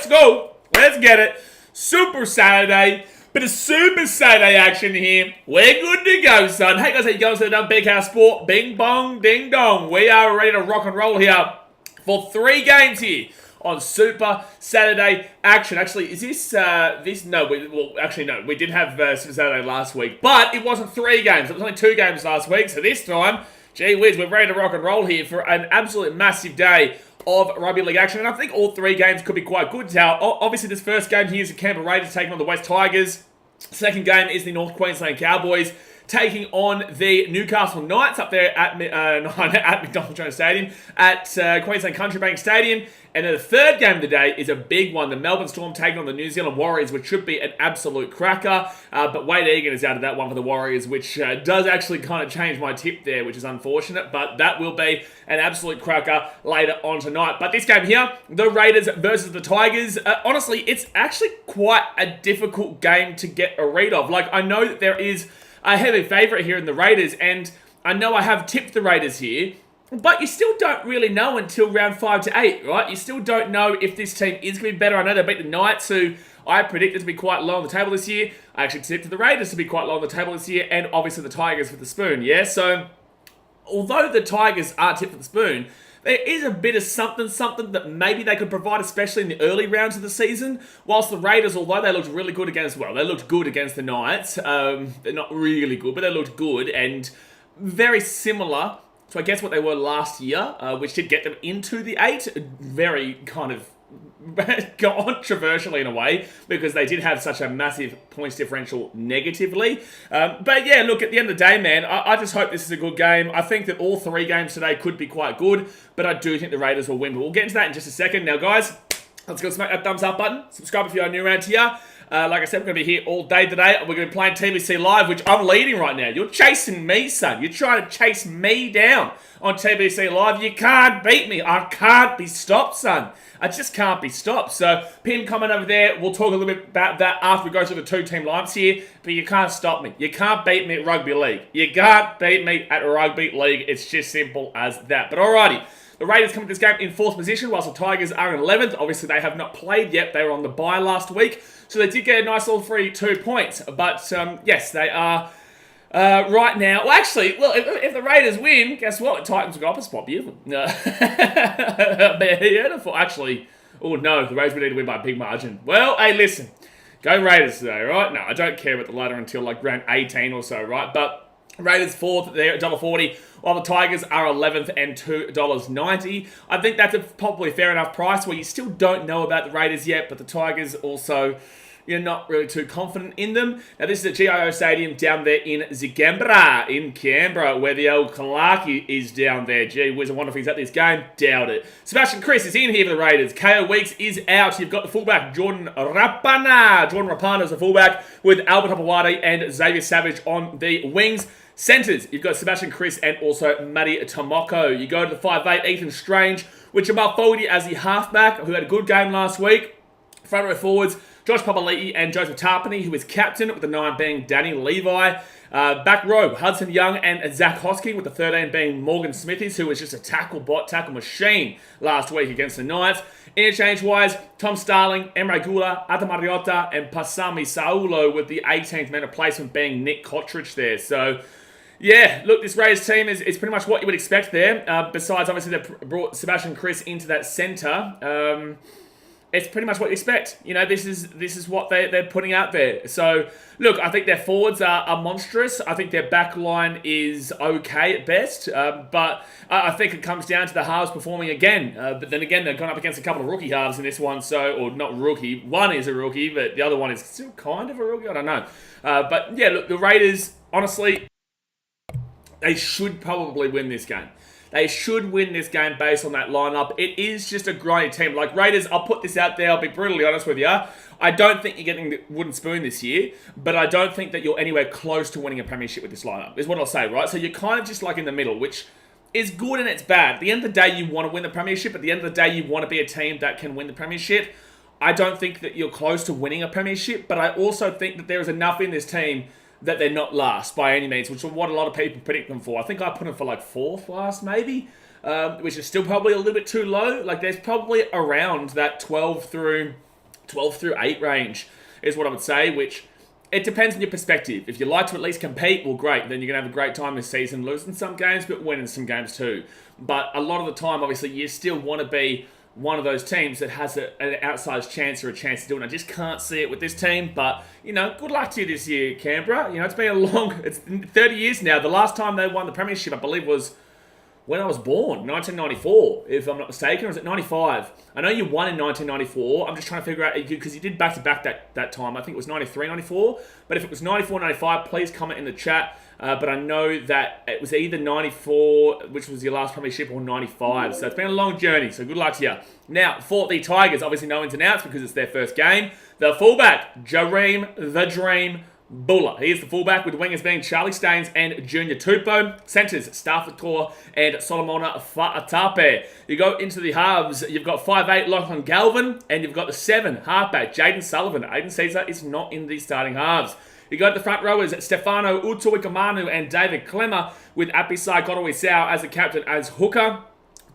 go. Let's get it. Super Saturday. Bit of Super Saturday action here. We're good to go, son. Hey guys, how you going? So done BKR Sport. Bing bong, ding dong. We are ready to rock and roll here for 3 games here on Super Saturday action. Actually, is this, no, we did have Super Saturday last week, but it wasn't 3 games. It was only 2 games last week, so this time, gee whiz, we're ready to rock and roll here for an absolute massive day of rugby league action, and I think all 3 games could be quite good. Now, obviously, this first game here is the Canberra Raiders taking on the West Tigers. Second game is the North Queensland Cowboys taking on the Newcastle Knights up there at McDonald Stadium, at Queensland Country Bank Stadium. And then the third game of the day is a big one. The Melbourne Storm taking on the New Zealand Warriors, which should be an absolute cracker. But Wade Egan is out of that one for the Warriors, which does actually kind of change my tip there, which is unfortunate. But that will be an absolute cracker later on tonight. But this game here, the Raiders versus the Tigers, honestly, it's actually quite a difficult game to get a read of. Like, I know that there is a heavy favourite here in the Raiders, and I know I have tipped the Raiders here, but you still don't really know until round 5 to 8, right? You still don't know if this team is going to be better. I know they beat the Knights, who I predicted to be quite low on the table this year. I actually tipped the Raiders to be quite low on the table this year, and obviously the Tigers for the spoon, yeah? So, although the Tigers are tipped for the spoon, there is a bit of something that maybe they could provide, especially in the early rounds of the season. Whilst the Raiders, although they looked really good against, they looked good against the Knights. They're not really good, but they looked good and very similar to, I guess, what they were last year, which did get them into the 8. Very kind of controversially in a way, because they did have such a massive points differential negatively. But yeah, look, at the end of the day, man, I just hope this is a good game. I think that all 3 games today could be quite good, but I do think the Raiders will win. But we'll get into that in just a second. Now, guys, let's go smack that thumbs up button. Subscribe if you are new around here. Like I said, we're going to be here all day today. We're going to be playing TBC Live, which I'm leading right now. You're chasing me, son. You're trying to chase me down on TBC Live. You can't beat me. I can't be stopped, son. I just can't be stopped. So, pin comment over there. We'll talk a little bit about that after we go through the 2-team lineups here. But you can't stop me. You can't beat me at rugby league. You can't beat me at rugby league. It's just simple as that. But alrighty. The Raiders come to this game in 4th position, whilst the Tigers are in 11th. Obviously, they have not played yet. They were on the bye last week. So they did get a nice little free 2 points. But, yes, they are right now. Well, actually, if the Raiders win, guess what? The Titans will go up a spot. Beautiful. Beautiful. Actually, oh no, the Raiders would need to win by a big margin. Well, hey, listen. Go Raiders today, right? No, I don't care about the ladder until like round 18 or so, right? But Raiders 4th, they're at $1.40, while the Tigers are 11th and $2.90. I think that's probably a fair enough price where you still don't know about the Raiders yet, but the Tigers also, you're not really too confident in them. Now, this is at GIO Stadium down there in Canberra, where the old Kalaki is down there. Gee whiz, I wonder if he's at this game. Doubt it. Sebastian Chris is in here for the Raiders. KO Weeks is out. You've got the fullback, Jordan Rapana is the fullback, with Albert Hopewadi and Xavier Savage on the wings. Centres, you've got Sebastian Chris and also Matty Tomoko. You go to the 5'8", Ethan Strange, with Jamal Fogarty as the halfback, who had a good game last week. Front row forwards, Josh Papali'i and Joseph Tarpany, who is captain, with the 9 being Danny Levi. Back row, Hudson Young and Zach Hosking, with the 13 being Morgan Smithies, who was just a tackle machine last week against the Knights. Interchange-wise, Tom Starling, Emre Gula, Atamariota, and Pasami Saulo, with the 18th man replacement being Nick Cottridge there. So, yeah, look, this Raiders team is pretty much what you would expect there. Besides, obviously, they brought Sebastian Chris into that centre. It's pretty much what you expect. You know, this is what they're putting out there. So, look, I think their forwards are monstrous. I think their back line is okay at best. But I think it comes down to the halves performing again. But then again, they've gone up against a couple of rookie halves in this one. So, or not rookie. One is a rookie, but the other one is still kind of a rookie. I don't know. But, yeah, look, the Raiders, honestly, they should probably win this game. They should win this game based on that lineup. It is just a grindy team. Like, Raiders, I'll put this out there. I'll be brutally honest with you. I don't think you're getting the wooden spoon this year, but I don't think that you're anywhere close to winning a premiership with this lineup, is what I'll say, right? So you're kind of just like in the middle, which is good and it's bad. At the end of the day, you want to win the premiership. At the end of the day, you want to be a team that can win the premiership. I don't think that you're close to winning a premiership, but I also think that there is enough in this team that they're not last by any means, which is what a lot of people predict them for. I think I put them for like 4th last, maybe, which is still probably a little bit too low. Like, there's probably around that 12 through 12 through 8 range is what I would say, which it depends on your perspective. If you like to at least compete, well, great. Then you're going to have a great time this season, losing some games, but winning some games too. But a lot of the time, obviously, you still want to be one of those teams that has an outsized chance or a chance to do it. And I just can't see it with this team. But, good luck to you this year, Canberra. It's been it's 30 years now. The last time they won the premiership, I believe, was when I was born, 1994, if I'm not mistaken, or was it 95? I know you won in 1994. I'm just trying to figure out, because you did back-to-back that time. I think it was 93, 94. But if it was 94, 95, please comment in the chat. But I know that it was either 94, which was your last premiership, or 95. So it's been a long journey, so good luck to you. Now, for the Tigers, obviously no ins and outs because it's their first game. The fullback, Jareem the Dream Buller. He is the fullback, with the wingers being Charlie Staines and Junior Tupou. Centres, Stafford Tor and Solomona Fa'atape. You go into the halves, you've got 5'8", Lachlan Galvin, and you've got the 7, halfback, Jaden Sullivan. Aiden Caesar is not in the starting halves. You got the front rowers, Stefano Utuikamanu and David Clemmer, with Apisai Koroisau as the captain as hooker.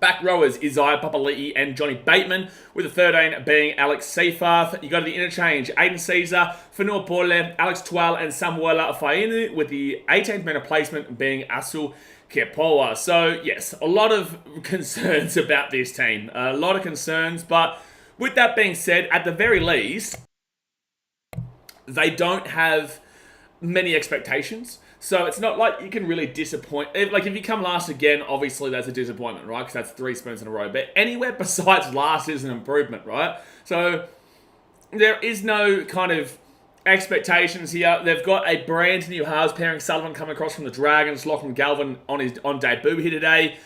Back rowers, Isaiah Papali'i and Johnny Bateman, with the 13 being Alex Seyfarth. You go to the interchange, Aiden Caesar, Fanua Pole, Alex Twal and Samuela Fainu, with the 18th man replacement being Asu Kepoa. So, yes, a lot of concerns about this team. A lot of concerns, but with that being said, at the very least, they don't have many expectations. So it's not like you can really disappoint. If you come last again, obviously that's a disappointment, right? Because that's 3 sprints in a row. But anywhere besides last is an improvement, right? So there is no kind of expectations here. They've got a brand new halves pairing. Sullivan coming across from the Dragons. Lachlan Galvin on debut here today.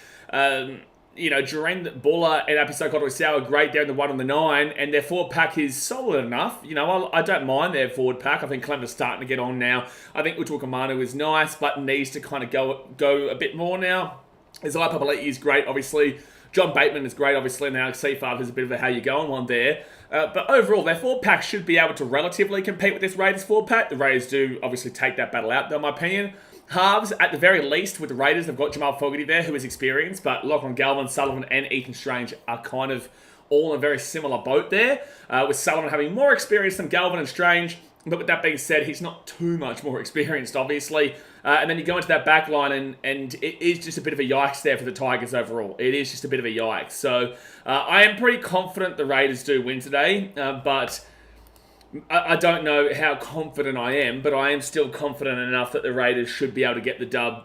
Jareen Buller and Apisai Koroisau are great down the 1 and the 9, and their forward pack is solid enough. I don't mind their forward pack. I think Clemmer's starting to get on now. I think Utuikamanu is nice, but needs to kind of go a bit more now. Isaiah Papali'i is great, obviously. John Bateman is great, obviously. And Alex Seyfarth is a bit of a how you going one there. But overall, their forward pack should be able to relatively compete with this Raiders forward pack. The Raiders do obviously take that battle out, though, in my opinion. Halves, at the very least, with the Raiders, they've got Jamal Fogarty there, who is experienced, but Lachlan Galvin, Sullivan, and Ethan Strange are kind of all in a very similar boat there, with Sullivan having more experience than Galvin and Strange. But with that being said, he's not too much more experienced, obviously. And then you go into that back line, and it is just a bit of a yikes there for the Tigers overall. It is just a bit of a yikes. So I am pretty confident the Raiders do win today, but I don't know how confident I am, but I am still confident enough that the Raiders should be able to get the dub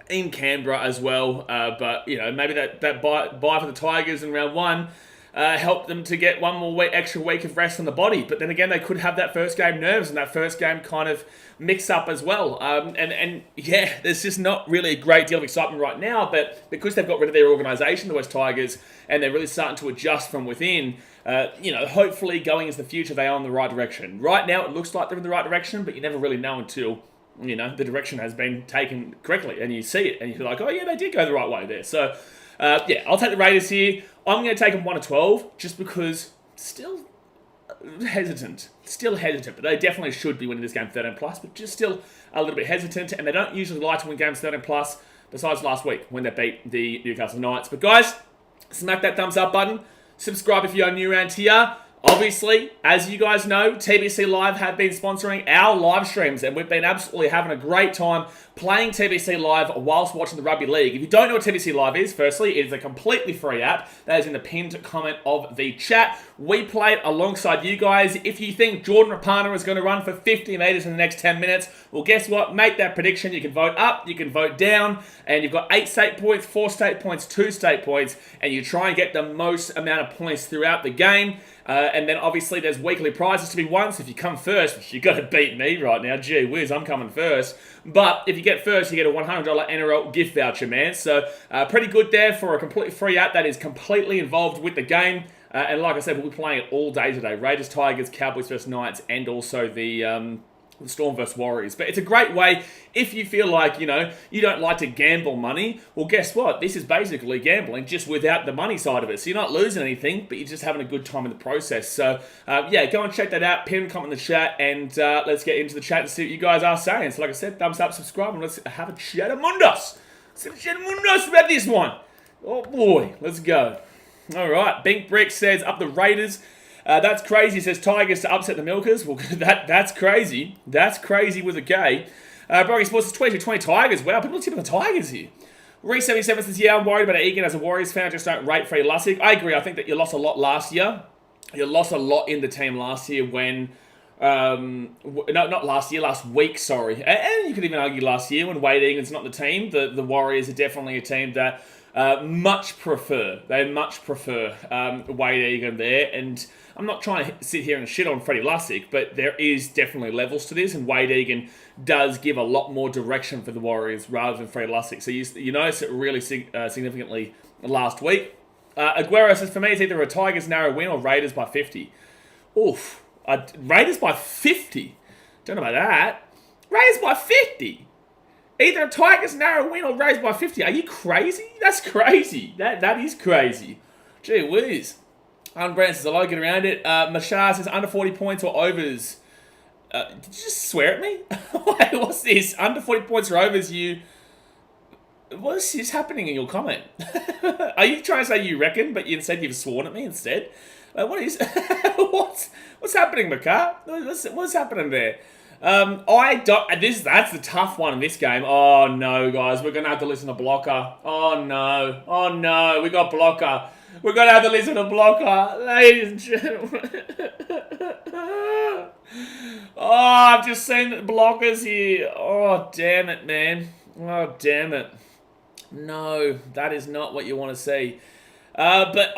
in Canberra as well. But, maybe that bye for the Tigers in round 1 helped them to get one more extra week of rest on the body. But then again, they could have that first game nerves and that first game kind of mix up as well. There's just not really a great deal of excitement right now, but because they've got rid of their organisation, the West Tigers, and they're really starting to adjust from within, hopefully going into the future, they are in the right direction. Right now, it looks like they're in the right direction, but you never really know until, the direction has been taken correctly, and you see it, and you're like, oh yeah, they did go the right way there. So, I'll take the Raiders here. I'm going to take them 1-12, just because still hesitant, but they definitely should be winning this game 13+, but just still a little bit hesitant, and they don't usually like to win games 13+, besides last week when they beat the Newcastle Knights. But guys, smack that thumbs up button. Subscribe if you're new around here. Obviously, as you guys know, TBC Live have been sponsoring our live streams, and we've been absolutely having a great time playing TBC Live whilst watching the Rugby League. If you don't know what TBC Live is, firstly, it is a completely free app that is in the pinned comment of the chat. We play it alongside you guys. If you think Jordan Rapana is going to run for 50 metres in the next 10 minutes, well, guess what? Make that prediction. You can vote up, you can vote down, and you've got 8 state points, 4 state points, 2 state points, and you try and get the most amount of points throughout the game. And then obviously there's weekly prizes to be won, so if you come first, you've got to beat me right now. Gee whiz, I'm coming first. But if you get first, you get a $100 NRL gift voucher, man. So pretty good there for a completely free app that is completely involved with the game. And like I said, we'll be playing it all day today. Raiders, Tigers, Cowboys versus Knights, and also the Storm versus Warriors. But it's a great way if you feel like, you don't like to gamble money. Well, guess what? This is basically gambling just without the money side of it. So you're not losing anything, but you're just having a good time in the process. So, go and check that out. Pin, comment in the chat, and let's get into the chat and see what you guys are saying. So like I said, thumbs up, subscribe, and let's have a chat mundos. Let's have a chat mundos about this one. Oh boy, let's go. All right, Bink Brick says, up the Raiders. That's crazy, says Tigers to upset the Milkers. Well, that's crazy. That's crazy with a K. Brocky Sports says 22-20 Tigers. Wow, people are tipping the Tigers here. Reese77 says, yeah, I'm worried about Egan as a Warriors fan. I just don't rate Freddie Lussick. I agree. I think that you lost a lot last year. You lost a lot in the team last year when... not last year, last week, sorry. And you could even argue last year when Wade Egan's not the team. The Warriors are definitely a team that much prefer. They much prefer Wade Egan there. And I'm not trying to sit here and shit on Freddie Lussick, but there is definitely levels to this. And Wade Egan does give a lot more direction for the Warriors rather than Freddie Lussick. So you notice it really significantly last week. Aguero says, for me, it's either a Tigers narrow win or Raiders by 50. Oof. Raiders by 50. Don't know about that. Raiders by 50. Either a Tigers narrow win or Raiders by 50. Are you crazy? That's crazy. That is crazy. Gee whiz. Brand says, I like it around it. Mashar says, under 40 points or overs. Did you just swear at me? Wait, what's this? Under 40 points or overs, what is happening in your comment? Are you trying to say you reckon, but instead you've sworn at me instead? What is... what's happening, Makar? What's happening there? That's the tough one in this game. Oh, no, guys. We're going to have to listen to Blocker. Oh, no. We got Blocker. We're going to have to listen to Blocker. Ladies and gentlemen. Oh, I've just seen the Blockers here. Oh, damn it, man. Oh, damn it. No, that is not what you want to see. But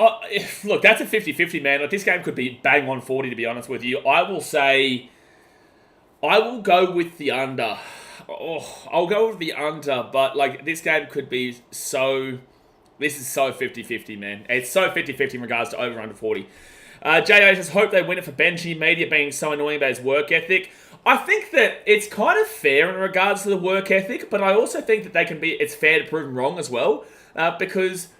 look, that's a 50-50, man. Like, this game could be bang on 40, to be honest with you. I will go with the under. I'll go with the under, but like this game could be so... This is so 50-50, man. It's so 50-50 in regards to over under 40. J.O. says, hope they win it for Benji. Media being so annoying about his work ethic. I think that it's kind of fair in regards to the work ethic, but I also think that it's fair to prove him wrong as well, because...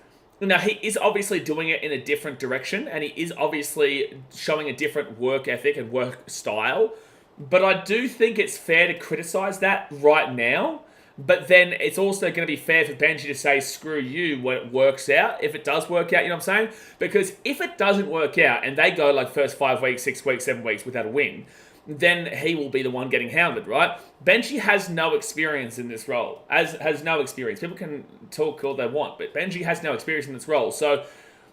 Now, he is obviously doing it in a different direction, and he is obviously showing a different work ethic and work style. But I do think it's fair to criticise that right now. But then it's also going to be fair for Benji to say, screw you, when it works out. If it does work out, you know what I'm saying? Because if it doesn't work out, and they go like first 5 weeks, 6 weeks, 7 weeks without a win, then he will be the one getting hounded, right? Benji has no experience in this role. Has no experience. People can talk all they want, but Benji has no experience in this role. So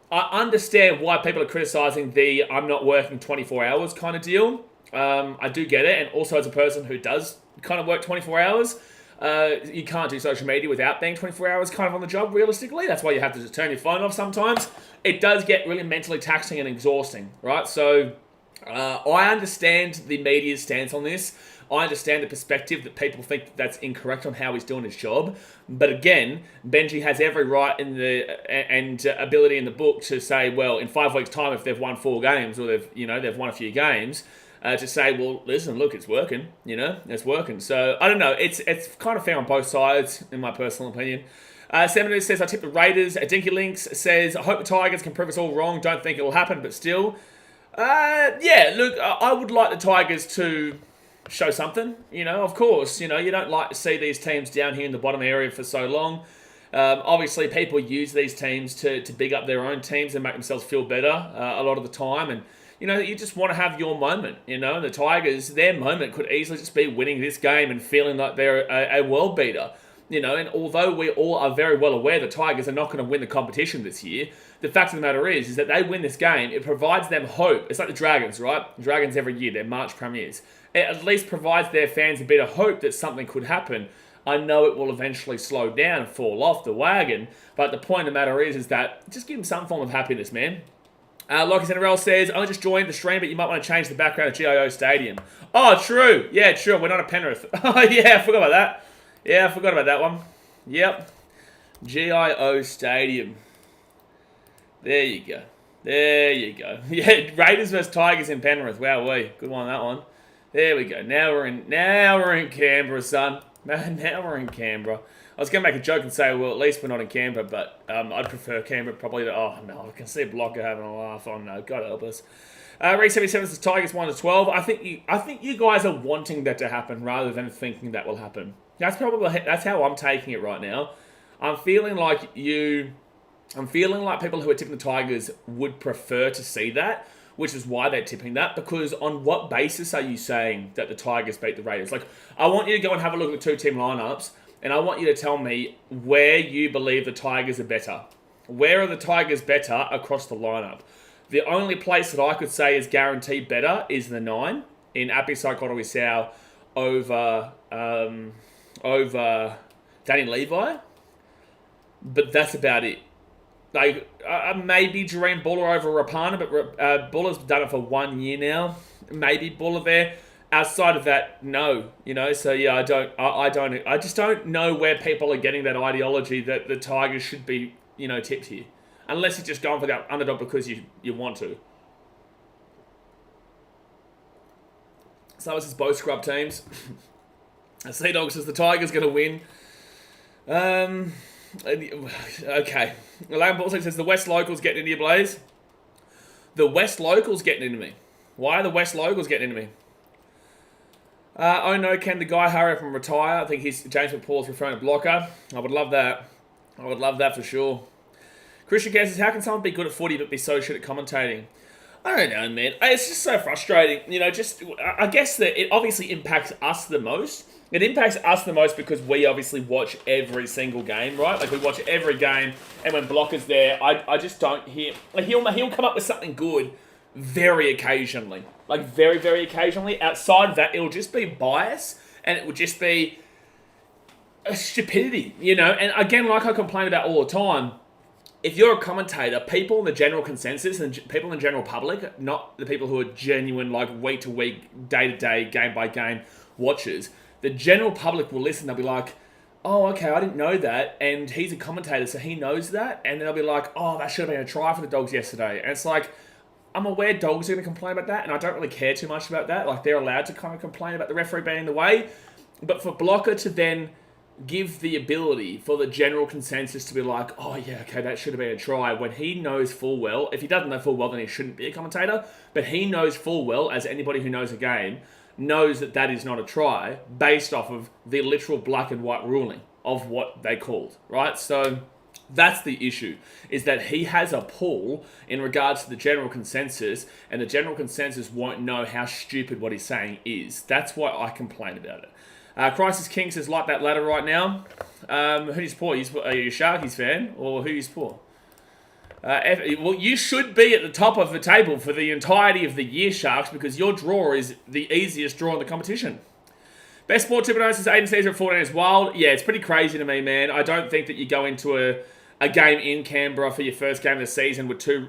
I understand why people are criticising the I'm not working 24 hours kind of deal. I do get it. And also as a person who does kind of work 24 hours, you can't do social media without being 24 hours kind of on the job, realistically. That's why you have to just turn your phone off sometimes. It does get really mentally taxing and exhausting, right? So... I understand the media's stance on this. I understand the perspective that people think that that's incorrect on how he's doing his job. But again, Benji has every right and ability in the book to say, well, in 5 weeks' time, if they've won 4 games or they've won a few games, to say, well, listen, look, it's working. It's working. So I don't know. It's kind of fair on both sides, in my personal opinion. Seminary says, I tip the Raiders. Dinky Links says, I hope the Tigers can prove us all wrong. Don't think it will happen, but still. Yeah, look, I would like the Tigers to show something, of course. You don't like to see these teams down here in the bottom area for so long. Obviously, people use these teams to big up their own teams and make themselves feel better a lot of the time. And, you just want to have your moment, The Tigers, their moment could easily just be winning this game and feeling like they're a world beater. And although we all are very well aware the Tigers are not going to win the competition this year, the fact of the matter is that they win this game, it provides them hope. It's like the Dragons, right? Dragons every year, they're March premiers. It at least provides their fans a bit of hope that something could happen. I know it will eventually slow down and fall off the wagon, but the point of the matter is that just give them some form of happiness, man. Locky's NRL says, I just joined the stream, but you might want to change the background of GIO Stadium. Oh, true. Yeah, true. We're not at Penrith. Oh, yeah, I forgot about that. Yeah, I forgot about that one. Yep. GIO Stadium. There you go. Yeah, Raiders versus Tigers in Penrith. Wow, good one, that one. There we go. Now we're in Canberra, son. Now we're in Canberra. I was going to make a joke and say, well, at least we're not in Canberra, but I'd prefer Canberra probably to... Oh, no, I can see a blocker having a laugh. Oh, no, God help us. Reece 77 says Tigers 1-12. I think you guys are wanting that to happen rather than thinking that will happen. That's how I'm taking it right now. I'm feeling like people who are tipping the Tigers would prefer to see that, which is why they're tipping that. Because on what basis are you saying that the Tigers beat the Raiders? Like, I want you to go and have a look at the 2-team lineups, and I want you to tell me where you believe the Tigers are better. Where are the Tigers better across the lineup? The only place that I could say is guaranteed better is the 9 in Api Saikota over Danny Levi. But that's about it. Like, maybe Jareen Buller over Rapana, but Buller's done it for 1 year now. Maybe Buller there. Outside of that, no. So yeah, I just don't know where people are getting that ideology that the Tigers should be, tipped here. Unless you're just going for that underdog because you want to. So this is both scrub teams. Sea Dog says the Tigers going to win. Okay. Elaine Paulson says the West Locals getting into you, Blaze. The West Locals getting into me. Why are the West Locals getting into me? Oh no, can the guy hurry up and retire? I think James McPaul's referring to Blocker. I would love that. I would love that for sure. Christian Cass says, how can someone be good at footy but be so shit at commentating? I don't know, man. It's just so frustrating. I guess that it obviously impacts us the most. It impacts us the most because we obviously watch every single game, right? Like, we watch every game, and when Blocker's there, I just don't hear... Like, he'll come up with something good very occasionally. Like, very, very occasionally. Outside of that, it'll just be bias, and it would just be stupidity, And again, like I complain about all the time, if you're a commentator, people in the general consensus and people in the general public, not the people who are genuine, like, week to week, day to day, game by game watchers, the general public will listen. They'll be like, oh, okay, I didn't know that. And he's a commentator, so he knows that. And then they'll be like, oh, that should have been a try for the Dogs yesterday. And it's like, I'm aware Dogs are going to complain about that, and I don't really care too much about that. Like, they're allowed to kind of complain about the referee being in the way. But for Blocker to then give the ability for the general consensus to be like, oh, yeah, okay, that should have been a try, when he knows full well, if he doesn't know full well, then he shouldn't be a commentator, but he knows full well, as anybody who knows a game, knows that that is not a try based off of the literal black and white ruling of what they called, right? So that's the issue, is that he has a pull in regards to the general consensus, and the general consensus won't know how stupid what he's saying is. That's why I complain about it. Crisis King says, like that ladder right now. Who do you support? Are you a Sharkies fan, or who do you support? Well, you should be at the top of the table for the entirety of the year, Sharks, because your draw is the easiest draw in the competition. Best Sport Tipper says Aiden Caesar at 14 is wild. Yeah, it's pretty crazy to me, man. I don't think that you go into a game in Canberra for your first game of the season with two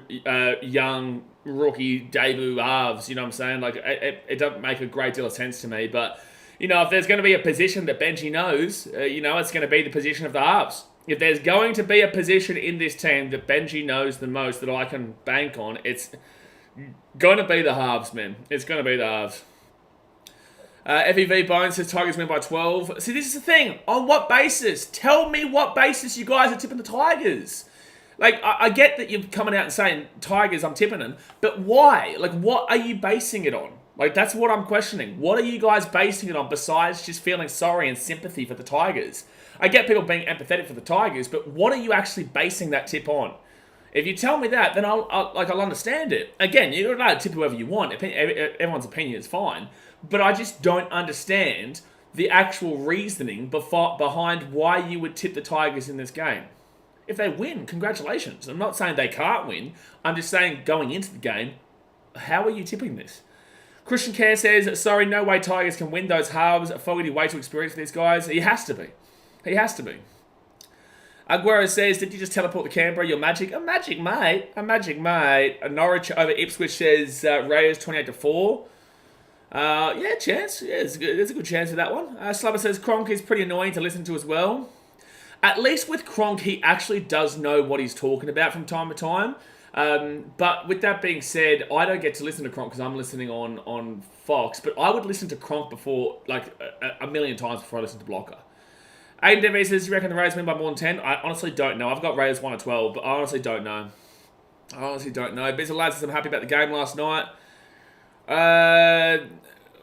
young rookie debut halves. You know what I'm saying? Like, it doesn't make a great deal of sense to me. But, if there's going to be a position that Benji knows, it's going to be the position of the halves. If there's going to be a position in this team that Benji knows the most that I can bank on, it's going to be the halves, man. It's going to be the halves. FEV Bones says Tigers win by 12. See, this is the thing. On what basis? Tell me what basis you guys are tipping the Tigers. Like, I get that you're coming out and saying, Tigers, I'm tipping them. But why? Like, what are you basing it on? Like, that's what I'm questioning. What are you guys basing it on besides just feeling sorry and sympathy for the Tigers? I get people being empathetic for the Tigers, but what are you actually basing that tip on? If you tell me that, then I'll understand it. Again, you're allowed to tip whoever you want. Everyone's opinion is fine. But I just don't understand the actual reasoning behind why you would tip the Tigers in this game. If they win, congratulations. I'm not saying they can't win. I'm just saying, going into the game, how are you tipping this? Christian Care says, sorry, no way Tigers can win those halves. Fogarty way too experienced for these guys. He has to be. He has to be. Aguero says, did you just teleport to Canberra? You're magic. A magic, mate. A magic, mate. Norwich over Ipswich says Raiders 28-4. Yeah, chance. Yeah, there's a good chance of that one. Slubber says Cronk is pretty annoying to listen to as well. At least with Cronk, he actually does know what he's talking about from time to time. But with that being said, I don't get to listen to Cronk because I'm listening on Fox. But I would listen to Cronk before, like, a million times before I listen to Blocker. Aiden Devi says, you reckon the Raiders win by more than 10? I honestly don't know. I've got Raiders 1 or 12, but I honestly don't know. Bizzle lads says I'm happy about the game last night.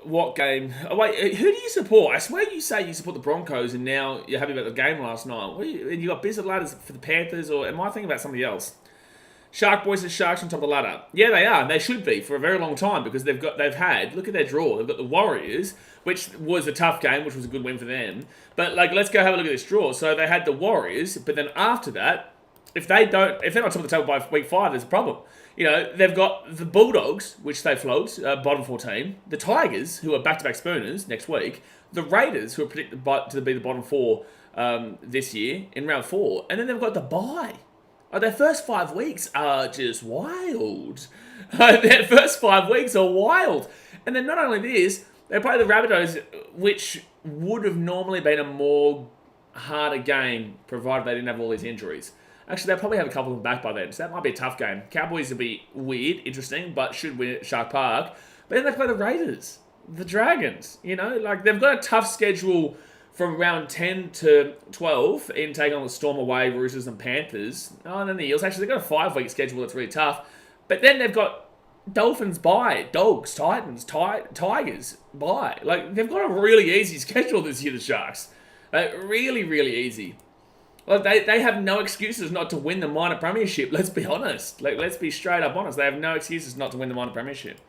What game? Oh, wait, who do you support? I swear you say you support the Broncos and now you're happy about the game last night. You got Bizzle lads for the Panthers, or am I thinking about somebody else? Shark Boys and Sharks on top of the ladder. Yeah, they are. And they should be for a very long time because they've had. Look at their draw. They've got the Warriors, which was a tough game, which was a good win for them. But let's go have a look at this draw. So they had the Warriors, but then after that, if they're not top of the table by week 5, there's a problem. They've got the Bulldogs, which they flogged, bottom 14. The Tigers, who are back-to-back spooners next week. The Raiders, who are predicted to be the bottom 4 this year in round 4. And then they've got the bye. Their first 5 weeks are just wild. Their first 5 weeks are wild. And then not only this, they play the Rabbitohs, which would have normally been a more harder game, provided they didn't have all these injuries. Actually, they'll probably have a couple of them back by then, so that might be a tough game. Cowboys will be weird, interesting, but should win at Shark Park. But then they play the Raiders, the Dragons. They've got a tough schedule from round 10 to 12 in taking on the Storm away, Roosters and Panthers. And then the Eels. Actually, they've got a 5-week schedule that's really tough. But then they've got Dolphins bye, Dogs, Titans, Tigers bye. They've got a really easy schedule this year, the Sharks. Really, really easy. They have no excuses not to win the minor premiership. Let's be honest. Let's be straight up honest. They have no excuses not to win the minor premiership.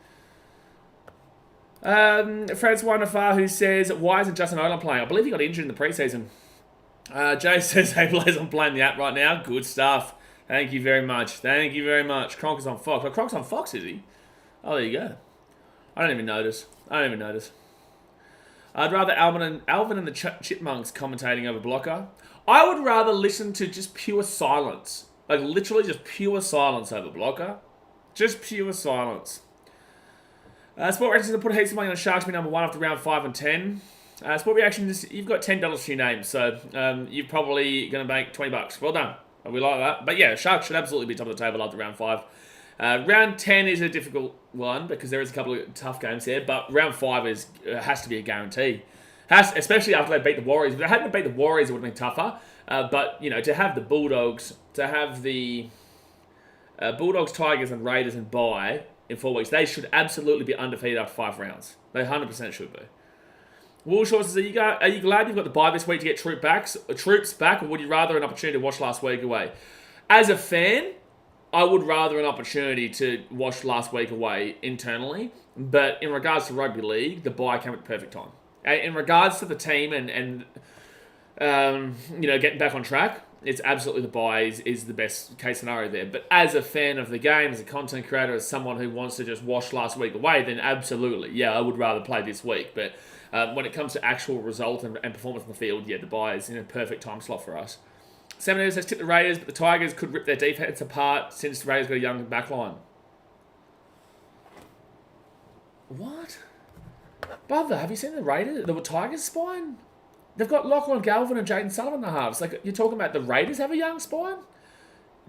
Francois Nafar, who says, why isn't Justin Olam playing? I believe he got injured in the preseason. Jay says, hey, Blaze, I'm playing the app right now. Good stuff. Thank you very much. Thank you very much. Kronk is on Fox. Kronk's on Fox, is he? Oh, there you go. I don't even notice. I'd rather Alvin and the Chipmunks commentating over Blocker. I would rather listen to just pure silence. Literally just pure silence over Blocker. Just pure silence. Sport Reactions have put heaps of money on Sharks being number 1 after round 5 and 10. Sport Reactions, you've got $10 to your name, so you're probably going to make $20. Well done. We like that. But yeah, Sharks should absolutely be top of the table after round 5. Round 10 is a difficult one because there is a couple of tough games there, but round 5 has to be a guarantee. Especially after they beat the Warriors. If they hadn't beat the Warriors, it would have been tougher. But, to have the Bulldogs, to have the Bulldogs, Tigers, and Raiders and bye in 4 weeks, they should absolutely be undefeated after 5 rounds. They 100% should be. Woolshaw says, are you glad you've got the bye this week to get troops back, or would you rather an opportunity to watch last week away? As a fan, I would rather an opportunity to watch last week away internally, but in regards to rugby league, the bye came at the perfect time. In regards to the team and getting back on track, it's absolutely the bye is the best case scenario there. But as a fan of the game, as a content creator, as someone who wants to just watch last week away, then absolutely, yeah, I would rather play this week. But when it comes to actual result and performance on the field, yeah, the bye is in a perfect time slot for us. Seminars has tipped the Raiders, but the Tigers could rip their defense apart since the Raiders got a young backline. What? Brother, have you seen the Raiders, the Tigers spine? They've got Lachlan Galvin and Jaden Sullivan in the halves. You're talking about the Raiders have a young spine?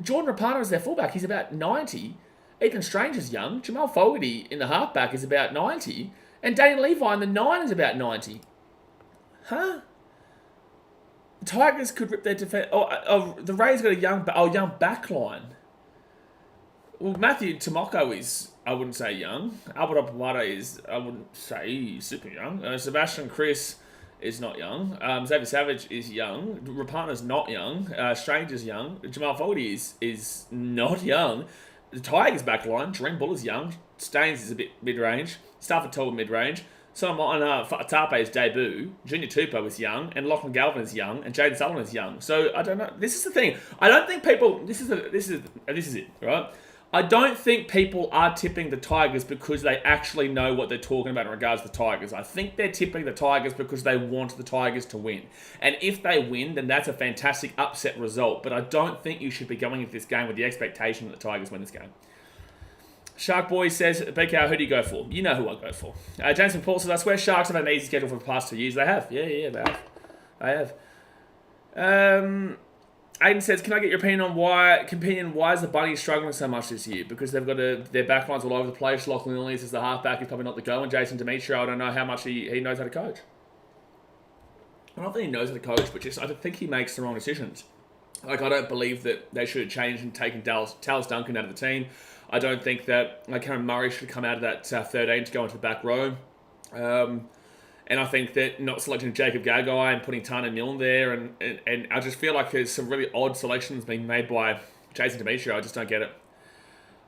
Jordan Rapana is their fullback. He's about 90. Ethan Strange is young. Jamal Fogarty in the halfback is about 90. And Daniel Levi in the 9 is about 90. Huh? The Tigers could rip their defense. The Raiders got a young backline. Well, Matthew Tomoko is, I wouldn't say young. Albert Opamata is, I wouldn't say super young. Sebastian Chris is not young. Xavier Savage is young. Rapana's not young. Strange is young. Jamal Fogarty is not young. The Tigers backline, Dream Bull is young. Staines is a bit mid-range. Stafford Toll mid-range. Solomon Tape's debut. Junior Tupou is young. And Lachlan Galvin is young. And Jaden Sullivan is young. So, I don't know. This is the thing. I don't think people... This is it, right? I don't think people are tipping the Tigers because they actually know what they're talking about in regards to the Tigers. I think they're tipping the Tigers because they want the Tigers to win. And if they win, then that's a fantastic upset result. But I don't think you should be going into this game with the expectation that the Tigers win this game. Shark Boy says, BKR, who do you go for? You know who I go for. James Paul says, I swear Sharks have had an easy schedule for the past 2 years. They have. Yeah, they have. Aiden says, can I get your opinion on why is the Bunnies struggling so much this year? Because they've got their backlines all over the place. Lachlan Lillies is the halfback, he's probably not the go. And Jason Demetrio, I don't know how much he knows how to coach. I don't think he knows how to coach, but just I think he makes the wrong decisions. I don't believe that they should have changed and taken Talis Duncan out of the team. I don't think that Cameron Murray should come out of that 13 to go into the back row. And I think that not selecting Jacob Gagai and putting Tana Milne there, and I just feel like there's some really odd selections being made by Jason Demetrio. I just don't get it.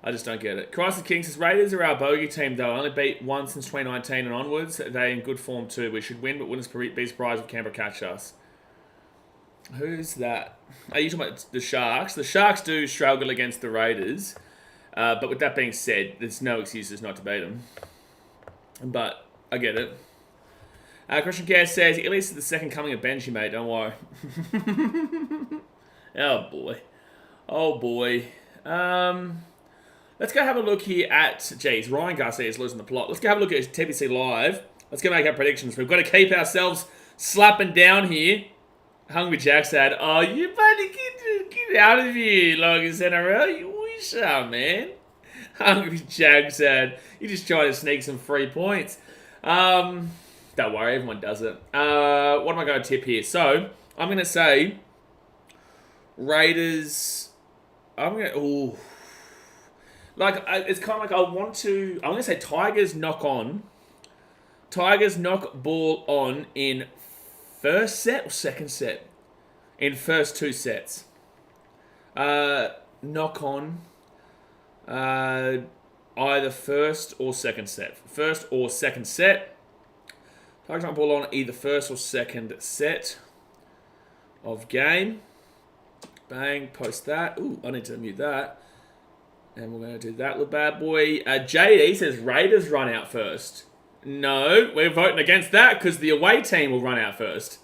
I just don't get it. Crisis King says, Raiders are our bogey team, though. Only beat one since 2019 and onwards. They're in good form, too. We should win, but wouldn't be surprised if Canberra catch us. Who's that? Are you talking about the Sharks? The Sharks do struggle against the Raiders. But with that being said, there's no excuses not to beat them. But I get it. Christian Care says, Ilias is the second coming of Benji, mate. Don't worry. Oh, boy. Oh, boy. Let's go have a look here at... Geez, Ryan Garcia is losing the plot. Let's go have a look at TBC Live. Let's go make our predictions. We've got to keep ourselves slapping down here. Hungry Jack said, oh, you better get out of here, Logan's NRL. You wish out, man. Hungry Jack said, you're just trying to sneak some free points. Don't worry, everyone does it. What am I going to tip here? So, I'm going to say Raiders... I'm going to... Ooh. Like, it's kind of like I'm going to say Tigers knock on. Tigers knock ball on in first set or second set? In first two sets. Knock on either first or second set. First or second set. Tigers knock ball on either first or second set of game. Bang, post that. Ooh, I need to mute that. And we're going to do that little bad boy. JD says Raiders run out first. No, we're voting against that because the away team will run out first.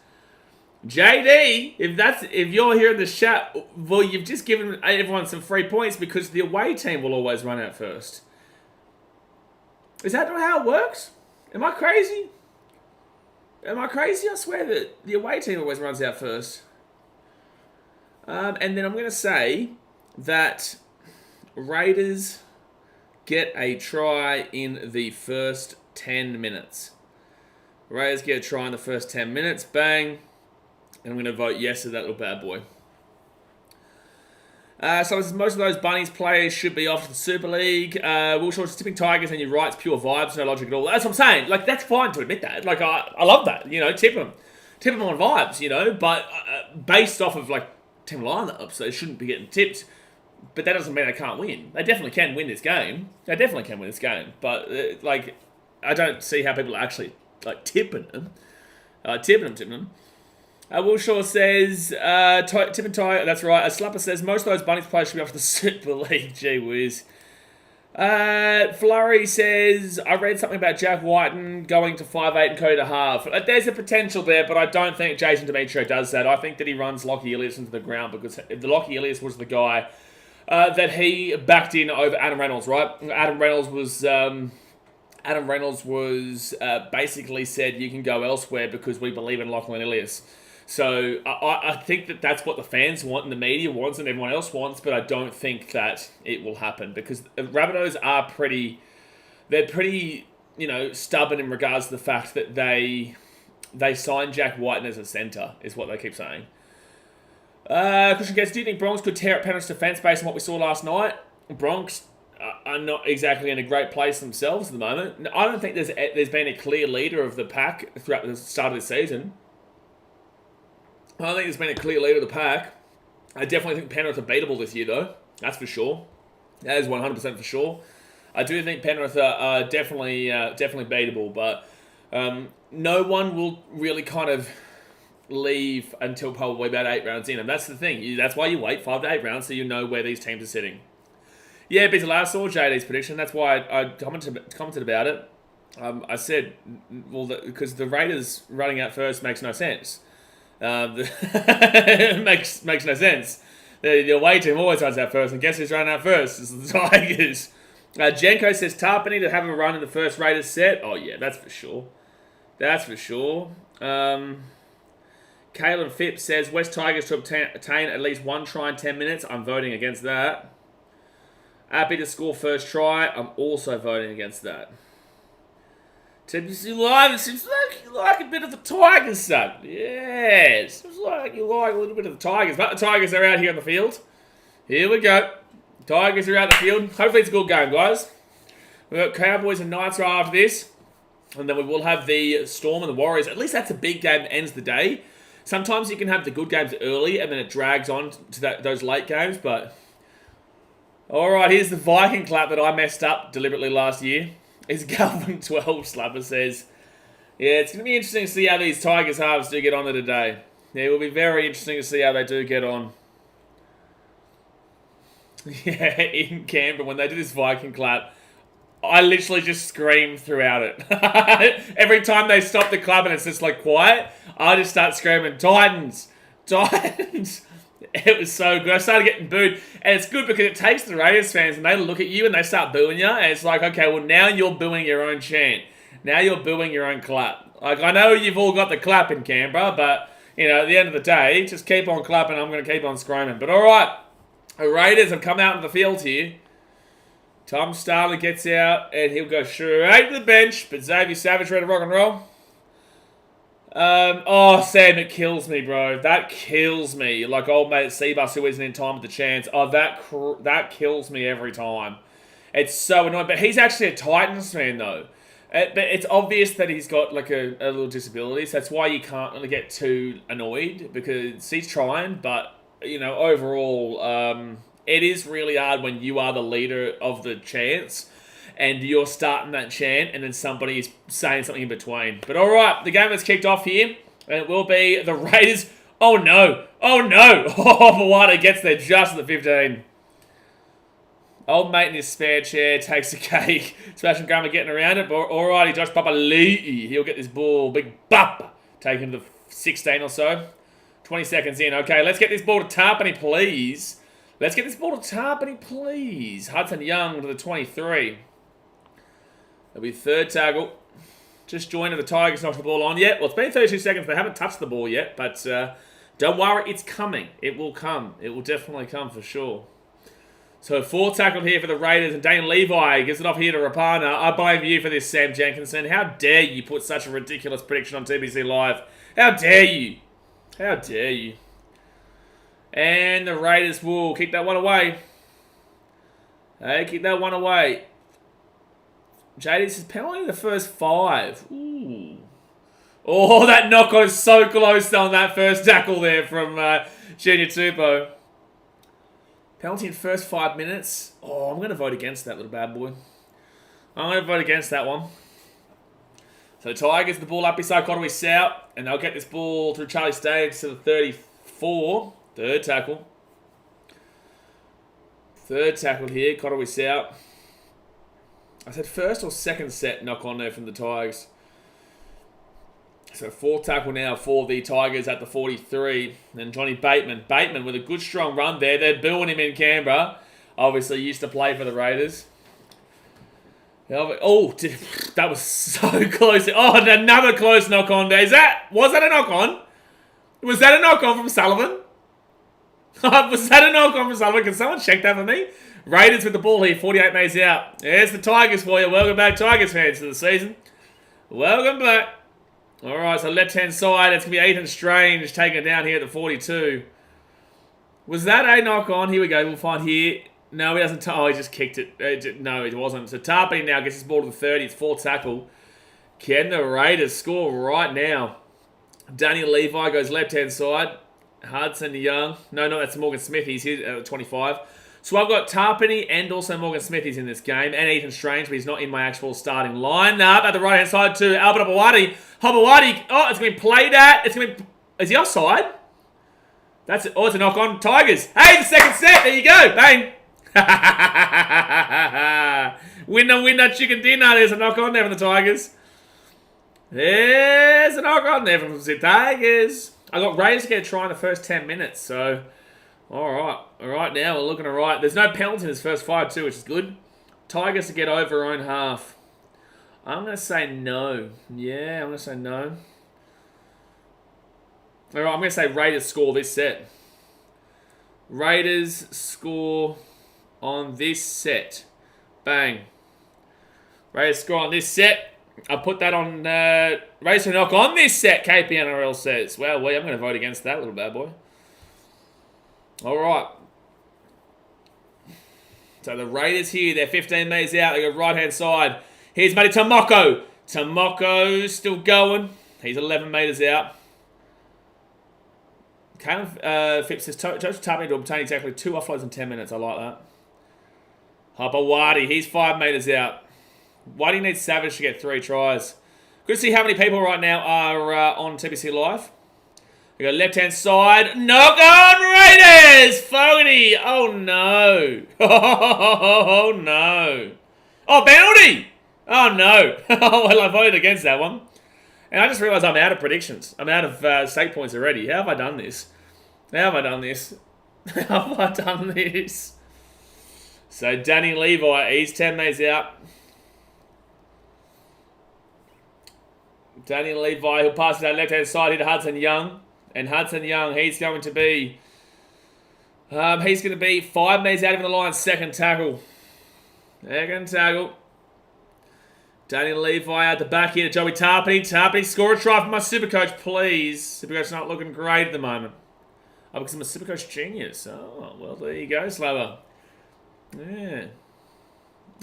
JD, if you're here in the chat, well, you've just given everyone some free points because the away team will always run out first. Is that not how it works? Am I crazy? Am I crazy? I swear that the away team always runs out first. And then I'm going to say that Raiders get a try in the first 10 minutes. Raiders get a try in the first 10 minutes. Bang. And I'm going to vote yes to that little bad boy. So most of those Bunnies players should be off to the Super League. Will Shaw's tipping Tigers, and you're right, it's pure vibes, no logic at all. That's what I'm saying. Like, that's fine to admit that. Like, I love that. You know, tip them. Tip them on vibes, you know. But based off of, like, team lineups, they shouldn't be getting tipped. But that doesn't mean they can't win. They definitely can win this game. They definitely can win this game. But, like, I don't see how people are actually, like, tipping them. Tipping them. Will Shaw says, tip and tie, that's right. Slapper says, most of those Bunnies players should be off to the Super League. Gee whiz. Flurry says, I read something about Jack Whiten going to 5'8 and Cody to half. There's a potential there, but I don't think Jason Demetrio does that. I think that he runs Lockie Ilias into the ground because the Lockie Ilias was the guy that he backed in over Adam Reynolds, right? Adam Reynolds was basically said, you can go elsewhere because we believe in Lachlan Ilias. So I think that that's what the fans want and the media wants and everyone else wants, but I don't think that it will happen because Rabbitohs are pretty, you know, stubborn in regards to the fact that they signed Jack Whiten as a centre, is what they keep saying. Christian Gates, do you think Bronx could tear up Penrith's defence based on what we saw last night? Bronx are not exactly in a great place themselves at the moment. I don't think there's been a clear leader of the pack throughout the start of the season. I don't think there's been a clear leader of the pack. I definitely think Penrith are beatable this year, though. That's for sure. That is 100% for sure. I do think Penrith are definitely beatable, but no one will really kind of leave until probably about 8 rounds in. And that's the thing. That's why you wait 5 to 8 rounds so you know where these teams are sitting. Yeah, Bizzle, I saw JD's prediction. That's why I commented about it. I said, well, because the Raiders running out first makes no sense. It makes no sense. The away team always runs out first, and guess who's running out first? It's the Tigers. Jenko says Tarpany to have a run in the first Raiders set. Oh yeah, that's for sure. That's for sure. Kalen Phipps says West Tigers to obtain at least one try in 10 minutes. I'm voting against that. Happy to score first try. I'm also voting against that. TBC Live, it seems like you like a bit of the Tigers, son. Yeah, it seems like you like a little bit of the Tigers. But the Tigers are out here on the field. Here we go. Tigers are out the field. Hopefully it's a good game, guys. We've got Cowboys and Knights right after this. And then we will have the Storm and the Warriors. At least that's a big game that ends the day. Sometimes you can have the good games early and then it drags on to those late games. But Alright, here's the Viking clap that I messed up deliberately last year. His Galvin 12 slapper says, yeah, it's going to be interesting to see how these Tigers halves do get on today. Yeah, it will be very interesting to see how they do get on. Yeah, in Canberra, when they do this Viking clap, I literally just scream throughout it. Every time they stop the clap and it's just like quiet, I just start screaming, Titans! Titans! It was so good. I started getting booed. And it's good because it takes the Raiders fans and they look at you and they start booing you. And it's like, okay, well now you're booing your own chant. Now you're booing your own clap. Like, I know you've all got the clap in Canberra, but, you know, at the end of the day, just keep on clapping. I'm going to keep on screaming. But alright, the Raiders have come out on the field here. Tom Starler gets out and he'll go straight to the bench. But Xavier Savage ready to rock and roll. Oh, Sam, it kills me, bro. That kills me. Like old mate Seabus who isn't in time with the chance. Oh, that kills me every time. It's so annoying. But he's actually a Titans fan, though. But it's obvious that he's got like a little disability. So that's why you can't really get too annoyed. Because he's trying. But, you know, overall, it is really hard when you are the leader of the chants. And you're starting that chant, and then somebody is saying something in between. But alright, the game has kicked off here. And it will be the Raiders. Oh no! Oh no! Oh, Mawada gets there just at the 15. Old mate in his spare chair takes a cake. Sebastian Graham getting around it. But alrighty, Josh Papali'i. He'll get this ball. Big bop. Taking the 16 or so. 20 seconds in. Okay, let's get this ball to Tarpany, please. Let's get this ball to Tarpany, please. Hudson Young to the 23. It'll be third tackle. Just joined the Tigers, knocked the ball on. Yeah, well, it's been 32 seconds. They haven't touched the ball yet, but don't worry, it's coming. It will come. It will definitely come for sure. So, fourth tackle here for the Raiders, and Dane Levi gives it off here to Rapana. I blame you for this, Sam Jenkinson. How dare you put such a ridiculous prediction on TBC Live? How dare you? How dare you? And the Raiders will kick that one away. Hey, kick that one away. JD says penalty in the first 5. Ooh. Oh, that knock on is so close on that first tackle there from Junior Tupou. Penalty in first 5 minutes. Oh, I'm going to vote against that little bad boy. I'm going to vote against that one. So Tigers, the ball up beside Cottery South, and they'll get this ball through Charlie Staggs to the 34. Third tackle. Third tackle here, Cottery South. I said first or second set knock on there from the Tigers. So fourth tackle now for the Tigers at the 43. Then Johnny Bateman. Bateman with a good strong run there. They're booing him in Canberra. Obviously used to play for the Raiders. Oh, that was so close. Oh, another close knock on there. Was that a knock on? Was that a knock on from Sullivan? Was that a knock on from Sullivan? Can someone check that for me? Raiders with the ball here, 48 metres out. There's the Tigers for you. Welcome back, Tigers fans, to the season. Welcome back. All right, so left-hand side, it's going to be Ethan Strange taking it down here at the 42. Was that a knock-on? Here we go. We'll find here. No, he doesn't. Oh, he just kicked it. No, it wasn't. So Tarpany now gets his ball to the 30. It's fourth tackle. Can the Raiders score right now? Daniel Levi goes left-hand side. Hudson Young. No, that's Morgan Smith. He's here at 25. So I've got Tarpany and also Morgan Smith is in this game, and Ethan Strange, but he's not in my actual starting lineup. At the right-hand side to Albert Habawadi. Habawadi, oh, it's going to be played at. It's going to be... Is he offside? That's it. Oh, it's a knock-on. Tigers. Hey, the second set. There you go. Bang. Winner, chicken dinner. There's a knock-on there from the Tigers. There's a knock-on there from the Tigers. I got Raiders to get a try in the first 10 minutes, so... Alright, now we're looking alright. There's no penalty in his first 5 too, which is good. Tigers to get over own half. I'm going to say no. Yeah, I'm going to say no. Alright, I'm going to say Raiders score this set. Raiders score on this set. Bang. Raiders score on this set. I'll put that on Raiders to knock on this set, KPNRL says. Well, I'm going to vote against that little bad boy. Alright. So the Raiders here, they're 15 metres out. They go right-hand side. Here's Matty Tomoko. Tomoko's still going. He's 11 metres out. Caleb Phipps says, Joseph Tarpany to obtain exactly 2 offloads in 10 minutes. I like that. Hopawati, he's 5 metres out. Why do you need Savage to get 3 tries? Good to see how many people right now are on TBC Live. We go left-hand side. Knock on Raiders! Fogarty! Oh, no. Oh, no. Oh, penalty! Oh, no. Well, I voted against that one. And I just realised I'm out of predictions. I'm out of stake points already. How have I done this? How have I done this? How have I done this? So, Danny Levi, he's 10 metres out. Danny Levi, who'll pass it down left-hand side here to Hudson Young. And Hudson Young, he's going to be 5 metres out of the line. Second tackle. Second tackle. Danny Levi out the back here to Joey Tarpany. Tarpany, score a try for my Supercoach, please. Supercoach's not looking great at the moment. Oh, because I'm a Supercoach genius. Oh, well, there you go, Slower. Yeah.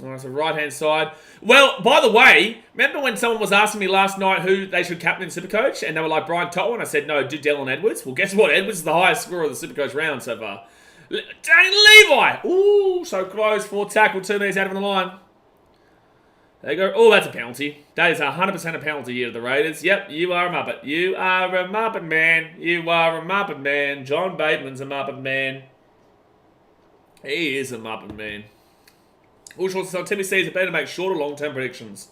All right, so right-hand side. Well, by the way, remember when someone was asking me last night who they should captain in Supercoach? And they were like, Brian To'o, and I said, no, do Dylan Edwards. Well, guess what? Edwards is the highest scorer of the Supercoach round so far. Danny Levi! Ooh, so close. 4 tackle, 2 metres out of the line. There you go. Oh, that's a penalty. That is 100% a penalty here to the Raiders. Yep, you are a Muppet. You are a Muppet man. You are a Muppet man. John Bateman's a Muppet man. He is a Muppet man. All short so TBCs are better to make shorter long-term predictions.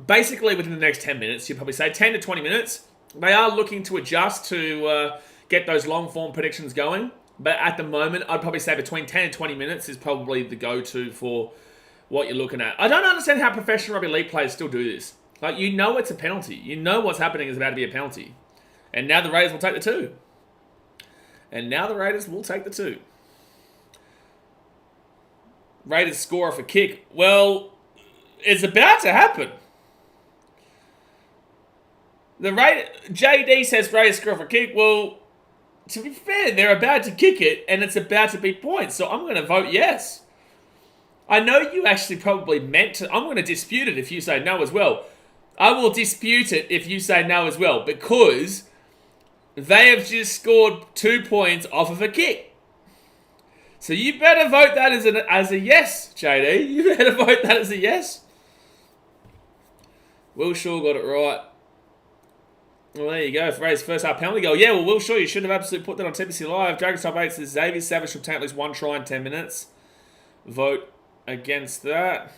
Basically, within the next 10 minutes, you'd probably say 10 to 20 minutes. They are looking to adjust to get those long-form predictions going. But at the moment, I'd probably say between 10 and 20 minutes is probably the go-to for what you're looking at. I don't understand how professional rugby league players still do this. Like, you know it's a penalty. You know what's happening is about to be a penalty. And now the Raiders will take the 2. And now the Raiders will take the 2. Raiders score off a kick. Well, it's about to happen. JD says Raiders score off a kick. Well, to be fair, they're about to kick it, and it's about to be points. So I'm going to vote yes. I know you actually probably meant to. I'm going to dispute it if you say no as well. I will dispute it if you say no as well, because they have just scored 2 points off of a kick. So you better vote that as a yes, JD. You better vote that as a yes. Will Shaw got it right. Well, there you go. For Ray's first half penalty goal. Yeah, well, Will Shaw, you should have absolutely put that on TBC Live. Dragon's Top 8 says Xavier Savage should obtain at least 1 try in 10 minutes. Vote against that.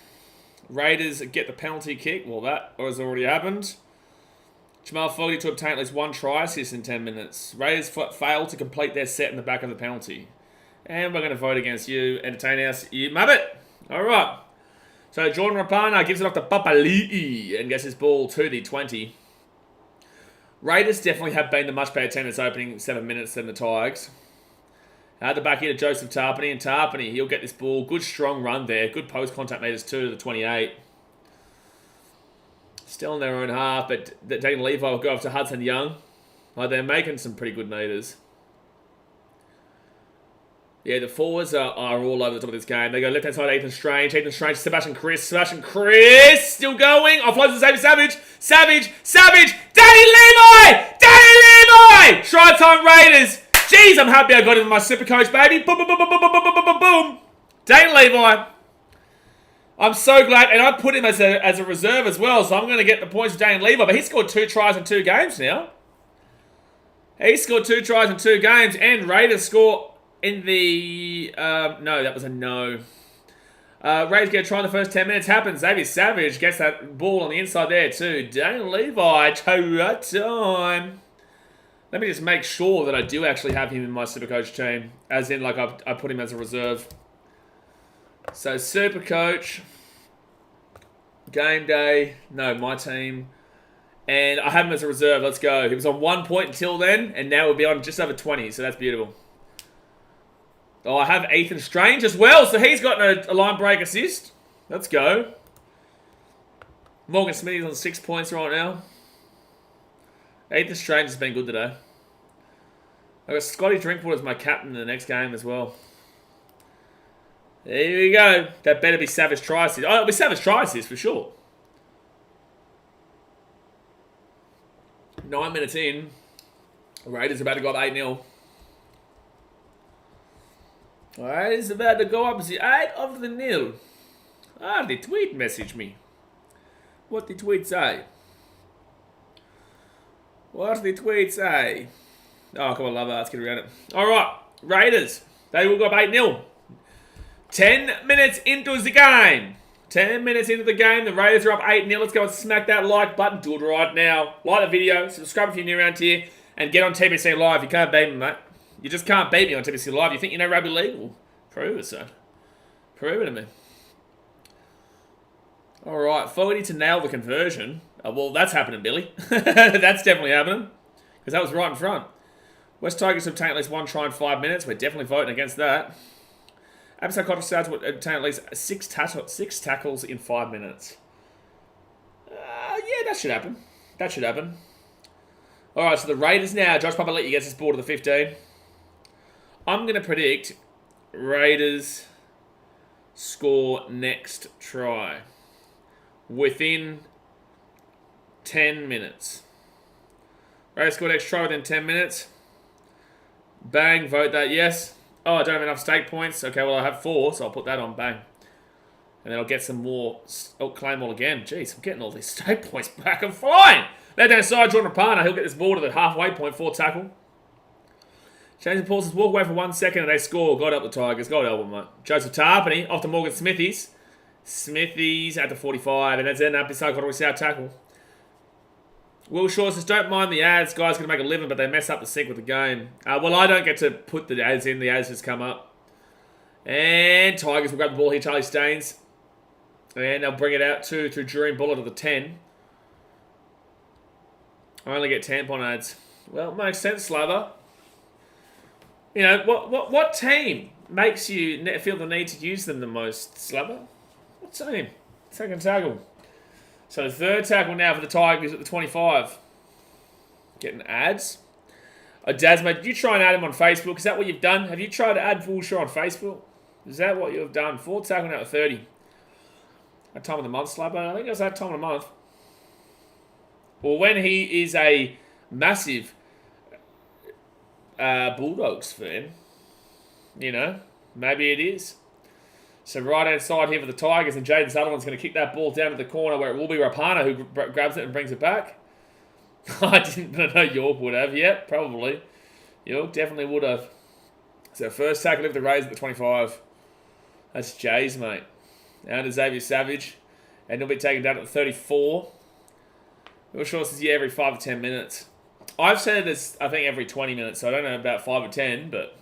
Raiders get the penalty kick. Well, that has already happened. Jamal Fogarty to obtain at least 1 try assist in 10 minutes. Raiders failed to complete their set in the back of the penalty. And we're going to vote against you. Entertain us, you muppet. All right. So Jordan Rapana gives it off to Papali'i and gets his ball to the 20. Raiders definitely have been the much better team that's opening 7 minutes than the Tigers. At the back here to Joseph Tarpany. And Tarpany, he'll get this ball. Good strong run there. Good post-contact meters too to the 28. Still in their own half, but Daniel Levi will go off to Hudson Young. Oh, they're making some pretty good meters. Yeah, the forwards are all over the top of this game. They go left-hand side, Ethan Strange, Sebastian Chris, still going. Offloads to Xavier Savage. Savage, Danny Levi! Try time Raiders. Jeez, I'm happy I got him in my Supercoach, baby. Boom, boom, boom, boom, boom, boom, boom, boom, boom. Danny Levi. I'm so glad, and I put him as a reserve as well, so I'm going to get the points for Danny Levi, but he scored 2 tries in 2 games now. He scored 2 tries in 2 games, and Raiders score in the... no, that was a no. Raiders get a try in the first 10 minutes. Happens. Xavier Savage gets that ball on the inside there too. Daniel Levi, time. Let me just make sure that I do actually have him in my Supercoach team. As in, like, I put him as a reserve. So, Supercoach. Game day. No, my team. And I have him as a reserve. Let's go. He was on 1 point until then, and now we'll be on just over 20. So, that's beautiful. Oh, I have Ethan Strange as well. So he's got a line break assist. Let's go. Morgan Smitty's on 6 points right now. Ethan Strange has been good today. I've got Scotty Drinkwater as my captain in the next game as well. There we go. That better be Savage try assist. Oh, it'll be Savage try assist for sure. 9 minutes in. Raiders about to go up 8-0. Alright, it's about to go up 8-0. The tweet messaged me. What the tweet say? What the tweet say? Oh, come on, love it. Let's get around it. Alright, Raiders. They will go up 8-0. 10 minutes into the game. 10 minutes into the game. The Raiders are up 8-0. Let's go and smack that like button. Do it right now. Like the video. Subscribe if you're new around here. And get on TBC Live. You can't beat me, mate. You just can't beat me on TBC Live. You think you know rugby league? Well, prove it, son. Prove it to me. Alright, Fogarty to nail the conversion. Well, that's happening, Billy. That's definitely happening. Because that was right in front. West Tigers obtain at least 1 try in 5 minutes. We're definitely voting against that. Absent Cottage Stars would obtain at least 6 tackles in 5 minutes. Yeah, that should happen. That should happen. Alright, so the Raiders now. Josh Papali'i gets his ball to the 15. I'm going to predict Raiders score next try within 10 minutes. Raiders score next try within 10 minutes. Bang, vote that yes. Oh, I don't have enough stake points. Okay, well, I have 4, so I'll put that on. Bang. And then I'll get some more. Oh, claim all again. Jeez, I'm getting all these stake points back. I'm flying. Left hand side, Jordan Rapana. He'll get this ball to the halfway point. 4 tackle. James Paulson's walk away for 1 second and they score. God help the Tigers. God help them, mate. Joseph Tarpany off to Morgan Smithies. Smithies at the 45. And that's end up beside Cottery South tackle. Will Shaw says, don't mind the ads. Guys going to make a living, but they mess up the sync with the game. Well, I don't get to put the ads in. The ads just come up. And Tigers will grab the ball here. Charlie Staines. And they'll bring it out through Dream Bullet to the 10. I only get tampon ads. Well, it makes sense, Slava. You know, what team makes you feel the need to use them the most, Slava? What team? Second tackle. So the third tackle now for the Tigers at the 25. Getting ads. Dasmo, did you try and add him on Facebook? Is that what you've done? Have you tried to add Fulshaw on Facebook? Is that what you've done? Fourth tackle now at 30. That time of the month, Slava? I think it was that time of the month. Well, when he is a massive Bulldogs fan, you know, maybe it is. So right-hand side here for the Tigers, and Jaden Sutherland's going to kick that ball down to the corner where it will be Rapana who grabs it and brings it back. I didn't know York would have. Yep, probably. York definitely would have. So first tackle of the Raiders at the 25. That's Jays, mate. Down to Xavier Savage. And he'll be taken down at the 34. Will Shaw says, yeah, every 5 or 10 minutes. I've said it as, I think, every 20 minutes, so I don't know about 5 or 10, but...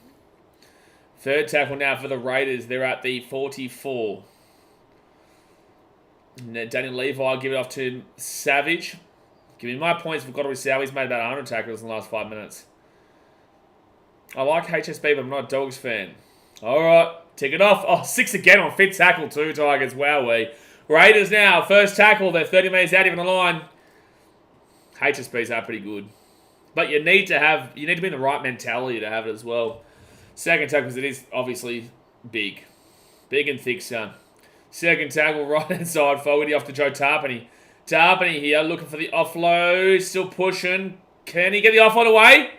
Third tackle now for the Raiders. They're at the 44. Daniel Levi give it off to Savage. Give me my points. We've got to be He's made about 100 tackles in the last 5 minutes. I like HSB, but I'm not a Dogs fan. All right, tick it off. Oh, 6 again on fifth tackle too, Tigers. Wowee. Raiders now, first tackle. They're 30 metres out even the line. HSBs are pretty good. But you need to be in the right mentality to have it as well. Second tackle, because it is obviously big. Big and thick, son. Second tackle, right-hand side, Fogarty off to Joe Tarpany. Tarpany here, looking for the offload. Still pushing. Can he get the offload away?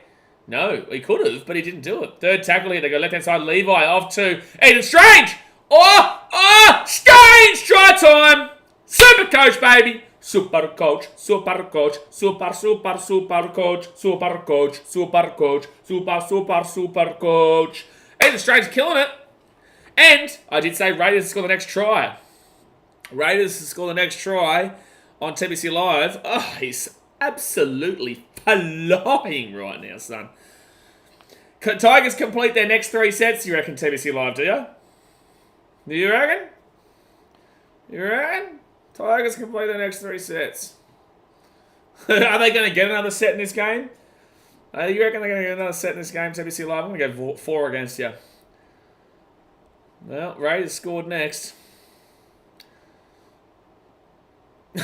No, he could have, but he didn't do it. Third tackle here, they go left-hand side, Levi off to Eden Strange. Strange! Try time! Super coach, baby! Super coach, super coach, super coach, super coach, super coach, super coach. Eden Strange killing it. And I did say Raiders score the next try. Raiders score the next try on TBC Live. Oh, he's absolutely flying right now, son. Tigers complete their next 3 sets, you reckon, TBC Live, do you? Do you reckon? You reckon? Tigers complete their next 3 sets. Are they going to get another set in this game? You reckon they're going to get another set in this game, TBC Live? I'm going to go 4 against you. Well, Raiders scored next.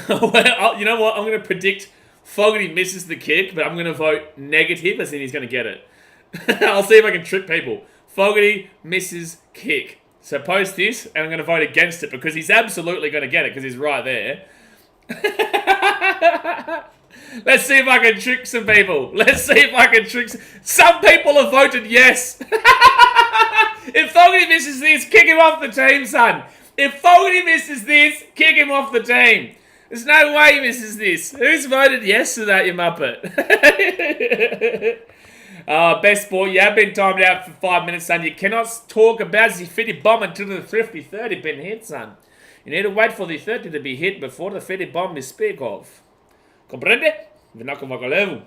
Well, you know what? I'm going to predict Fogarty misses the kick, but I'm going to vote negative, as in he's going to get it. I'll see if I can trick people. Fogarty misses kick. So post this, and I'm going to vote against it, because he's absolutely going to get it, because he's right there. Let's see if I can trick some people. Let's see if I can trick some people have voted yes. If Fogarty misses this, kick him off the team, son. If Fogarty misses this, kick him off the team. There's no way he misses this. Who's voted yes to that, you muppet? Best sport. You have been timed out for 5 minutes, son. You cannot talk about the 50 bomb until the 50 30 been hit, son. You need to wait for the 30 to be hit before the 50 bomb is speak of. Comprende? Level.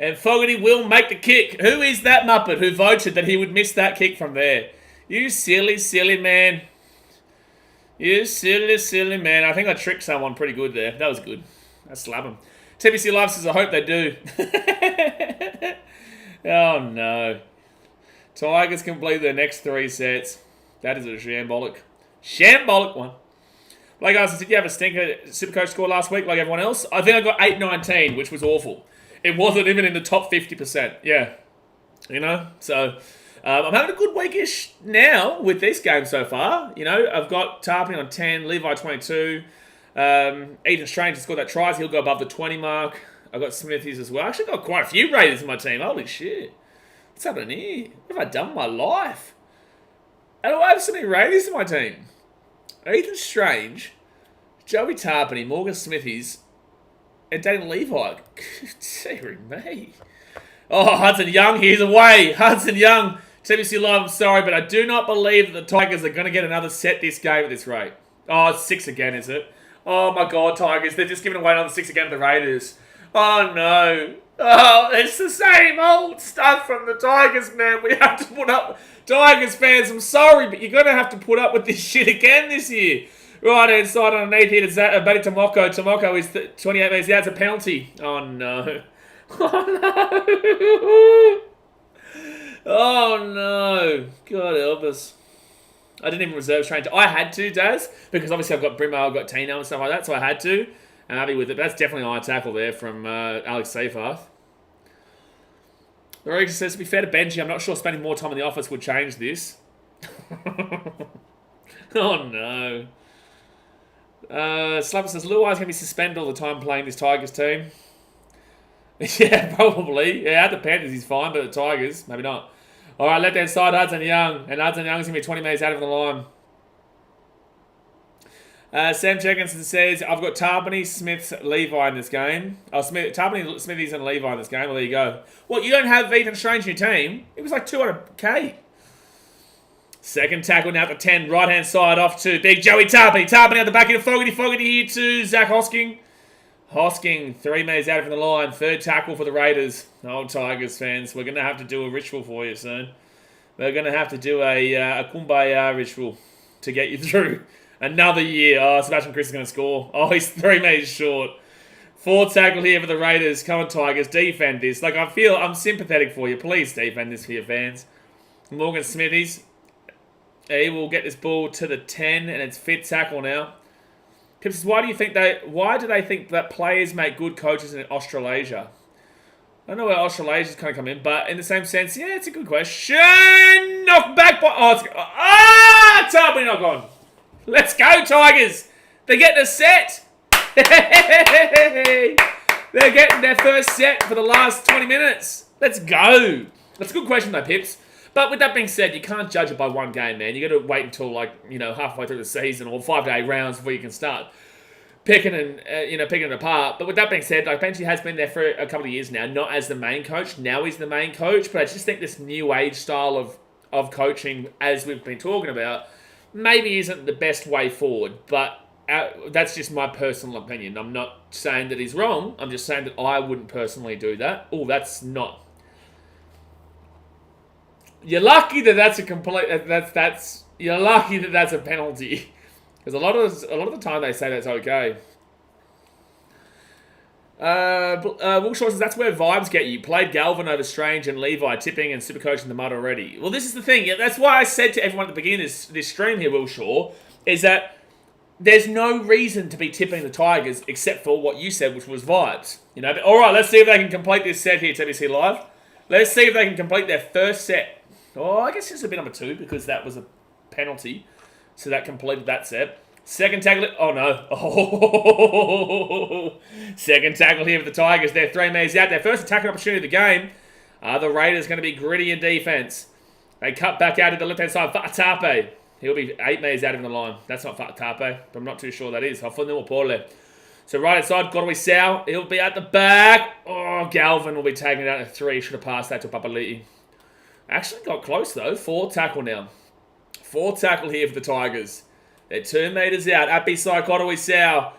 And Fogarty will make the kick. Who is that muppet who voted that he would miss that kick from there? You silly, silly man. You silly, silly man. I think I tricked someone pretty good there. That was good. I slap him. TBC Live says, I hope they do. Oh, no. Tigers complete their next 3 sets. That is a shambolic one. Like guys, did you have a stinker Supercoach score last week like everyone else? I think I got 8-19, which was awful. It wasn't even in the top 50%. Yeah. You know? So, I'm having a good weekish now with this game so far. You know, I've got Tarpany on 10, Levi 22. Ethan Strange has scored that tries. He'll go above the 20 mark. I've got Smithies as well. I actually got quite a few Raiders in my team. Holy shit. What's happening here? What have I done with my life? How do I have so many Raiders in my team? Ethan Strange, Joey Tarpany, Morgan Smithies, and Daniel Levi. Dear me. Oh, Hudson Young, he's away. Hudson Young, TBC Live, I'm sorry, but I do not believe that the Tigers are going to get another set this game at this rate. Oh, it's 6 again, is it? Oh my God, Tigers. They're just giving away another 6 again to the Raiders. Oh no. Oh, it's the same old stuff from the Tigers, man. We have to put up... Tigers fans, I'm sorry, but you're going to have to put up with this shit again this year. Right inside underneath here to Buddy Tomoko. Tomoko is 28 metres out. It's a penalty. Oh no. Oh no. Oh no. God help us. I didn't even reserve train. I had to, Daz, because obviously I've got Brimo, I've got Tino and stuff like that, so I had to. And I'll be with it. But that's definitely an eye tackle there from Alex Seyfarth. The Raiders says, to be fair to Benji, I'm not sure spending more time in the office would change this. Oh no. Slapper says, Luai's going to be suspended all the time playing this Tigers team. Yeah, probably. Yeah, at the Panthers he's fine, but the Tigers, maybe not. Alright, left hand side, Hudson Young. And Hudson Young's going to be 20 metres out of the line. Sam Jenkinson says, I've got Tarpany, Smith, Levi in this game. Oh, Tarpany, Smithies and Levi in this game. Well, there you go. What, you don't have Ethan Strange in your team? It was like 200k. Second tackle now to 10. Right-hand side off to big Joey Tarpany. Tarpany out the back into Fogarty. Fogarty here to Zach Hosking. Hosking, 3 metres out from the line. Third tackle for the Raiders. Oh, Tigers fans, we're going to have to do a ritual for you soon. We're going to have to do a Kumbaya ritual to get you through. Another year. Oh, Sebastian Chris is going to score. Oh, he's 3 metres short. Fourth tackle here for the Raiders. Come on, Tigers. Defend this. Like, I'm sympathetic for you. Please defend this for your fans. Morgan Smithies. He will get this ball to the 10, and it's fifth tackle now. Pips, why do they think that players make good coaches in Australasia? I don't know where Australasia's kind of come in, but in the same sense, yeah, it's a good question. Knock back by... Oh, it's Tarpany knock on. Let's go, Tigers! They're getting a set! They're getting their first set for the last 20 minutes. Let's go! That's a good question, though, Pips. But with that being said, you can't judge it by one game, man. You got to wait until, like, you know, halfway through the season or 5 to 8 rounds before you can start picking it apart. But with that being said, like, Benji has been there for a couple of years now, not as the main coach. Now he's the main coach. But I just think this new age style of coaching, as we've been talking about, maybe isn't the best way forward, but that's just my personal opinion. I'm not saying that he's wrong. I'm just saying that I wouldn't personally do that. Oh, that's not. You're lucky that that's a complete. You're lucky that that's a penalty, because a lot of the time they say that's okay. Will Shaw says that's where vibes get you. Played Galvin over Strange and Levi, tipping and Supercoach in the mud already. Well, this is the thing. That's why I said to everyone at the beginning of this stream here, Will Shaw, is that there's no reason to be tipping the Tigers except for what you said, which was vibes. You know. But, all right, let's see if they can complete this set here, TBC Live. Let's see if they can complete their first set. Oh, I guess this will be number 2 because that was a penalty, so that completed that set. Second tackle. Oh, no. Oh. Second tackle here for the Tigers. They're 3 metres out. Their first attacking opportunity of the game. Are the Raiders going to be gritty in defence? They cut back out to the left-hand side. Fa'atape. He'll be 8 metres out of the line. That's not Fa'atape, but I'm not too sure that is. Hofunu Pole. So right inside, Godwin Sau. He'll be at the back. Oh, Galvin will be taking it out to 3. Should have passed that to Papali'i. Actually got close, though. 4 tackle now. 4 tackle here for the Tigers. They're 2 metres out. At beside Godwin Sau.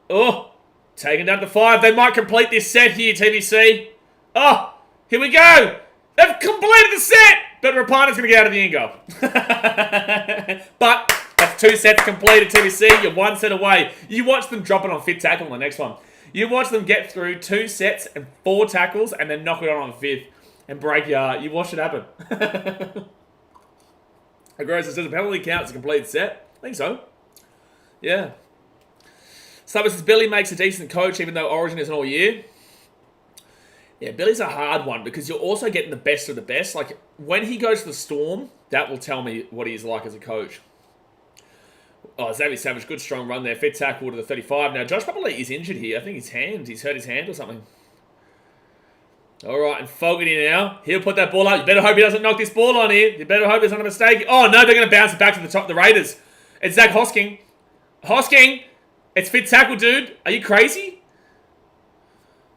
Oh, taking down to 5. They might complete this set here, TVC. Oh, here we go. They've completed the set. But Rapana's going to get out of the end goal. But that's 2 sets completed, TVC. You're 1 set away. You watch them drop it on 5th tackle on the next one. You watch them get through 2 sets and 4 tackles and then knock it on the 5th and break your heart. You watch it happen. Aggressive says a penalty counts a completed set. I think so. Yeah. Subber says Billy makes a decent coach even though Origin isn't all year. Yeah, Billy's a hard one because you're also getting the best of the best. Like, when he goes to the Storm, that will tell me what he's like as a coach. Oh, Xavier Savage, good strong run there. Fit tackle to the 35. Now, Josh Papali'i is injured here. I think he's hurt his hand or something. All right, and Fogarty now. He'll put that ball up. You better hope he doesn't knock this ball on here. You better hope there's not a mistake. Oh, no, they're going to bounce it back to the top. The Raiders. It's Zach Hosking. Hosking! It's fit tackle, dude. Are you crazy?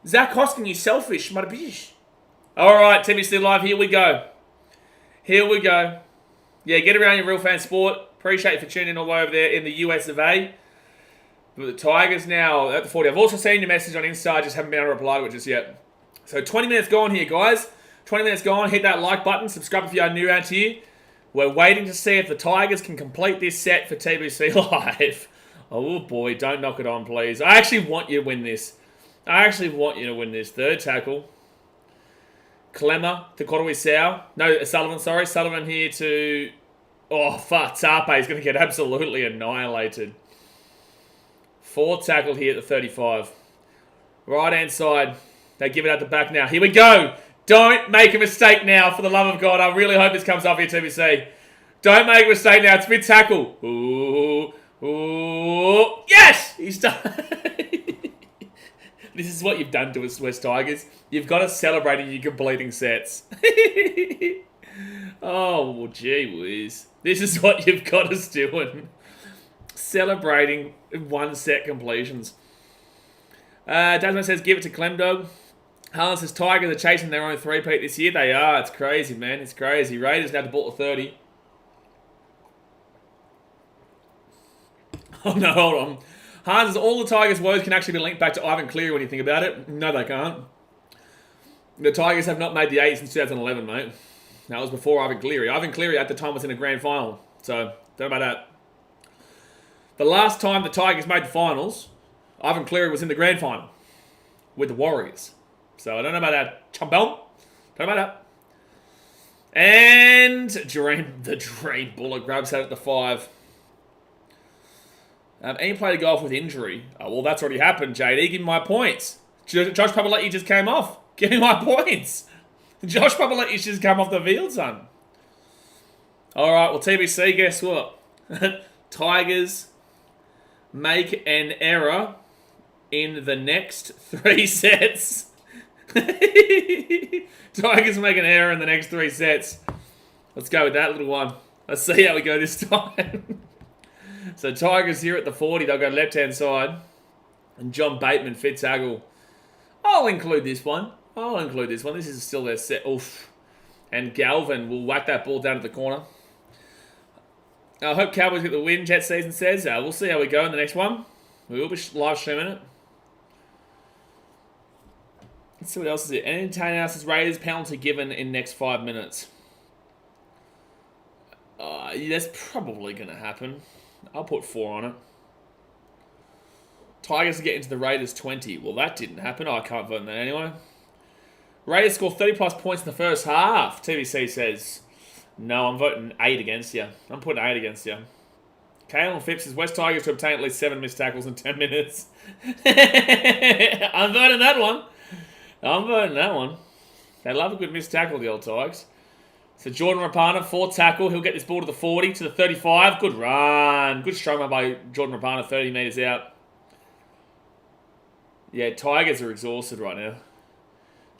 Zach Hosking, you selfish. Marabish. All right, TVC Live, here we go. Here we go. Yeah, get around your real fan sport. Appreciate you for tuning in all the way over there in the US of A. But the Tigers now at the 40. I've also seen your message on Insta. I just haven't been able to reply to it just yet. So 20 minutes gone here, guys. 20 minutes gone. Hit that like button. Subscribe if you are new around here. We're waiting to see if the Tigers can complete this set for TVC Live. Oh, boy. Don't knock it on, please. I actually want you to win this. Third tackle. Clemmer to Kodawai Sau. No, Sullivan, sorry. Sullivan here to... Oh, fuck. Tape is going to get absolutely annihilated. 4th tackle here at the 35. Right-hand side. They give it out the back now. Here we go. Don't make a mistake now, for the love of God. I really hope this comes off here, TBC. Don't make a mistake now. It's mid-tackle. Ooh. Ooh. Yes! He's done. This is what you've done to us, West Tigers. You've got us celebrating you completing sets. Oh, well, gee whiz. This is what you've got us doing. Celebrating 1 set completions. Desmond says, give it to Clemdog. Harlan says, Tigers are chasing their own 3-peat this year. They are. It's crazy, man. It's crazy. Raiders now to ball to 30. Oh, no, hold on. Hans says, all the Tigers' woes can actually be linked back to Ivan Cleary when you think about it. No, they can't. The Tigers have not made the 8 since 2011, mate. That was before Ivan Cleary. Ivan Cleary at the time was in a grand final. So, don't know about that. The last time the Tigers made the finals, Ivan Cleary was in the grand final with the Warriors. So, I don't know about that. Chumbel. Don't know about that. And the Dream Bullet grabs that at the 5. Any player to go off with injury? Oh, well, that's already happened, JD. Give me my points. Josh Papali'i just came off. Give me my points. Josh Papali'i just come off the field, son. All right, well, TBC, guess what? Tigers make an error in the next 3 sets. Tigers make an error in the next 3 sets. Let's go with that little one. Let's see how we go this time. So Tigers here at the 40. They'll go left-hand side. And John Bateman, fit tackle. I'll include this one. This is still their set. Oof. And Galvin will whack that ball down to the corner. I hope Cowboys get the win, Jet Season says. We'll see how we go in the next one. We will be live streaming it. Let's see what else is it. Entertaining us as Raiders penalty given in next 5 minutes. That's probably going to happen. I'll put 4 on it. Tigers to get into the Raiders 20. Well, that didn't happen. I can't vote on that anyway. Raiders score 30-plus points in the first half, TVC says. No, I'm voting 8 against you. I'm putting 8 against you. Kalen Phipps says, West Tigers to obtain at least 7 missed tackles in 10 minutes. I'm voting that one. They love a good missed tackle, the old Tigers. So Jordan Rapana, 4th tackle. He'll get this ball to the 40, to the 35. Good run. Good strong run by Jordan Rapana, 30 metres out. Yeah, Tigers are exhausted right now.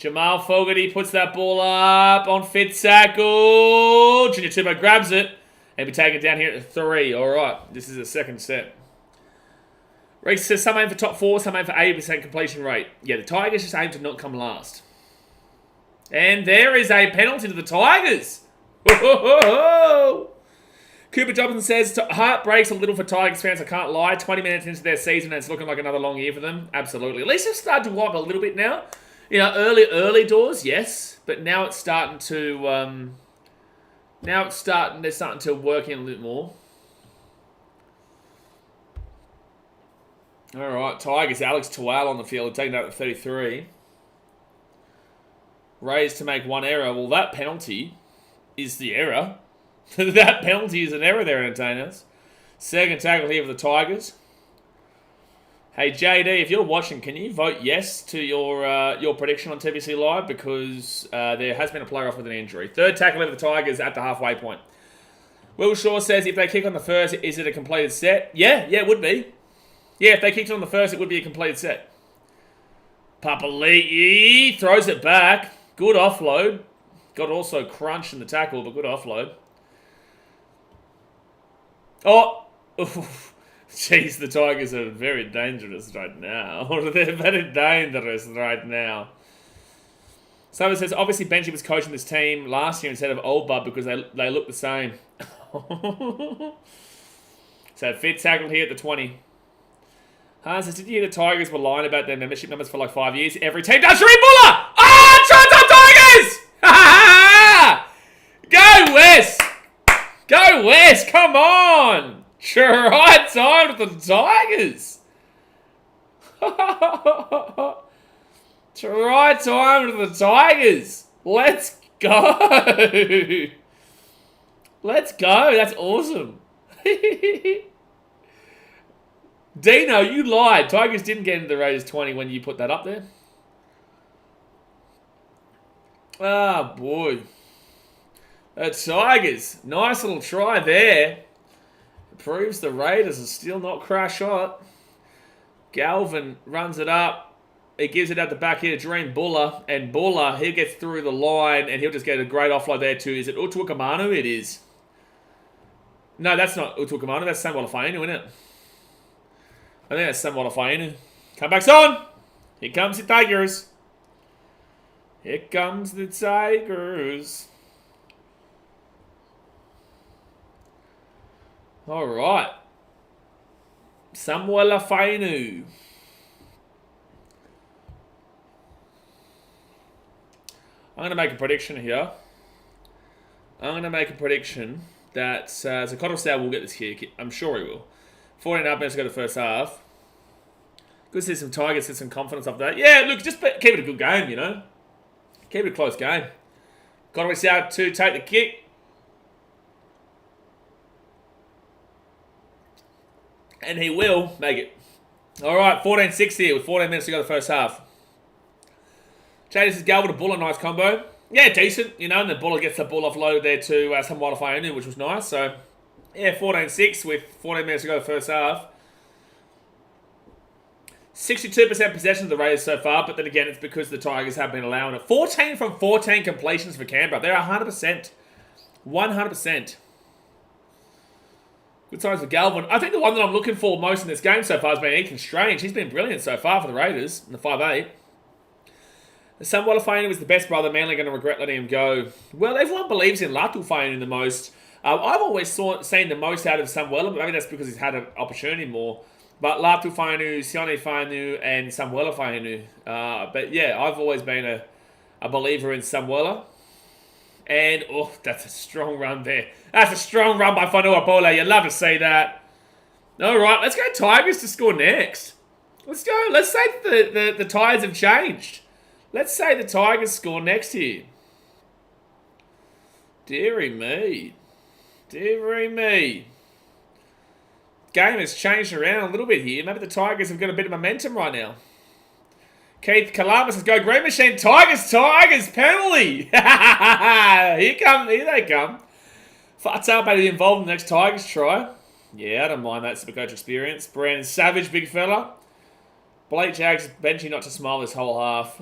Jamal Fogarty puts that ball up on Fitzackle. Junior Turbo grabs it and be taken down here at 3. All right, this is the second set. Reese says some aim for top 4, some aim for 80% completion rate. Yeah, the Tigers just aim to not come last. And there is a penalty to the Tigers. Cooper Johnson says, heart breaks a little for Tigers fans, I can't lie. 20 minutes into their season and it's looking like another long year for them. Absolutely. At least it's started to wipe a little bit now. You know, early doors, yes. But now it's starting to, they're starting to work in a little more. All right, Tigers, Alex Tawal on the field, taking out at 33. Raised to make one error. Well, that penalty is the error. That penalty is an error there, entertainers. Second tackle here for the Tigers. Hey, JD, if you're watching, can you vote yes to your prediction on TVC Live? Because there has been a player off with an injury. Third tackle for the Tigers at the halfway point. Will Shaw says, if they kick on the first, is it a completed set? Yeah, it would be. Yeah, if they kicked on the first, it would be a completed set. Papali'i throws it back. Good offload. Got also crunched in the tackle, but good offload. Oh! Jeez, the Tigers are very dangerous right now. They're very dangerous right now. Someone says, obviously Benji was coaching this team last year instead of Old Bud because they look the same. So Fitz tackled here at the 20. Hans says, did you hear the Tigers were lying about their membership numbers for like 5 years? Every team does. Sharif Buller! Ah, Toronto Tigers! Go West! Go West! Come on! Right time to the Tigers! Right time to the Tigers! Let's go! Let's go! That's awesome! Dino, you lied. Tigers didn't get into the Raiders 20 when you put that up there. Ah, boy. The Tigers. Nice little try there. It proves the Raiders are still not crash shot. Galvin runs it up. He gives it out the back here to Dream Buller. And Buller, he gets through the line and he'll just get a great offload there too. Is it Utuakamanu? It is. No, that's not Utuakamanu. That's Samuel Fainu, isn't it? I think that's Samuel Fainu. Comebacks on. Here comes the Tigers. Here comes the Tigers. All right. Samuel Fainu. I'm going to make a prediction here. I'm going to make a prediction that so Cottle Stout will get this kick. I'm sure he will. 14.5 minutes to go to the first half. Good to see some Tigers get some confidence off that. Yeah, look, just keep it a good game, you know. Keep it a close game. Cottle Stout to take the kick. And he will make it. All right, 14-6 here with 14 minutes to go to the first half. This is Galvin to Buller, nice combo. Yeah, decent, you know, and the Buller gets the ball offloaded there to some Wadafai, which was nice. So, yeah, 14-6 with 14 minutes to go to the first half. 62% possession of the Raiders so far, but then again, it's because the Tigers have been allowing it. 14 from 14 completions for Canberra. They're 100%. 100%. Good signs for Galvin. I think the one that I'm looking for most in this game so far has been Ethan Strange. He's been brilliant so far for the Raiders in the 5'8". Sam Wallafainu is the best brother. Manly going to regret letting him go. Well, everyone believes in Latu Fainu the most. I've always seen the most out of Samuel, but maybe that's because he's had an opportunity more. But Latu Fainu, Sione Fainu, and Samuela Fainu. But yeah, I've always been a believer in Samuela. And, oh, that's a strong run there. That's a strong run by Whanua Bola. You'd love to see that. All right, let's go Tigers to score next. Let's go. Let's say the Tigers have changed. Let's say the Tigers score next here. Deary me. Deary me. Game has changed around a little bit here. Maybe the Tigers have got a bit of momentum right now. Keith Kalama says, go Green Machine. Tigers, penalty. Here they come. Fatal better be involved in the next Tigers try. Yeah, I don't mind that Supercoach experience. Brandon Savage, big fella. Blake Jags, Benji not to smile this whole half.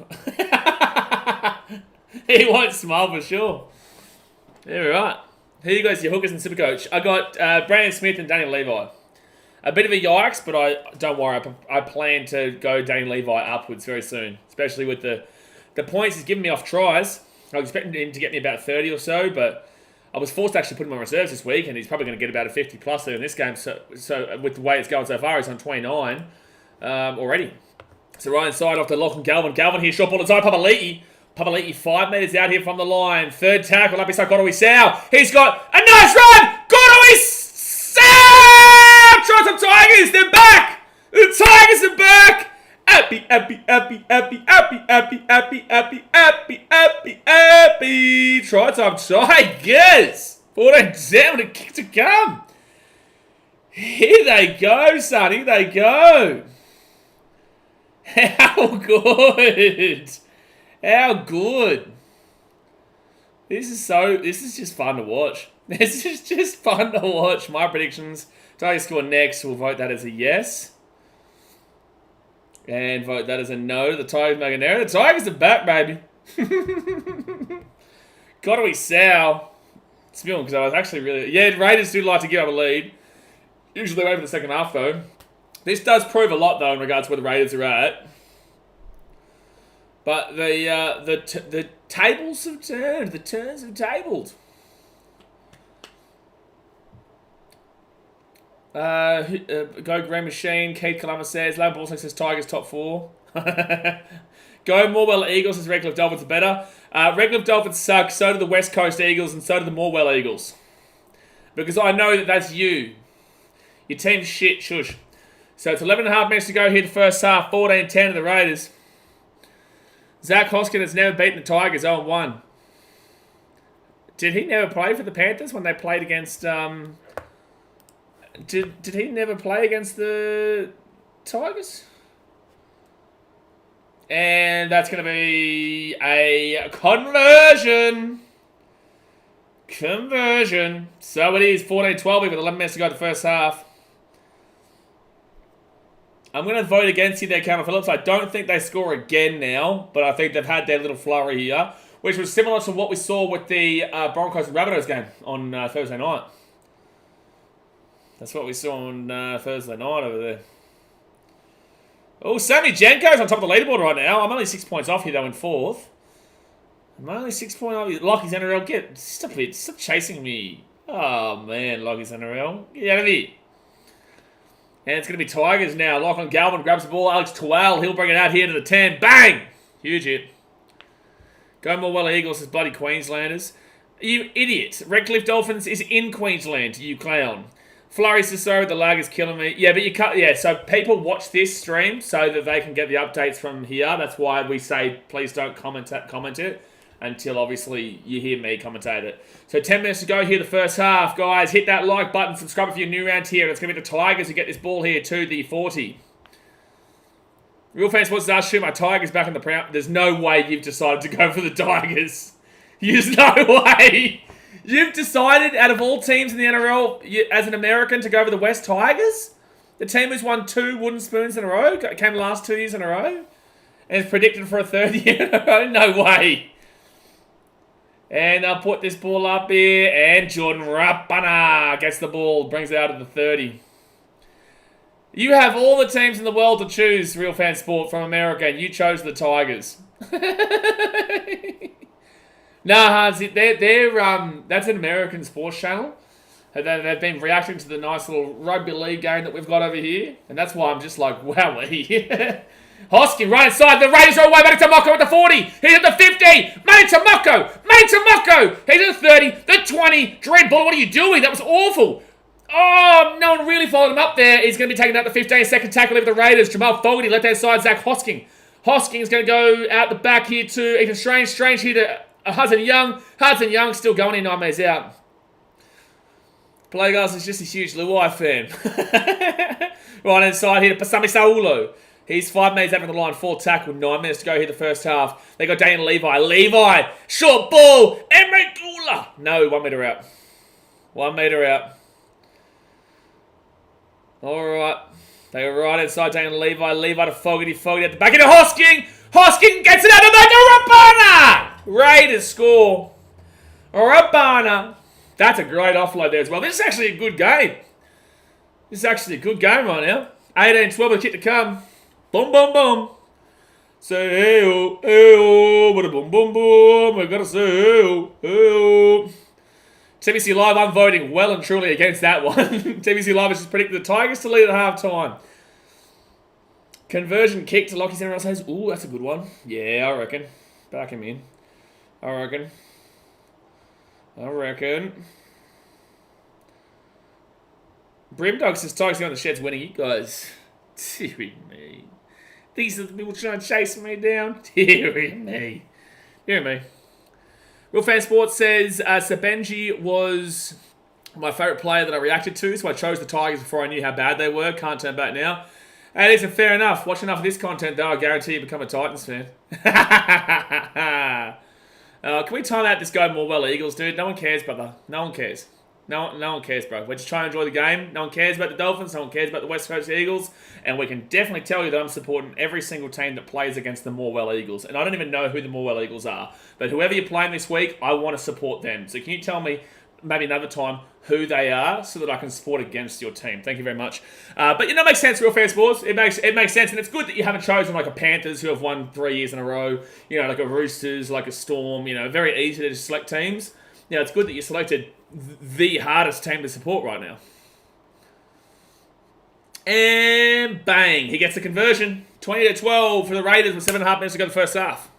He won't smile for sure. Yeah, right. Here you guys, your hookers and Supercoach. I got Brandon Smith and Daniel Levi. A bit of a yikes, but don't worry. I plan to go Daniel Levi upwards very soon, especially with the points he's given me off tries. I was expecting him to get me about 30 or so, but I was forced to actually put him on reserves this week, and he's probably going to get about a 50 plus in this game. So with the way it's going so far, he's on 29 already. So right inside off to Lachlan Galvin. Galvin here, short ball inside Papali'i. Papali'i 5 metres out here from the line. Third tackle, up inside Godoi Sau. He's got a nice run! Godoi Sau! Try some Tigers, they're back! The Tigers are back! Happy. Try time Tigers! 14 down with a kick to come. Here they go, son. Here they go. How good. How good. This is just fun to watch. This is just fun to watch. My predictions. Tigers score next. We'll vote that as a yes. And vote that as a no. The Tigers make an error. The Tigers are back, baby. Godoi Sau. Spilling because I was actually really... Yeah, Raiders do like to give up a lead. Usually over the second half, though. This does prove a lot, though, in regards to where the Raiders are at. But the tables have turned. The turns have tabled. Go Grand Machine. Keith Kalama says. Low Ball says Tigers top 4. Go Morwell Eagles says Redcliffe Dolphins are better. Redcliffe Dolphins suck. So do the West Coast Eagles and so do the Morwell Eagles. Because I know that that's you. Your team's shit. Shush. So it's 11.5 minutes to go here the first half. 14-10 of the Raiders. Zach Hoskin has never beaten the Tigers 0-1. Did he never play for the Panthers when they played against... Did he never play against the Tigers? And that's going to be a conversion. Conversion. So it is 14-12 with 11 minutes to go the first half. I'm going to vote against you there, Cameron Phillips. I don't think they score again now, but I think they've had their little flurry here, which was similar to what we saw with the Broncos and Rabbitohs game on Thursday night. That's what we saw on Thursday night over there. Oh, Sammy Jenko's on top of the leaderboard right now. I'm only 6 points off here, though, in 4th. I'm only 6 points off. Lockie's NRL, stop chasing me. Oh, man, Lockie's NRL. Get out of here. And it's going to be Tigers now. Lachlan Galvin grabs the ball. Alex Twell, he'll bring it out here to the 10. Bang! Huge hit. Go Morwell Eagles as bloody Queenslanders. You idiot. Redcliffe Dolphins is in Queensland, you clown. Flurry Cicero, the lag is killing me. Yeah, but you can't... Yeah, so people watch this stream so that they can get the updates from here. That's why we say, please don't comment it until, obviously, you hear me commentate it. So 10 minutes to go here, the first half. Guys, hit that like button. Subscribe if you're new around here. It's going to be the Tigers who get this ball here to the 40. Real Fan Sports asked, shoot my Tigers back in the proud. There's no way you've decided to go for the Tigers. There's no way. You've decided, out of all teams in the NRL, as an American, to go for the West Tigers? The team who's won 2 wooden spoons in a row, came the last 2 years in a row, and is predicted for a 3rd year in a row? No way. And I'll put this ball up here, and Jordan Rapana gets the ball, brings it out of the 30. You have all the teams in the world to choose, Real Fan Sport, from America, and you chose the Tigers. Nah, Hans, that's an American sports channel. They've been reacting to the nice little rugby league game that we've got over here, and that's why I'm just like, wowee. Hoskin right inside, the Raiders are away, Manny Tomoko at the 40, he's at the 50, Manny Tomoko, he's at the 30, the 20, Dread Ball, what are you doing? That was awful. Oh, no one really followed him up there. He's going to be taking out the 15, second tackle over the Raiders. Jamal Fogarty, left-hand side, Zach Hosking. Hosking is going to go out the back here to Ethan Strange here to Hudson Young. Hudson Young still going in, 9 minutes out. Playglass is just a huge Luai fan. Right inside here to Pasami Saulo. He's 5 minutes out from the line, 4 tackle, 9 minutes to go here the first half. They got Daniel Levi, short ball, Emery Gula. No, 1 metre out. 1 metre out. Alright. They go right inside Daniel Levi to Fogarty at the back into Hosking. Hosking gets it out of the Rapana! Raiders score. Rapana. That's a great offload there as well. This is actually a good game. This is actually a good game right now. 18-12 with a kick to come. Boom, boom, boom. Say hey-oh, hey-oh, but a boom, boom, boom. We've got to say hey-oh, hey-oh. TBC Live, I'm voting well and truly against that one. TBC Live has just predicted the Tigers to lead at half-time. Conversion kick to Lockie's NRL says, ooh, that's a good one. Yeah, I reckon. Back him in. I reckon. Brimdog says Tigers on the shed's winning. You guys, dearie me. These are the people trying to chase me down. Dearie me. Dearie me. Real Fan Sports says Sabenji was my favourite player that I reacted to, so I chose the Tigers before I knew how bad they were. Can't turn back now. And isn't fair enough. Watch enough of this content, though. I guarantee you become a Titans fan. Can we time out this guy Morwell Eagles, dude? No one cares, brother. No one cares. No one cares, bro. We're just trying to enjoy the game. No one cares about the Dolphins. No one cares about the West Coast Eagles. And we can definitely tell you that I'm supporting every single team that plays against the Morwell Eagles. And I don't even know who the Morwell Eagles are. But whoever you're playing this week, I want to support them. So can you tell me, maybe another time, who they are so that I can support against your team? Thank you very much. But it makes sense, Real Fan Sports. It makes sense. And it's good that you haven't chosen like a Panthers who have won 3 years in a row. You know, like a Roosters, like a Storm. You know, very easy to select teams. You know, it's good that you selected the hardest team to support right now. And bang, he gets the conversion. 20-12 for the Raiders with 7.5 minutes to go in the first half.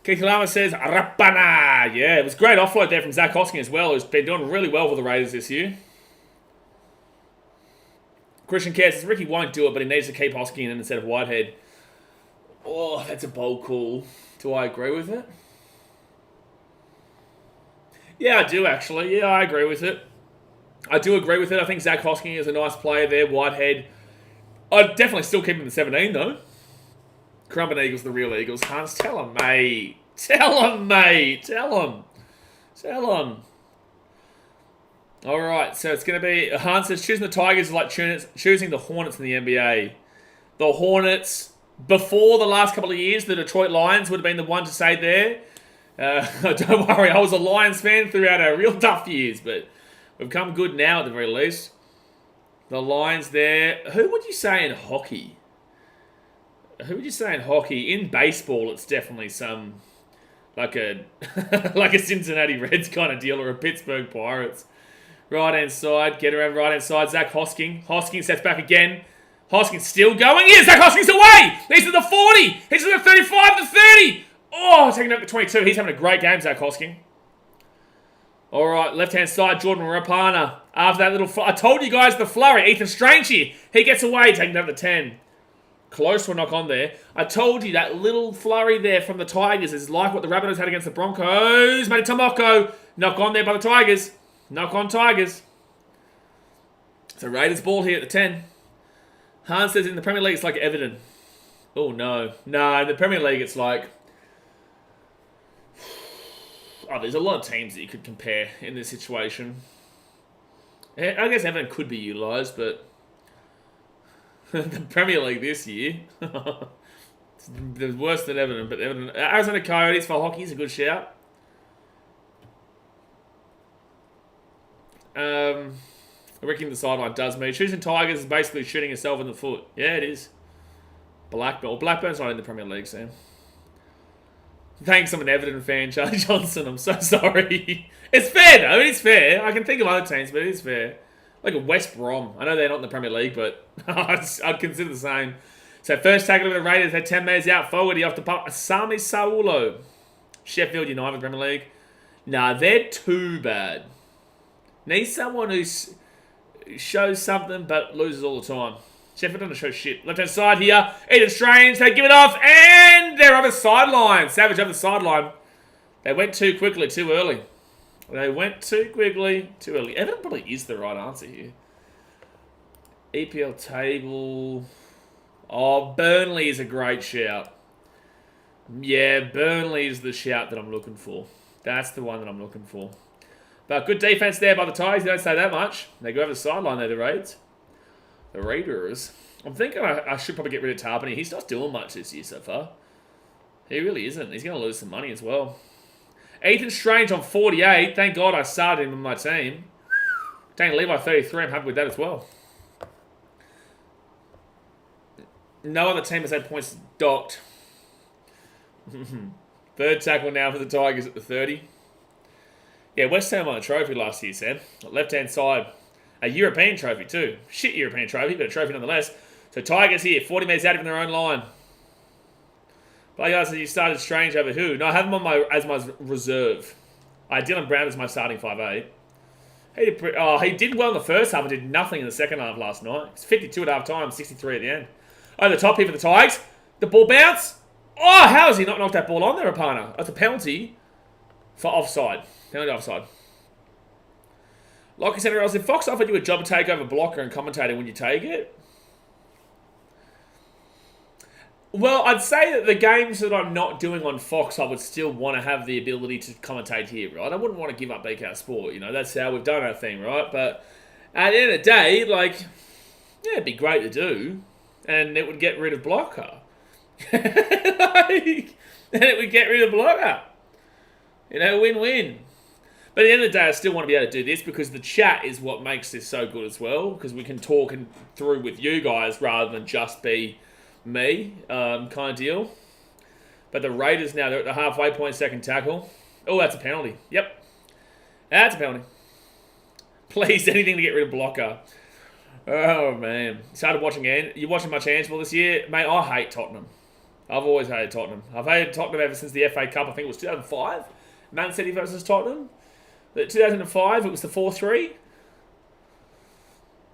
Keith Lama says, Rapana. Yeah, it was a great offload there from Zach Hosking as well, who's been doing really well for the Raiders this year. Christian Kerr says, Ricky won't do it, but he needs to keep Hosking in instead of Whitehead. Oh, that's a bold call. Do I agree with it? Yeah, I do actually. Yeah, I agree with it. I do agree with it. I think Zach Hosking is a nice player there. Whitehead. I'd definitely still keep him in the 17, though. Crumbin Eagles, the real Eagles. Hans, tell him, mate. Tell him, mate. Tell him. Tell him. All right, so it's going to be... Hans says, choosing the Tigers is like choosing the Hornets in the NBA. The Hornets, before the last couple of years, the Detroit Lions would have been the one to say there. Don't worry, I was a Lions fan throughout our real tough years, but we've come good now at the very least. The Lions there. Who would you say in hockey? Who would you say in hockey? In baseball, it's definitely some, like a like a Cincinnati Reds kind of deal or a Pittsburgh Pirates. Right-hand side, get around right-hand side, Zach Hosking. Hosking sets back again. Hosking's still going. Here, Zach Hosking's away! He's to the 40! He's to the 35, the 30! Oh, taking up to 22. He's having a great game, Zach Hosking. All right, left-hand side, Jordan Rapana. After that little... I told you guys the flurry. Ethan Strange here. He gets away, taking up the 10. Close to a knock on there. I told you that little flurry there from the Tigers is like what the Rabbitohs had against the Broncos. Matty Tomoko. Knock on there by the Tigers. Knock on Tigers. So Raiders ball here at the 10. Hans says in the Premier League it's like Everton. Oh, no. No, in the Premier League it's like... Oh, there's a lot of teams that you could compare in this situation. I guess Everton could be utilised, but the Premier League this year, it's worse than Everton. But Everton, Arizona Coyotes for hockey is a good shout. Wrecking the sideline does me. Choosing Tigers is basically shooting yourself in the foot. Yeah, it is. Blackburn's not in the Premier League, Sam. Thanks, I'm an Everton fan, Charlie Johnson. I'm so sorry. It's fair, though. It's fair. I can think of other teams, but it is fair. Like a West Brom. I know they're not in the Premier League, but I'd consider the same. So first tackle of the Raiders had 10 metres out forward. He off the puck. Asami Saulo. Sheffield United Premier League. Nah, they're too bad. Need someone who shows something but loses all the time. Sheffield doesn't show shit. Left-hand side here. Eden Strange. They give it off. And they're on the sideline. Savage on the sideline. They went too quickly, too early. They went too quickly, too early. Everton probably is the right answer here. EPL table. Oh, Burnley is a great shout. Yeah, Burnley is the shout that I'm looking for. That's the one that I'm looking for. But good defense there by the Tigers. They don't say that much. They go over the sideline there, the Raids. The Raiders. I'm thinking I should probably get rid of Tarpany. He's not doing much this year so far. He really isn't. He's going to lose some money as well. Ethan Strange on 48. Thank God I started him on my team. Dane Levi 33. I'm happy with that as well. No other team has had points docked. Third tackle now for the Tigers at the 30. Yeah, West Ham won a trophy last year, Sam. Left-hand side. A European trophy too. Shit European trophy, but a trophy nonetheless. So Tigers here, 40 metres out of their own line. But guys, you started Strange over who? No, I have him on as my reserve. I had Dylan Brown as my starting 5'8". He did well in the first half and did nothing in the second half last night. It's 52 at half time, 63 at the end. Oh, the top here for the Tigers. The ball bounce. Oh, how has he not knocked that ball on there, Apana? That's a penalty for offside. Penalty offside. Like I said, else, if Fox offered you a job to take over blocker and commentator, would you take it? Well, I'd say that the games that I'm not doing on Fox, I would still want to have the ability to commentate here, right? I wouldn't want to give up BKR Sport, you know. That's how we've done our thing, right? But at the end of the day, like, yeah, it'd be great to do. And it would get rid of blocker. And it would get rid of blocker. You know, win-win. But at the end of the day, I still want to be able to do this because the chat is what makes this so good as well. Because we can talk through with you guys rather than just be me kind of deal. But the Raiders now, they're at the halfway point, second tackle. Oh, that's a penalty. Yep. That's a penalty. Please, anything to get rid of blocker. Oh, man. Started watching you watching much handball this year? Mate, I hate Tottenham. I've always hated Tottenham. I've hated Tottenham ever since the FA Cup. I think it was 2005. Man City versus Tottenham. 2005, it was the 4-3.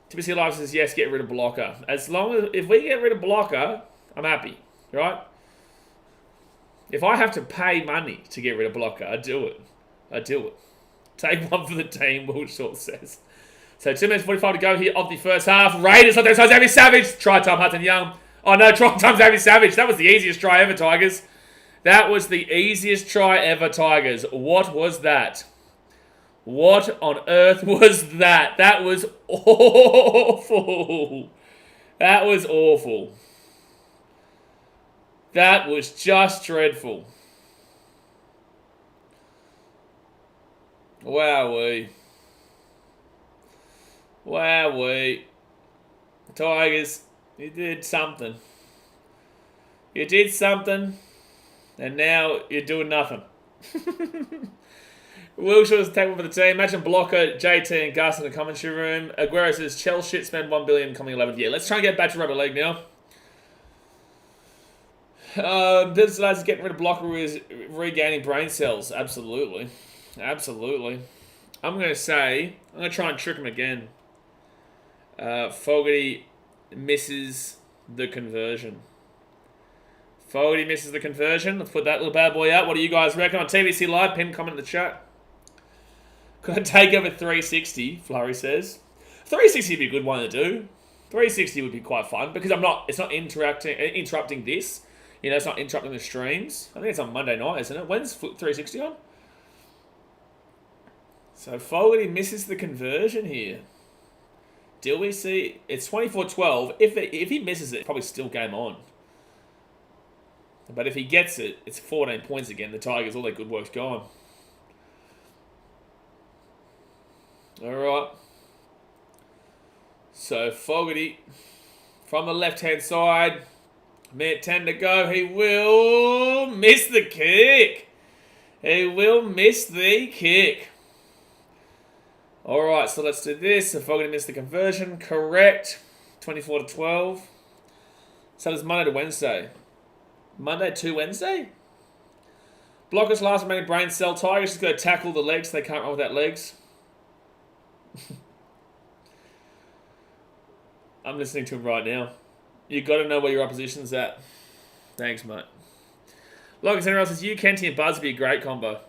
TBC Live says, yes, get rid of blocker. If we get rid of blocker, I'm happy, right? If I have to pay money to get rid of blocker, I do it. Take one for the team, Will Shaw says. So 2 minutes 45 to go here of the first half. Raiders on their side, Xavier Savage. Try time, Hudson Young. Oh no, try time, Xavier Savage. That was the easiest try ever, Tigers. That was the easiest try ever, Tigers. What was that? What on earth was that? That was awful. That was awful. That was just dreadful. Wowee. Wowee. Tigers, you did something. You did something, and now you're doing nothing. Wilshire's take one for the team. Imagine Blocker, JT, and Gus in the commentary room. Aguero says, Chelsea shit, spend $1 billion coming 11th. Yeah, let's try and get back to rugby league now. This lads getting rid of Blocker is regaining brain cells. Absolutely. Absolutely. I'm going to try and trick him again. Fogarty misses the conversion. Let's put that little bad boy out. What do you guys reckon on TVC Live? Pin comment in the chat. Could I take over 360? Flurry says. 360 would be a good one to do. 360 would be quite fun because it's not interrupting this. You know, it's not interrupting the streams. I think it's on Monday night, isn't it? When's 360 on? So Fogarty misses the conversion here. Do we see? It's 24-12. If he misses it, it's probably still game on. But if he gets it, it's 14 points again. The Tigers, all their good work's gone. All right. So Fogarty from the left-hand side. Minute 10 to go. He will miss the kick. All right, so let's do this. So Fogarty missed the conversion. Correct. 24-12. So does Monday to Wednesday. Monday to Wednesday? Blockers last remaining brain cell. Tigers just got to tackle the legs. They can't run without legs. I'm listening to him right now. You got to know where your opposition's at. Thanks, mate. Logan Center says, you, Kenty, and Buzz would be a great combo.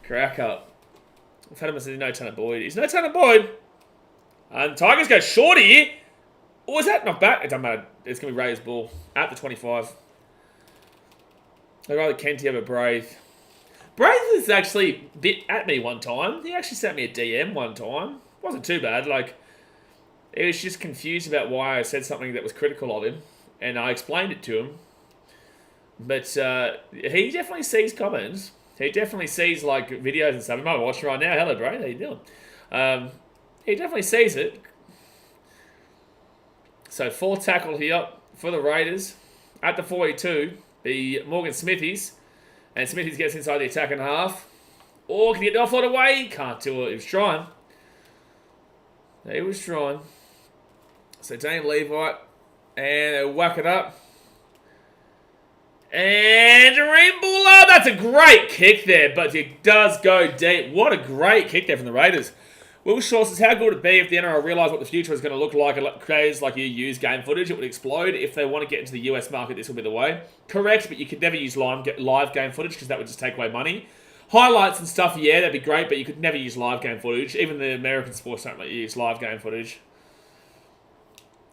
Crack up. Fatima says, no Tanner Boyd. He's no Tanner Boyd. And Tigers go short here. Or is that not back? It doesn't matter. It's going to be Raiders ball at the 25. I'd rather Kenty over Brave. Brave was actually bit at me one time. He actually sent me a DM one time. Wasn't too bad. Like, he was just confused about why I said something that was critical of him. And I explained it to him. But he definitely sees comments. He definitely sees like videos and stuff. He might be watching right now. Hello, bro. How you doing? He definitely sees it. So 4 tackle here for the Raiders. At the 42, the Morgan Smithies. And Smithies gets inside the attacking half. Or can he get the offload away? Can't do it. He was trying. He was trying. So Dane Levi. And they whack it up. And Rimbulla. That's a great kick there, but it does go deep. What a great kick there from the Raiders. Will Shaw says, how good would it be if the NRL realised what the future is going to look like and creators like you use game footage? It would explode. If they want to get into the US market, this will be the way. Correct, but you could never use live game footage because that would just take away money. Highlights and stuff, yeah, that'd be great, but you could never use live game footage. Even the American sports don't let you use live game footage.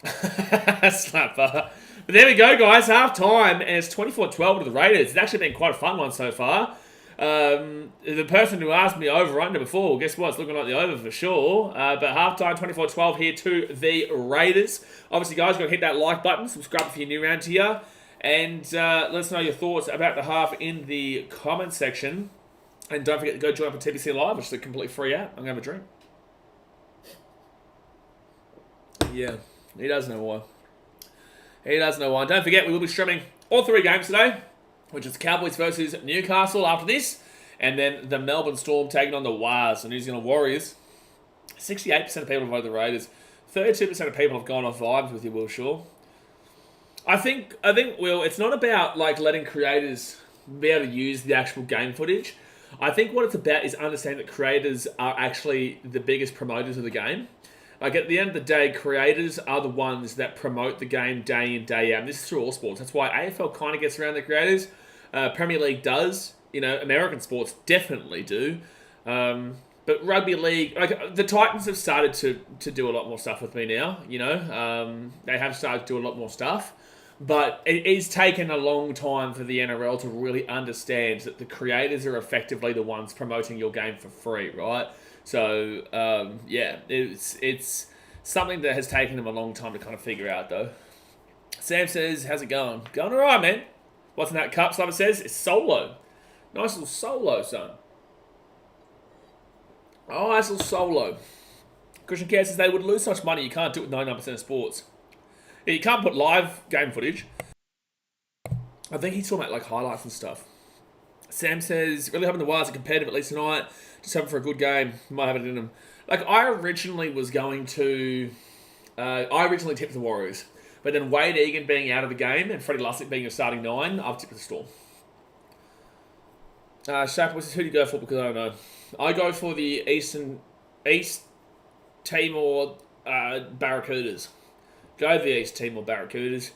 Slapper. But there we go, guys. Half time, and it's 24-12 to the Raiders. It's actually been quite a fun one so far. The person who asked me over under before, well, guess what? It's looking like the over for sure. But halftime, 24-12 here to the Raiders. Obviously, guys, got to hit that like button. Subscribe if you're new around here. And let us know your thoughts about the half in the comment section. And don't forget to go join up on TBC Live, which is a completely free app. I'm going to have a drink. Yeah, he does know why. He does know why. Don't forget, we will be streaming all 3 games today, which is Cowboys versus Newcastle after this, and then the Melbourne Storm taking on the Wars, the New Zealand Warriors. 68% of people have voted the Raiders. 32% of people have gone off vibes with you, Will Shaw. I think, Will, it's not about like letting creators be able to use the actual game footage. I think what it's about is understanding that creators are actually the biggest promoters of the game. Like, at the end of the day, creators are the ones that promote the game day in, day out. And this is through all sports. That's why AFL kind of gets around the creators. Premier League does. You know, American sports definitely do. But rugby league, like, the Titans have started to do a lot more stuff with me now, you know. They have started to do a lot more stuff. But it's taken a long time for the NRL to really understand that the creators are effectively the ones promoting your game for free, right? So, yeah, it's something that has taken them a long time to kind of figure out, though. Sam says, how's it going? Going all right, man. What's in that cup? Simon says, it's solo. Nice little solo, son. Oh, nice little solo. Christian Care says, they would lose so much money, you can't do it with 99% of sports. Yeah, you can't put live game footage. I think he's talking about, like, highlights and stuff. Sam says, really hoping the Wires are competitive at least tonight. Just hoping for a good game. Might have it in them. Like, I originally was going to... I originally tipped the Warriors. But then Wade Egan being out of the game and Freddie Lussick being a starting 9, I've tipped the Storm. Shaq, who do you go for? Because I don't know. I go for the East Timor Barracudas. Go the East Timor Barracudas.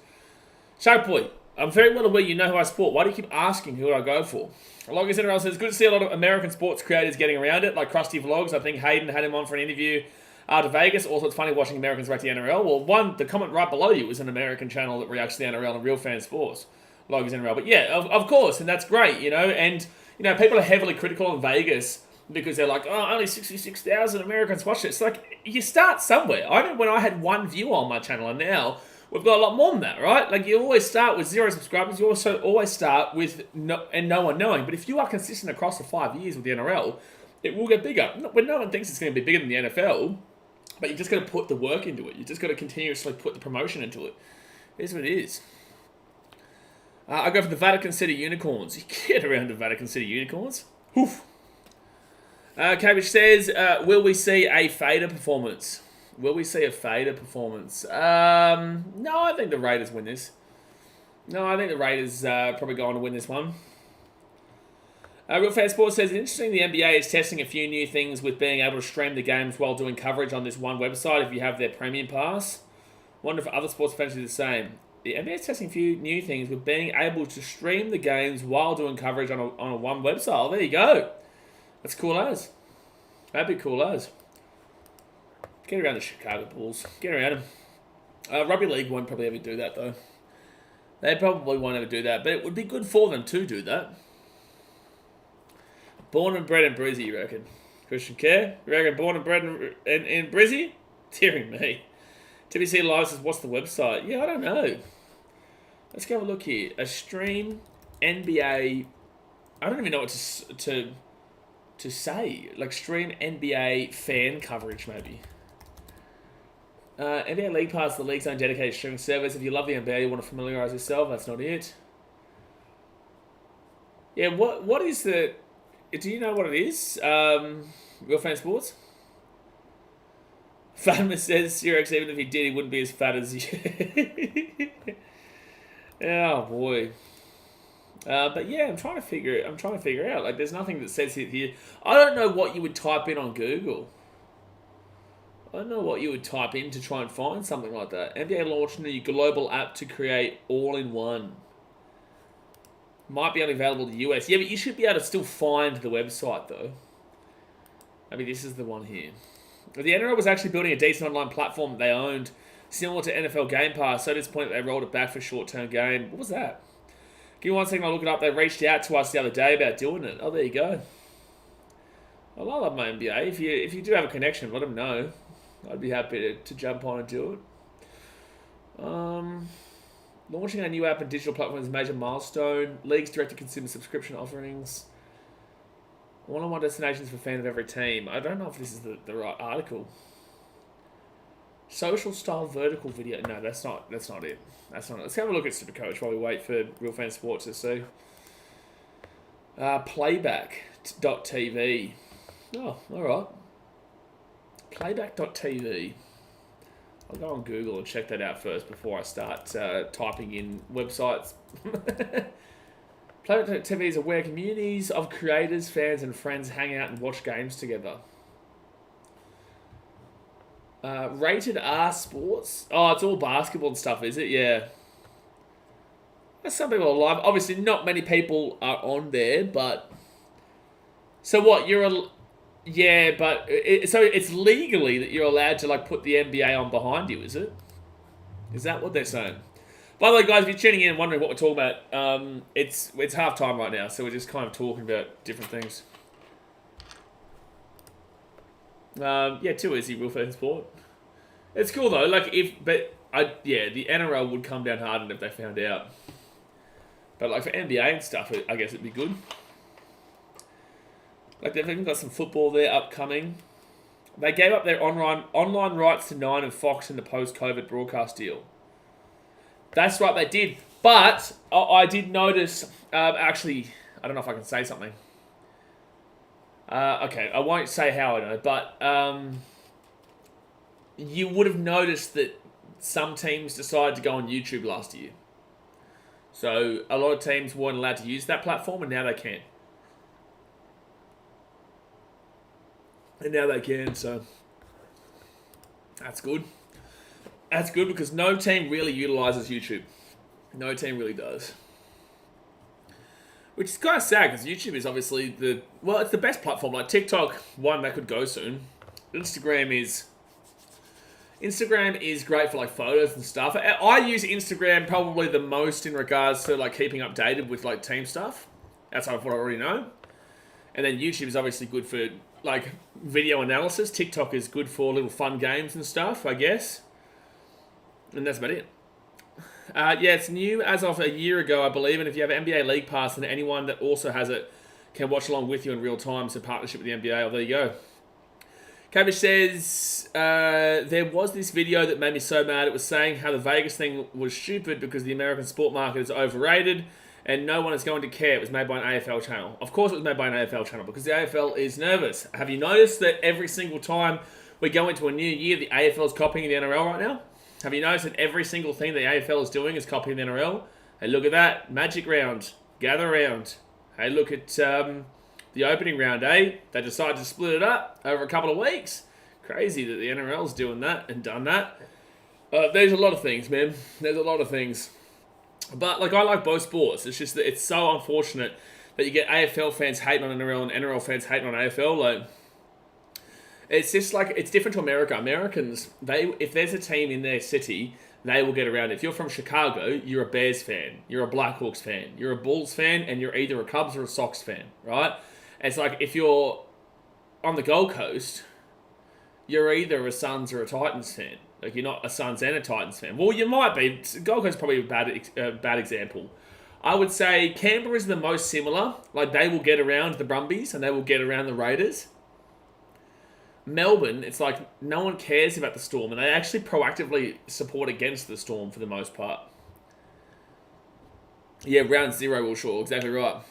Shark Boy, I'm very well aware you know who I support. Why do you keep asking who I go for? Longest NRL says, good to see a lot of American sports creators getting around it, like Krusty Vlogs. I think Hayden had him on for an interview to Vegas. Also, it's funny watching Americans react to the NRL. Well, the comment right below you is an American channel that reacts to the NRL and Real Fan Sports. Longest NRL. But yeah, of course, and that's great, you know. And, you know, people are heavily critical in Vegas because they're like, oh, only 66,000 Americans watch it. It's like, you start somewhere. I know when I had 1 viewer on my channel, and now we've got a lot more than that, right? Like, you always start with 0 subscribers. You also always start with no one knowing. But if you are consistent across the 5 years with the NRL, it will get bigger. When no one thinks it's going to be bigger than the NFL, but you just got to put the work into it. You just got to continuously put the promotion into it. Here's what it is. I go for the Vatican City Unicorns. You get around the Vatican City Unicorns. Oof. Cabbage says, will we see a fader performance? Will we see a fader performance? No, I think the Raiders win this. No, I think the Raiders probably go on to win this one. Real Fan Sports says, interesting the NBA is testing a few new things with being able to stream the games while doing coverage on this one website if you have their premium pass. Wonder if other sports fans do the same. The NBA is testing a few new things with being able to stream the games while doing coverage on a one website. Oh, there you go. That's cool as. That'd be cool as. Get around the Chicago Bulls. Get around them. Rugby League won't probably ever do that, though. They probably won't ever do that, but it would be good for them to do that. Born and bred in Brizzy, you reckon? Christian Care? You reckon born and bred in Brizzy? Tearing me. TBC Live says, what's the website? Yeah, I don't know. Let's go have a look here. A stream NBA. I don't even know what to say. Like stream NBA fan coverage, maybe. NBA League Pass, the league's own dedicated streaming service. If you love the NBA, you want to familiarise yourself. That's not it. Yeah, what is the? Do you know what it is? Real Fan Sports. Fatman says Cyrex, even if he did, he wouldn't be as fat as you. Oh boy. But yeah, I'm trying to figure out. Like, there's nothing that says it here. I don't know what you would type in on Google. I don't know what you would type in to try and find something like that. NBA launched a new global app to create all-in-one. Might be only available to the US. Yeah, but you should be able to still find the website though. Maybe this is the one here. The NRL was actually building a decent online platform that they owned, similar to NFL Game Pass. So disappointed they rolled it back for short-term gain. What was that? Give me 1 second, I'll look it up. They reached out to us the other day about doing it. Oh, there you go. Well, I love my NBA. If you do have a connection, let them know. I'd be happy to jump on and do it. Launching a new app and digital platform is a major milestone. League's direct-to-consumer subscription offerings. One-on-one destinations for fans of every team. I don't know if this is the right article. Social style vertical video. No, that's not it. That's not it. Let's have a look at Supercoach while we wait for Real Fan Sports to see. Playback.tv. Oh, alright. Playback.tv. I'll go on Google and check that out first before I start typing in websites. Playback.tv is where communities of creators, fans, and friends hang out and watch games together. Rated R Sports. Oh, it's all basketball and stuff, is it? Yeah. Some people are live. Obviously, not many people are on there, but... So what, Yeah, but... So it's legally that you're allowed to, like, put the NBA on behind you, is it? Is that what they're saying? By the way, guys, if you're tuning in and wondering what we're talking about, it's half time right now, so we're just kind of talking about different things. Yeah, too easy, Real Fan Sport. It's cool though. Like the NRL would come down hard if they found out. But like for NBA and stuff, I guess it'd be good. Like they've even got some football there upcoming. They gave up their online rights to Nine and Fox in the post-COVID broadcast deal. That's right, they did. But I did notice. Actually, I don't know if I can say something. Okay, I won't say how I know, but you would have noticed that some teams decided to go on YouTube last year. So a lot of teams weren't allowed to use that platform, and now they can. And now they can, so that's good. That's good because no team really utilises YouTube. No team really does. Which is kind of sad because YouTube is obviously it's the best platform. Like TikTok, one that could go soon. Instagram is great for like photos and stuff. I use Instagram probably the most in regards to like keeping updated with like team stuff. That's what I already know. And then YouTube is obviously good for like video analysis. TikTok is good for little fun games and stuff, I guess. And that's about it. Yeah, it's new as of a year ago, I believe. And if you have NBA League Pass, then anyone that also has it can watch along with you in real time. It's a partnership with the NBA. Oh, there you go. Cavish says, there was this video that made me so mad. It was saying how the Vegas thing was stupid because the American sport market is overrated and no one is going to care. It was made by an AFL channel. Of course it was made by an AFL channel because the AFL is nervous. Have you noticed that every single time we go into a new year, the AFL is copying the NRL right now? Have you noticed that every single thing the AFL is doing is copying the NRL? Hey, look at that. Magic round. Gather round. Hey, look at the opening round, eh? They decided to split it up over a couple of weeks. Crazy that the NRL's doing that and done that. There's a lot of things, man. There's a lot of things. But, like, I like both sports. It's just that it's so unfortunate that you get AFL fans hating on NRL and NRL fans hating on AFL. Like, it's just like, it's different to America. Americans, if there's a team in their city, they will get around it. If you're from Chicago, you're a Bears fan, you're a Blackhawks fan, you're a Bulls fan, and you're either a Cubs or a Sox fan, right? And it's like, if you're on the Gold Coast, you're either a Suns or a Titans fan. Like, you're not a Suns and a Titans fan. Well, you might be. Gold Coast is probably a bad example. I would say Canberra is the most similar. Like, they will get around the Brumbies and they will get around the Raiders. Melbourne, it's like no one cares about the Storm and they actually proactively support against the Storm for the most part. Yeah, round 0, Will Shaw, exactly right.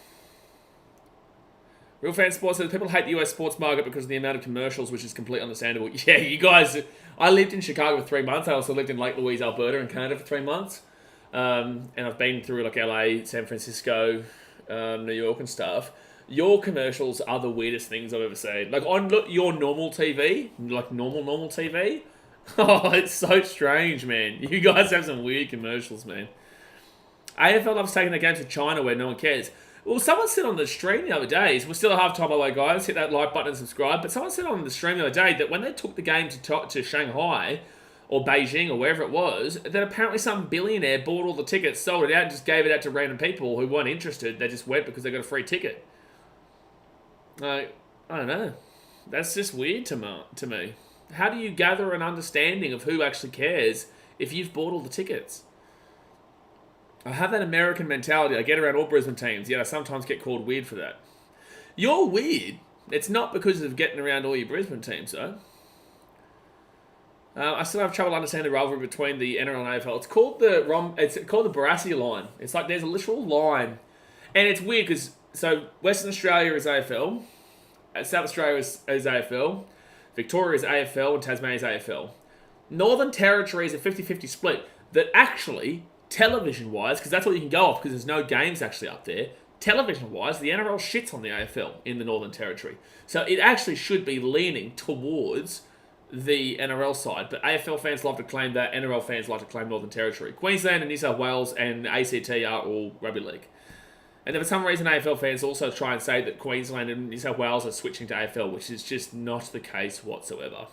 Real Fan Sports says people hate the US sports market because of the amount of commercials, which is completely understandable. Yeah, you guys, I lived in Chicago for 3 months. I also lived in Lake Louise, Alberta, in Canada for 3 months. And I've been through like LA, San Francisco, New York and stuff. Your commercials are the weirdest things I've ever seen. Like on your normal TV, like normal TV. Oh, it's so strange, man. You guys have some weird commercials, man. AFL loves taking the games to China where no one cares. Well, someone said on the stream the other day, we're still at half-time by the way, guys, hit that like button and subscribe, but someone said on the stream the other day that when they took the game to Shanghai, or Beijing, or wherever it was, that apparently some billionaire bought all the tickets, sold it out, and just gave it out to random people who weren't interested. They just went because they got a free ticket. Like, I don't know. That's just weird to me. How do you gather an understanding of who actually cares if you've bought all the tickets? I have that American mentality. I get around all Brisbane teams, yet I sometimes get called weird for that. You're weird. It's not because of getting around all your Brisbane teams, though. I still have trouble understanding the rivalry between the NRL and AFL. It's called the Barassi line. It's like there's a literal line. And it's weird because, so Western Australia is AFL, South Australia is AFL, Victoria is AFL, and Tasmania is AFL. Northern Territory is a 50-50 split that actually, television-wise, because that's what you can go off because there's no games actually up there, television-wise, the NRL shits on the AFL in the Northern Territory. So it actually should be leaning towards the NRL side, but AFL fans love to claim that, NRL fans like to claim Northern Territory. Queensland and New South Wales and ACT are all rugby league. And then for some reason AFL fans also try and say that Queensland and New South Wales are switching to AFL, which is just not the case whatsoever.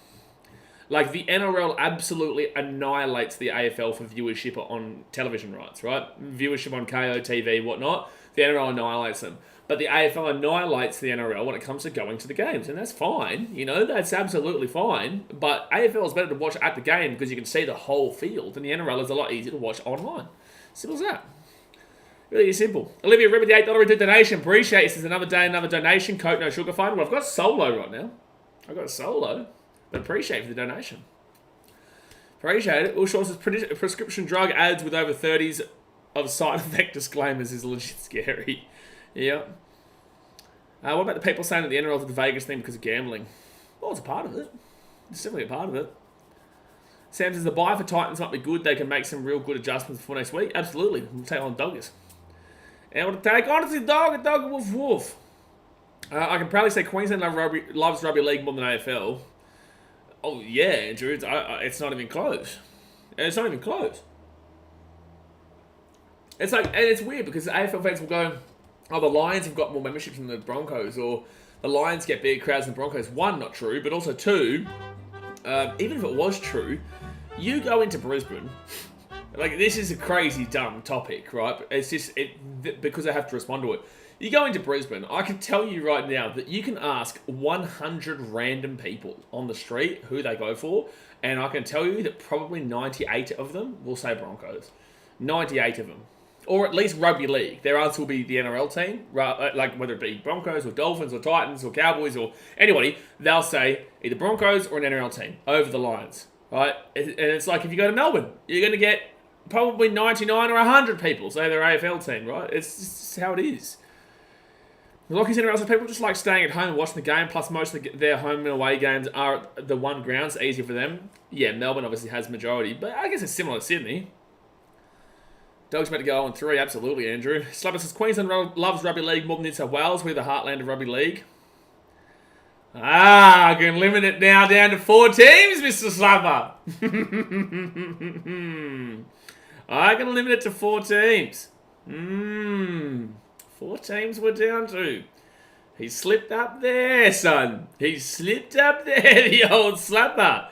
Like, the NRL absolutely annihilates the AFL for viewership on television rights, right? Viewership on KO, TV, whatnot. The NRL annihilates them. But the AFL annihilates the NRL when it comes to going to the games. And that's fine. You know, that's absolutely fine. But AFL is better to watch at the game because you can see the whole field. And the NRL is a lot easier to watch online. Simple as that. Really simple. Olivia Ribber, the $8 donation. Appreciate it. This is another day, another donation. Coke, no sugar fund. Well, I've got solo right now. I've got solo. But appreciate it for the donation. Appreciate it. All sorts of prescription drug ads with over 30s of side effect disclaimers is legit scary. Yeah. What about the people saying that the NRL did the Vegas thing because of gambling? Well, it's a part of it. It's definitely a part of it. Sam says the buy for Titans might be good. They can make some real good adjustments before next week. Absolutely. We'll take on Doggers. And we'll take honestly dog, woof, woof. I can proudly say Queensland loves rugby league more than AFL. Oh, yeah, Andrew. It's not even close. It's not even close. It's like, and it's weird because AFL fans will go, oh, the Lions have got more memberships than the Broncos, or the Lions get bigger crowds than the Broncos. One, not true, but also two, even if it was true, you go into Brisbane, like, this is a crazy, dumb topic, right? It's just, because I have to respond to it. You go into Brisbane, I can tell you right now that you can ask 100 random people on the street who they go for, and I can tell you that probably 98 of them will say Broncos. 98 of them. Or at least rugby league. Their answer will be the NRL team, like whether it be Broncos or Dolphins or Titans or Cowboys or anybody, they'll say either Broncos or an NRL team over the Lions, right? And it's like if you go to Melbourne, you're going to get probably 99 or 100 people say their AFL team, right? It's just how it is. Lockie's NRL, so people just like staying at home and watching the game, plus most of their home and away games are the one ground, so easier for them. Yeah, Melbourne obviously has majority, but I guess it's similar to Sydney. Dogs about to go 0-3, absolutely, Andrew. Slapper says Queensland loves rugby league more than New South Wales. We're the heartland of rugby league. I can limit it now down to 4 teams, Mr. Slapper. I can limit it to 4 teams. 4 teams we're down to. He slipped up there, son. He slipped up there, the old Slapper.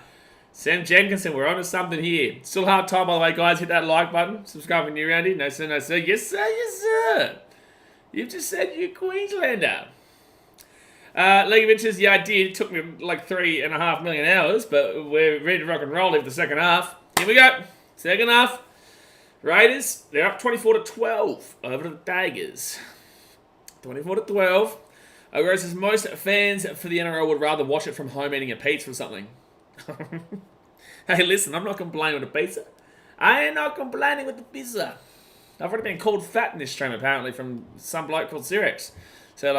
Sam Jenkinson, we're on to something here. Still hard time, by the way, guys. Hit that like button. Subscribe if you're new around here. No, sir, no, sir. Yes, sir, yes, sir. You've just said you're Queenslander. League of Inches, yeah, I did. It took me like 3.5 million hours, but we're ready to rock and roll for the second half. Here we go. Second half. Raiders, they're up 24-12 over the Tigers. 24-12. Whereas as most fans for the NRL would rather watch it from home eating a pizza or something. Hey, listen, I'm not complaining with the pizza. I ain't not complaining with the pizza. I've already been called fat in this stream, apparently, from some bloke called Sirex. So,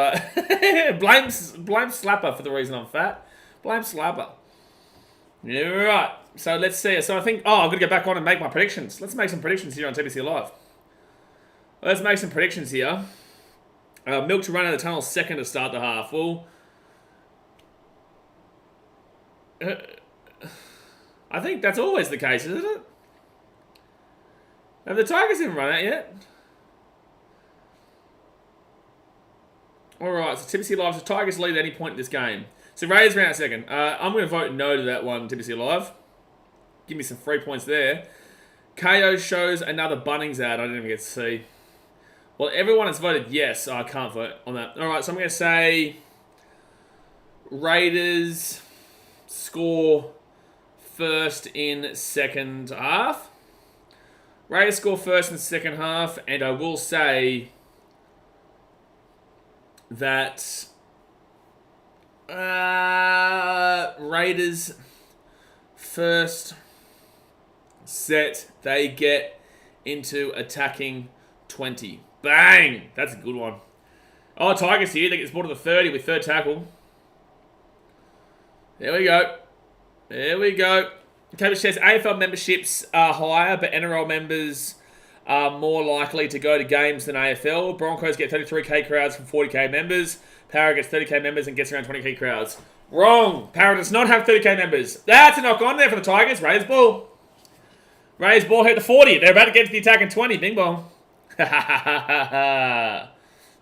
blame Slapper for the reason I'm fat. Blame Slapper. Yeah, right. So, let's see. So, I think... Oh, I've got to go back on and make my predictions. Let's make some predictions here on TBC Live. Let's make some predictions here. Milk to run out of the tunnel second to start the half. Well... I think that's always the case, isn't it? Have the Tigers even run out yet? Alright, so TBC Live, so Tigers lead at any point in this game. So Raiders ran out second. I'm going to vote no to that one, TBC Live. Give me some free points there. KO shows another Bunnings ad. I didn't even get to see. Well, everyone has voted yes, so I can't vote on that. Alright, so I'm going to say... Raiders score first in second half. Raiders score first in the second half, and I will say that Raiders first set, they get into attacking 20. Bang! That's a good one. Oh, Tigers here. They get ball to the 30 with third tackle. There we go. There we go. Cabbage says AFL memberships are higher, but NRL members are more likely to go to games than AFL. Broncos get 33k crowds from 40k members. Para gets 30k members and gets around 20k crowds. Wrong. Para does not have 30k members. That's a knock on there for the Tigers. Raiders ball. Raiders ball hit the 40. They're about to get to the attack in 20. Bing bong.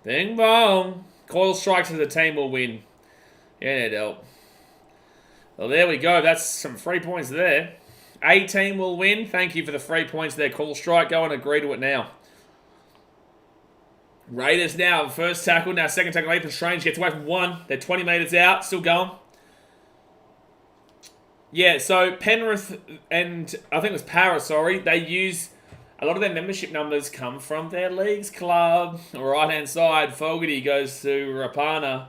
Bing bong. Coil strikes as a team will win. Yeah, they'll. Well, there we go. That's some free points there. A team will win. Thank you for the free points there. Call strike. Go and agree to it now. Raiders now. First tackle. Now second tackle. Ethan Strange gets away from one. They're 20 metres out. Still going. Yeah, so Penrith and I think it was Para, sorry. They use... A lot of their membership numbers come from their leagues club. Right-hand side. Fogarty goes to Rapana.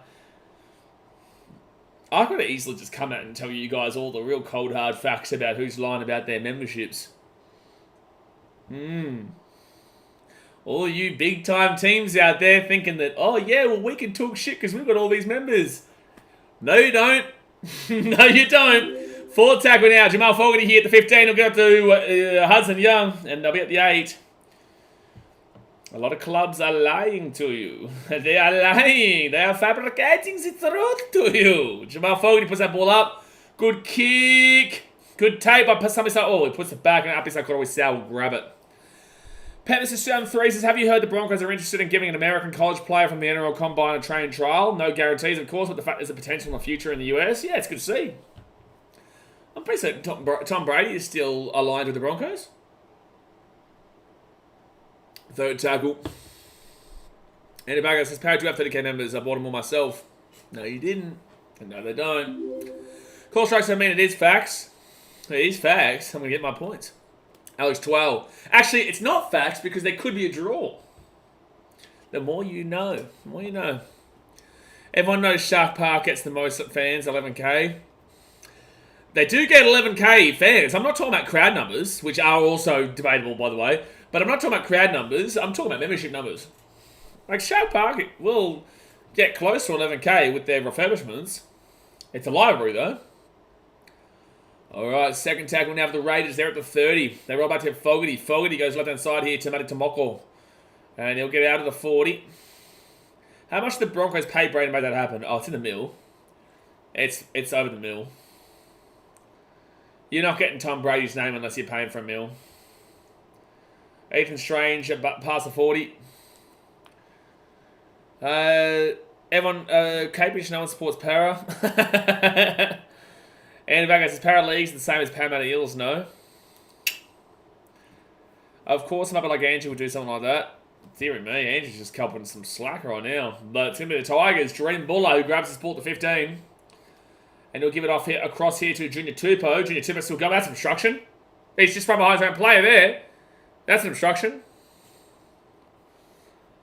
I could have easily just come out and tell you guys all the real cold hard facts about who's lying about their memberships. All you big time teams out there thinking that, oh yeah, well we can talk shit because we've got all these members. No you don't. No you don't. Fourth tackle now. Jamal Fogarty here at the 15. He'll go up to Hudson Young and they'll be at the 8. A lot of clubs are lying to you. They are lying. They are fabricating the truth to you. Jamal Fogarty puts that ball up. Good kick. Good tape. He puts it back and up. He's like, always Sal will grab it. Penis 3 says, have you heard the Broncos are interested in giving an American college player from the NRL Combine a train trial? No guarantees, of course, but the fact there's a potential in the future in the US. Yeah, it's good to see. I'm pretty certain Tom Brady is still aligned with the Broncos. Third tackle. Andy Bagger says, Parrot, do you have 30k members? I bought them all myself. No, you didn't. And no, they don't. Call strikes, I mean, it is facts. It is facts. I'm going to get my points. Alex 12. Actually, it's not facts because there could be a draw. The more you know. The more you know. Everyone knows Shark Park gets the most fans, 11k. They do get 11k fans. I'm not talking about crowd numbers, which are also debatable, by the way. But I'm not talking about crowd numbers. I'm talking about membership numbers. Like, Shark Park will get close to 11k with their refurbishments. It's a library, though. Alright, second tackle now for the Raiders. They're at the 30. They roll back to Fogarty. Fogarty goes left-hand side here to Matty Tomoko. And he'll get out of the 40. How much did the Broncos pay Brady to make that happen? Oh, it's in the mill. It's over the mill. You're not getting Tom Brady's name unless you're paying for a mill. Ethan Strange past the 40. Everyone, Capish, no one supports Para. And Vegas says Para League's the same as Parramatta Eels, no. Of course, somebody like Andrew would do something like that. Dear me, Andrew's just copping some slack right now. But it's going to be the Tigers. Dream Buller who grabs his ball at the 15. And he'll give it off here, across here to Junior Tupou. Junior Tupou still going. That's obstruction. He's just from behind his own player there. That's an obstruction.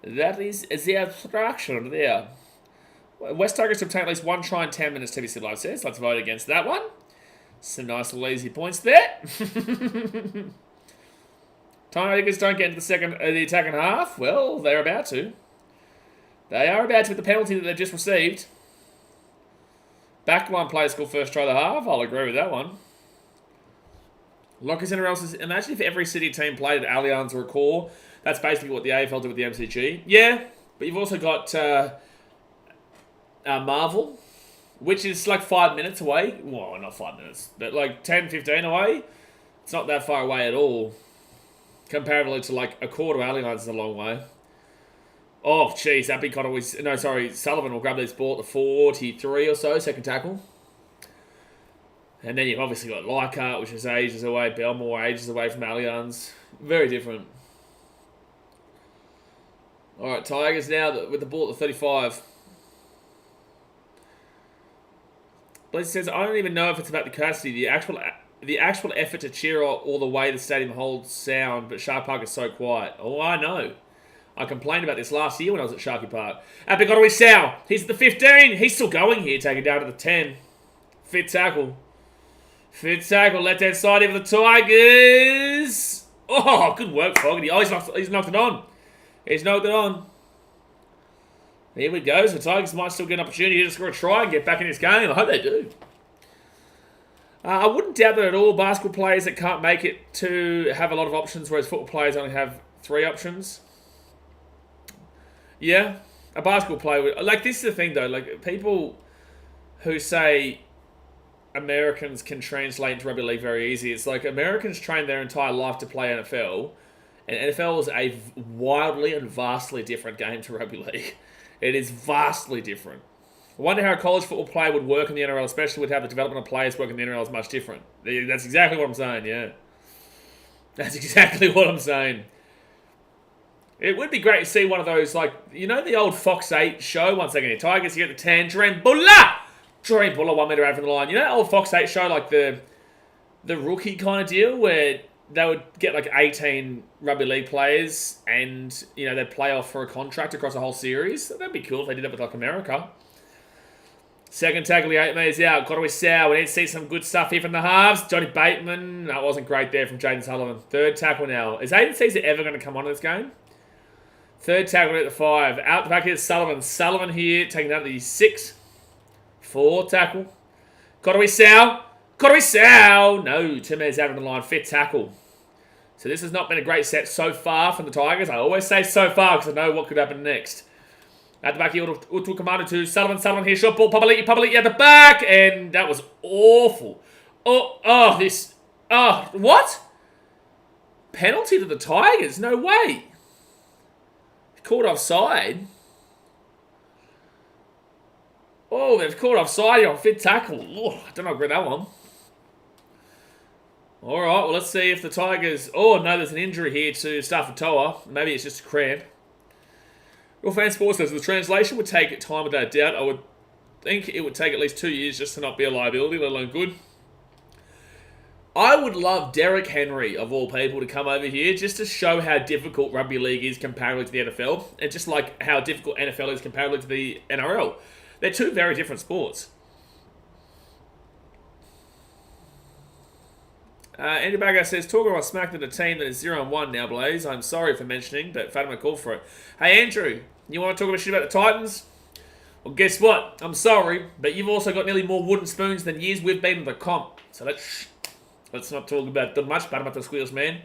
That is the obstruction there. West Tigers to obtain at least 1 try in 10 minutes, TBC Live says. Let's vote against that one. Some nice little easy points there. Tigers don't get into the attacking half. Well, they're about to. They are about to with the penalty that they've just received. Backline players score first try of the half. I'll agree with that one. Lockers NRL says, imagine if every City team played at Allianz or a core. That's basically what the AFL did with the MCG. Yeah, but you've also got Marvel, which is like 5 minutes away. Well, not 5 minutes, but like 10, 15 away. It's not that far away at all. Comparatively to like a quarter of Allianz is a long way. Oh, jeez, that big always... No, sorry, Sullivan will grab this ball at the 43 or so, second tackle. And then you've obviously got Leichhardt, which is ages away. Belmore, ages away from Allianz. Very different. All right, Tigers now with the ball at the 35. Blaze says, I don't even know if it's about the capacity, the actual effort to cheer or the way the stadium holds sound, but Shark Park is so quiet. Oh, I know. I complained about this last year when I was at Sharky Park. Apicottery Sal. He's at the 15. He's still going here, taking down to the 10. Fit tackle. Fit tackle. Left hand side here for the Tigers. Oh, good work, Fogarty. Oh, he's knocked it on. He's knocked it on. Here we go. So the Tigers might still get an opportunity to score a try and get back in this game. I hope they do. I wouldn't doubt that at all. Basketball players that can't make it to have a lot of options, whereas football players only have 3 options. Yeah, a basketball player would... Like, this is the thing, though. Like, people who say Americans can translate into rugby league very easy. It's like Americans train their entire life to play NFL, and NFL is a wildly and vastly different game to rugby league. It is vastly different. I wonder how a college football player would work in the NRL, especially with how the development of players work in the NRL is much different. That's exactly what I'm saying, yeah. That's exactly what I'm saying. It would be great to see one of those, like, you know the old Fox 8 show? Once again, Tigers, you get the 10. Dream Buller, 1 metre out from the line. You know that old Fox 8 show, like the rookie kind of deal, where they would get like 18 rugby league players and, you know, they'd play off for a contract across a whole series? That'd be cool if they did that with like America. Second tackle, the 8 metres out. Got to Sow. We need to see some good stuff here from the halves. Johnny Bateman. That wasn't great there from Jaden Sullivan. Third tackle now. Is Aiden Caesar ever going to come on in this game? Third tackle at the 5. Out the back here, Sullivan. Sullivan here, taking out the 6. 4 tackle. Got to Sow. No, 2 metres out of the line. Fifth tackle. So this has not been a great set so far from the Tigers. I always say so far because I know what could happen next. At the back here, Utu Commander 2. Sullivan here. Short ball. Papali'i at the back. And that was awful. What? Penalty to the Tigers? No way. Caught offside. Oh, they've caught offside here on fifth tackle. Oh, I don't know about that one. All right, well, let's see if the Tigers... Oh, no, there's an injury here to Stafford Toa. Maybe it's just a cramp. Real Fan Sports says the translation would take time without a doubt. I would think it would take at least 2 years just to not be a liability, let alone good. I would love Derek Henry, of all people, to come over here just to show how difficult rugby league is comparatively to the NFL, and just like how difficult NFL is comparatively to the NRL. They're 2 very different sports. Andy Bagger says, talking about smacked at a team that is 0-1 now, Blaze. I'm sorry for mentioning, but Fatima called for it. Hey, Andrew, you want to talk about shit about the Titans? Well, guess what? I'm sorry, but you've also got nearly more wooden spoons than years we've been in the comp. So let's not talk about too much about the squeals, man.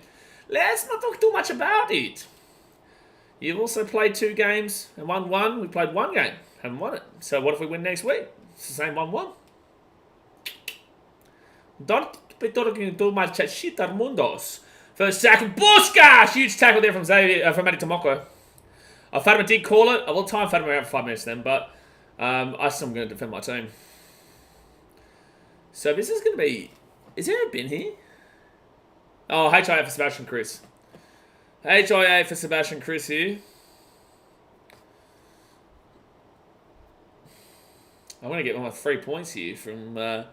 Let's not talk too much about it. You've also played 2 games and won 1. We played 1 game, haven't won it. So what if we win next week? It's the same 1-1. Don't be talking too much shit, Armundos. First tackle, Busca! Huge tackle there from Xavier, from Matty Tomoko. Fatima did call it. I will time Fatima out for 5 minutes then, but I still am going to defend my team. So this is going to be... Is there a bin here? Oh, HIA for Sebastian Chris. HIA for Sebastian Chris here. I'm going to get my 3 points here from...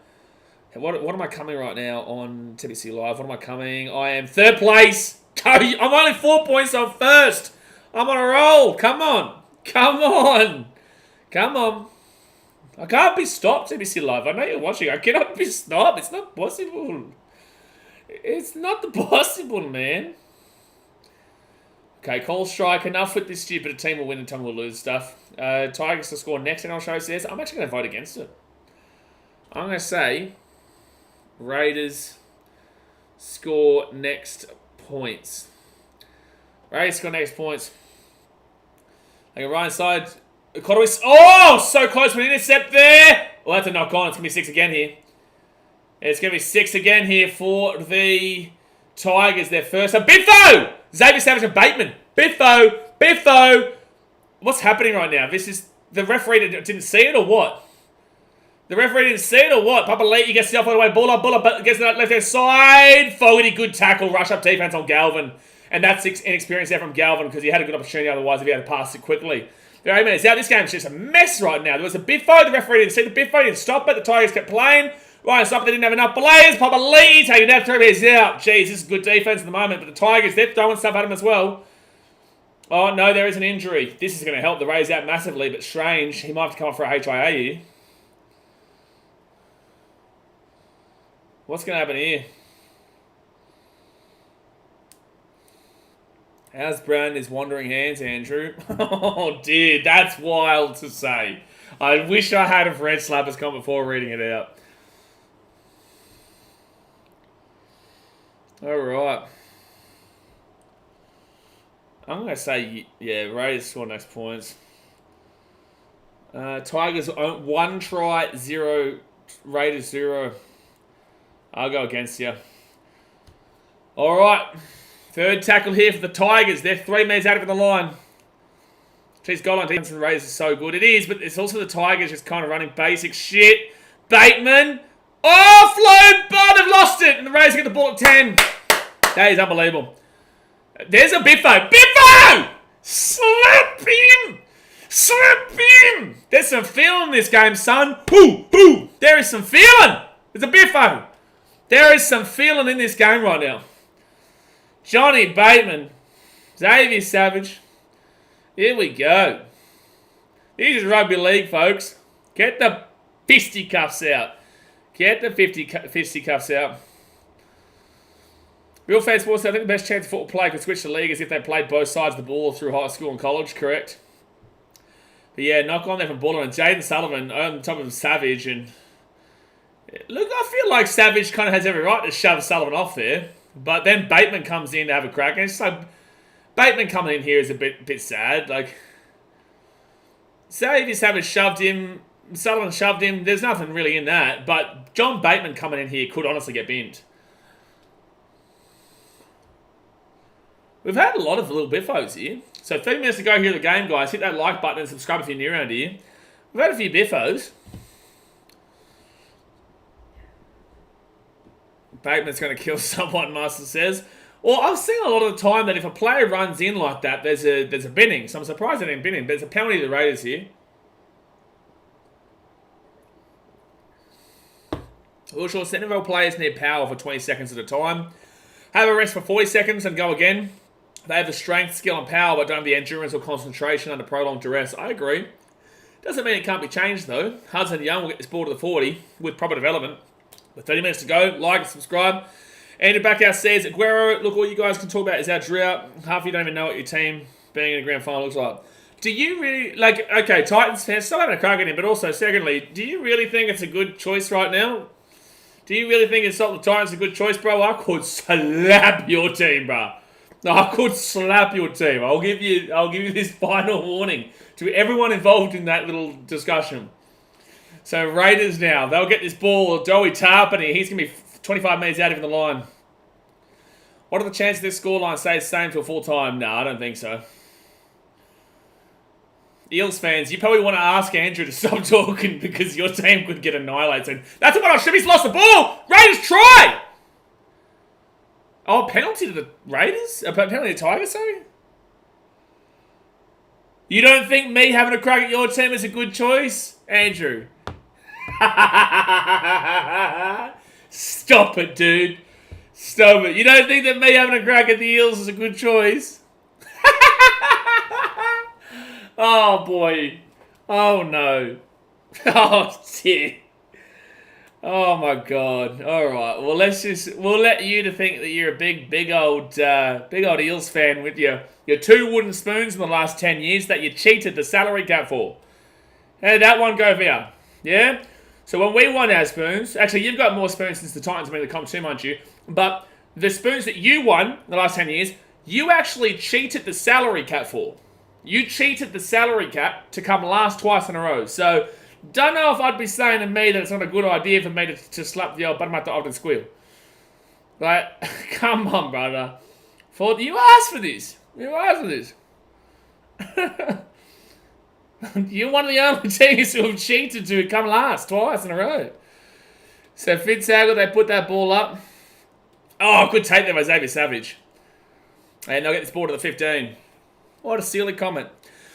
What am I coming right now on TBC Live? What am I coming? I am 3rd place. I'm only 4 points on first. I'm on a roll. Come on. Come on. Come on. I can't be stopped, ABC Live. I know you're watching. I cannot be stopped. It's not possible. It's not possible, man. Okay, call strike. Enough with this stupid team will win and tongue will lose stuff. Tigers to score next, and I'll show says. I'm actually going to vote against it. I'm going to say Raiders score next points. Raiders score next points. Like a right side. Oh, so close with an intercept there. Well, that's a knock on. It's going to be 6 again here. It's going to be 6 again here for the Tigers. Their first. Biffo! Xavier Savage and Bateman. Biffo. What's happening right now? This is the referee didn't see it or what? The referee didn't see it or what? Papali'i gets the off the way. Ball up, gets the left hand side. Fogarty, good tackle. Rush up defense on Galvin. And that's inexperience there from Galvin because he had a good opportunity otherwise if he had to pass it quickly. There are 8 minutes out. This game's just a mess right now. There was a Biffo. The referee didn't see the Biffo. Didn't stop it. The Tigers kept playing. Right, stop. They didn't have enough players. Papali'i taking that 3 minutes out. Jeez, this is good defense at the moment. But the Tigers, they're throwing stuff at him as well. Oh, no, there is an injury. This is going to help the Rays out massively, but strange. He might have to come off for a HIA here. What's going to happen here? How's Brown is wandering hands, Andrew? Oh, dear. That's wild to say. I wish I had a Red Slappers come before reading it out. All right. I'm going to say, yeah, Raiders score next points. Tigers 1 try, 0. Raiders 0. I'll go against you. All right. Third tackle here for the Tigers. They're 3 minutes out of the line. Jeez, goal line defense of the Raiders is so good. It is, but it's also the Tigers just kind of running basic shit. Bateman. Offload, but they've lost it. And the Raiders get the ball at 10. That is unbelievable. There's a Biffo. Biffo! Slap him! Slap him! There's some feeling in this game, son. Boo! There is some feeling. There's a Biffo. There is some feeling in this game right now. Johnny Bateman. Xavier Savage. Here we go. This is rugby league, folks. Get the fisticuffs out. Get the fisticuffs out. Real fan sports, I think the best chance football player could switch the league is if they played both sides of the ball through high school and college, correct? But yeah, knock on there from Buller and Jaden Sullivan on top of Savage. And look, I feel like Savage kind of has every right to shove Sullivan off there. But then Bateman comes in to have a crack. And it's like, Bateman coming in here is a bit sad. Like, say if Savage shoved him, Sullivan shoved him, there's nothing really in that. But John Bateman coming in here could honestly get binned. We've had a lot of little biffos here. So 30 minutes to go here in the game, guys. Hit that like button and subscribe if you're new around here. We've had a few biffos. Bateman's going to kill someone, Master says. Well, I've seen a lot of the time that if a player runs in like that, there's a binning. So I'm surprised they didn't bin him. But there's a penalty to the Raiders here. Well, sure, NRL players need power for 20 seconds at a time. Have a rest for 40 seconds and go again. They have the strength, skill, and power, but don't have the endurance or concentration under prolonged duress. I agree. Doesn't mean it can't be changed, though. Hudson Young will get this ball to the 40 with proper development. With 30 minutes to go, like and subscribe. Andrew Backhouse says, Aguero, look, all you guys can talk about is our drought. Half of you don't even know what your team being in a grand final looks like. Do you really, like, okay, Titans fans, stop having a crack at him, but also, secondly, do you really think it's a good choice right now? Do you really think Insult the Titans a good choice, bro? I could slap your team, bro. I could slap your team. I'll give you this final warning to everyone involved in that little discussion. So Raiders now, they'll get this ball. Joey Tarpany, he's going to be 25 metres out of the line. What are the chances this scoreline stays the same till full time? No, I don't think so. Eels fans, you probably want to ask Andrew to stop talking because your team could get annihilated. That's what I should. He's lost the ball. Raiders try. Oh, penalty to the Raiders? A penalty to the Tigers, sorry? You don't think me having a crack at your team is a good choice? Andrew. Stop it, dude. Stop it. You don't think that me having a crack at the Eels is a good choice? Oh, boy. Oh, no. Oh, dear. Oh, my God. All right. Well, we'll let you to think that you're a big old Eels fan with your 2 wooden spoons in the last 10 years that you cheated the salary cap for. How did that one go for you? Yeah? So when we won our spoons, actually, you've got more spoons since the Titans made the comp too, mind you, but the spoons that you won in the last 10 years, you actually cheated the salary cap for. You cheated the salary cap to come last twice in a row. So, don't know if I'd be saying to me that it's not a good idea for me to slap the old bottom out the Ogden squeal. Like, come on, brother. You asked for this. You asked for this. You're one of the only teams who have cheated to come last twice in a row. So, Fitzhagel, they put that ball up. Oh, good take there by Xavier Savage. And they'll get this ball to the 15. What a silly comment.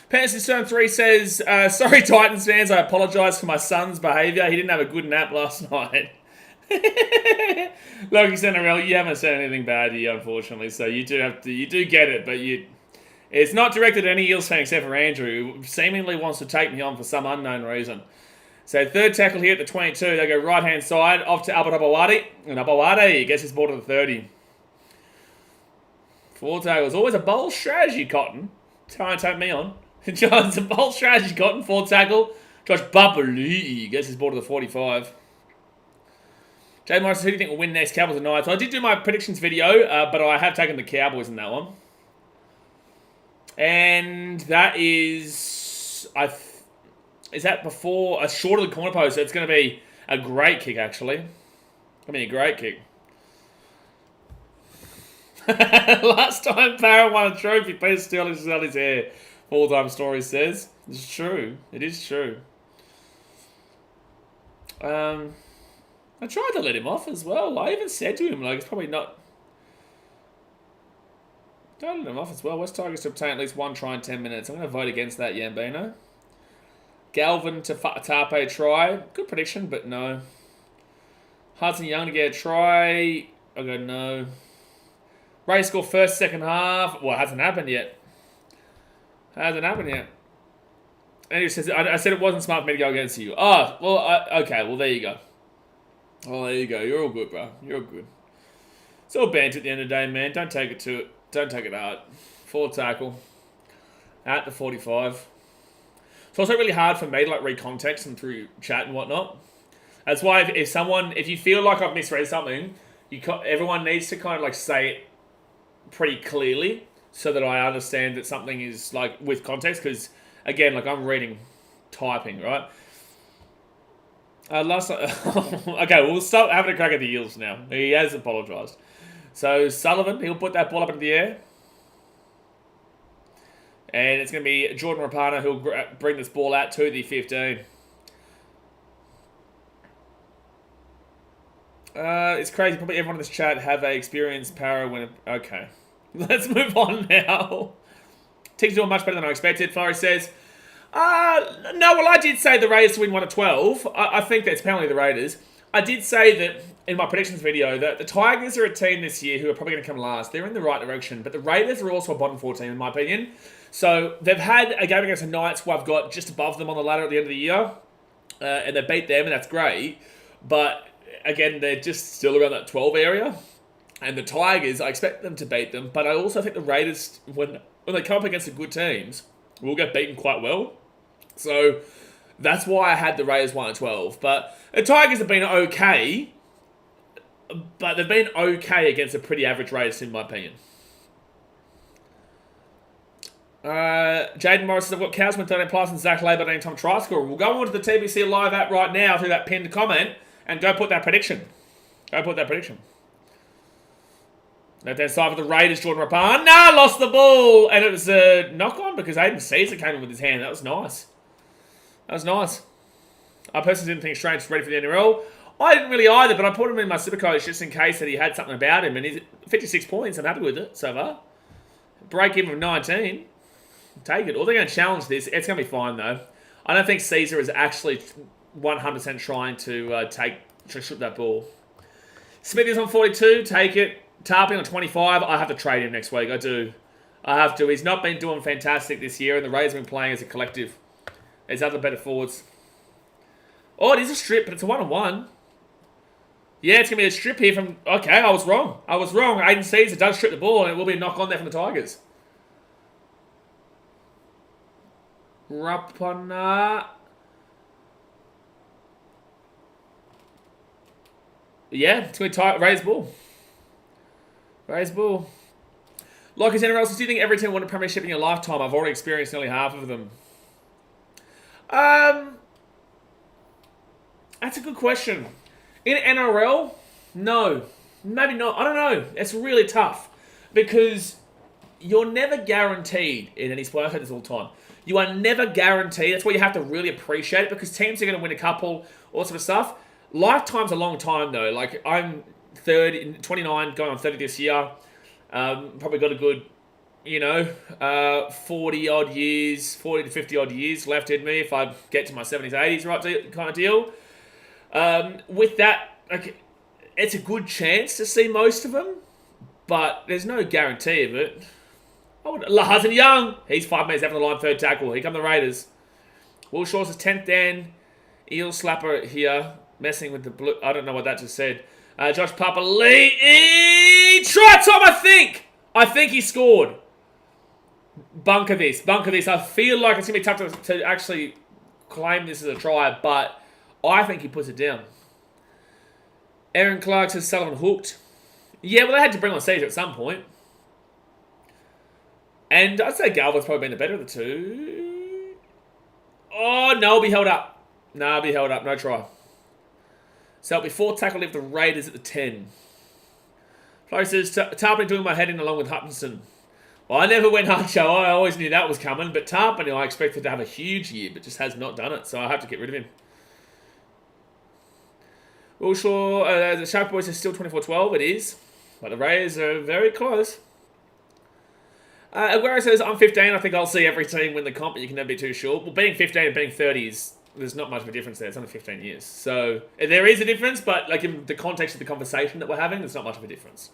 Pantsy Stone 3 says, sorry Titans fans, I apologise for my son's behaviour. He didn't have a good nap last night. Loki's NRL, you haven't said anything bad here, unfortunately, so you do get it, but it's not directed at any Eels fan except for Andrew, who seemingly wants to take me on for some unknown reason. So third tackle here at the 22, they go right-hand side, off to Albert Abawadi, and Abawadi gets his ball to the 30. 4 tackles, always a bold strategy, Cotton. Trying to take me on. It's a bold strategy, Cotton. 4 tackle. Josh Babali gets his ball to the 45. Jay Morris, who do you think will win next, Cowboys or Knights? So I did do my predictions video, but I have taken the Cowboys in that one. And that is... is that before a short of the corner post? So it's going to be a great kick, actually. Going to be a great kick. Last time Parra won a trophy, Peter Sterling sell his hair. Full-time story says. It's true. It is true. I tried to let him off as well. I even said to him, like, it's probably not... Don't let him off as well. West Tigers to obtain at least 1 try in 10 minutes. I'm going to vote against that, Yambino. Galvin to Tape try. Good prediction, but no. Hudson Young to get a try. I go no. Ray score first, second half. Well, it hasn't happened yet. Hasn't happened yet. And he says, I said it wasn't smart for me to go against you. Oh, well, okay. Well, there you go. Oh, there you go. You're all good, bro. You're all good. It's all banter at the end of the day, man. Don't take it hard. 4 tackle. At the 45. It's also really hard for me to, like, read context and through chat and whatnot. That's why if you feel like I've misread something, everyone needs to kind of, like, say it pretty clearly so that I understand that something is, like, with context. Because, again, like, I'm typing, right? Okay, we'll stop having a crack at the Eels now. He has apologised. So, Sullivan, he'll put that ball up into the air. And it's going to be Jordan Rapana who'll bring this ball out to the 15. It's crazy. Probably everyone in this chat have a experienced Parra when... Okay. Let's move on now. Team's doing much better than I expected. Flurry says... no, well, I did say the Raiders to win 1 of 12. I think that's apparently the Raiders. I did say that in my predictions video that the Tigers are a team this year who are probably going to come last. They're in the right direction. But the Raiders are also a bottom 4 team, in my opinion. So they've had a game against the Knights who I've got just above them on the ladder at the end of the year. And they beat them, and that's great. But, again, they're just still around that 12 area. And the Tigers, I expect them to beat them. But I also think the Raiders, when they come up against the good teams, will get beaten quite well. So that's why I had the Raiders 1 of 12. But the Tigers have been okay. But they've been okay against a pretty average Raiders, in my opinion. Jaden Morris says, I've got Cowsman 13 plus and Zach Labour anytime try scorer. We'll go on to the TBC live app right now through that pinned comment and go put that prediction. Left-hand side for the Raiders, Jordan Rapana. No, lost the ball. And it was a knock-on because Aiden Caesar came in with his hand. That was nice. I personally didn't think Strange was ready for the NRL. I didn't really either, but I put him in my Supercoach just in case that he had something about him. And he's 56 points. I'm happy with it so far. Break even of 19. Take it. Or they're going to challenge this. It's going to be fine, though. I don't think Caesar is actually 100% trying to shoot that ball. Smith is on 42. Take it. Tarping on 25. I have to trade him next week. I do. I have to. He's not been doing fantastic this year, and the Raiders have been playing as a collective. There's other better forwards. Oh, it is a strip, but it's a 1-on-1. Yeah, it's going to be a strip here from... Okay, I was wrong. Aiden Caesar does strip the ball, and it will be a knock on there from the Tigers. Rapana. Yeah, it's going to be Raiders ball. Raiders ball. Like his NRL, do you think every team won a premiership in your lifetime? I've already experienced nearly half of them. That's a good question. In NRL, no. Maybe not. I don't know. It's really tough. Because you're never guaranteed in any sport. I say this all the time. You are never guaranteed. That's why you have to really appreciate it. Because teams are going to win a couple, all sort of stuff. Lifetime's a long time, though. Like, I'm 29, going on 30 this year. Probably got a good, 40-odd years, 40 to 50-odd years left in me if I get to my 70s, 80s, right, kind of deal. With that, it's a good chance to see most of them, but there's no guarantee of it. Hudson Young, he's 5 minutes after the line, third tackle. Here come the Raiders. Will Shaw's 10th down. Eel slapper here, messing with the blue. I don't know what that just said. Josh Papali'i. Try time, I think. I think he scored. Bunker this. I feel like it's going to be tough to actually claim this as a try, but I think he puts it down. Aaron Clark says Sullivan hooked. Yeah, well, they had to bring on Caesar at some point. And I'd say Galva's probably been the better of the two. Oh, no, he'll be held up. No try. So it'll be 4th tackle if the Raiders at the 10. Flo says, Tarpany doing my head in along with Hutchinson. Well, I never went Hutcho. I always knew that was coming. But Tarpany, I expected to have a huge year, but just has not done it. So I have to get rid of him. Wilshaw, the Shark Boys is still 24-12. It is. But the Raiders are very close. Aguero says, I'm 15. I think I'll see every team win the comp, but you can never be too short. Well, being 15 and being 30 is... There's not much of a difference there. It's only 15 years. So there is a difference, but like in the context of the conversation that we're having, there's not much of a difference.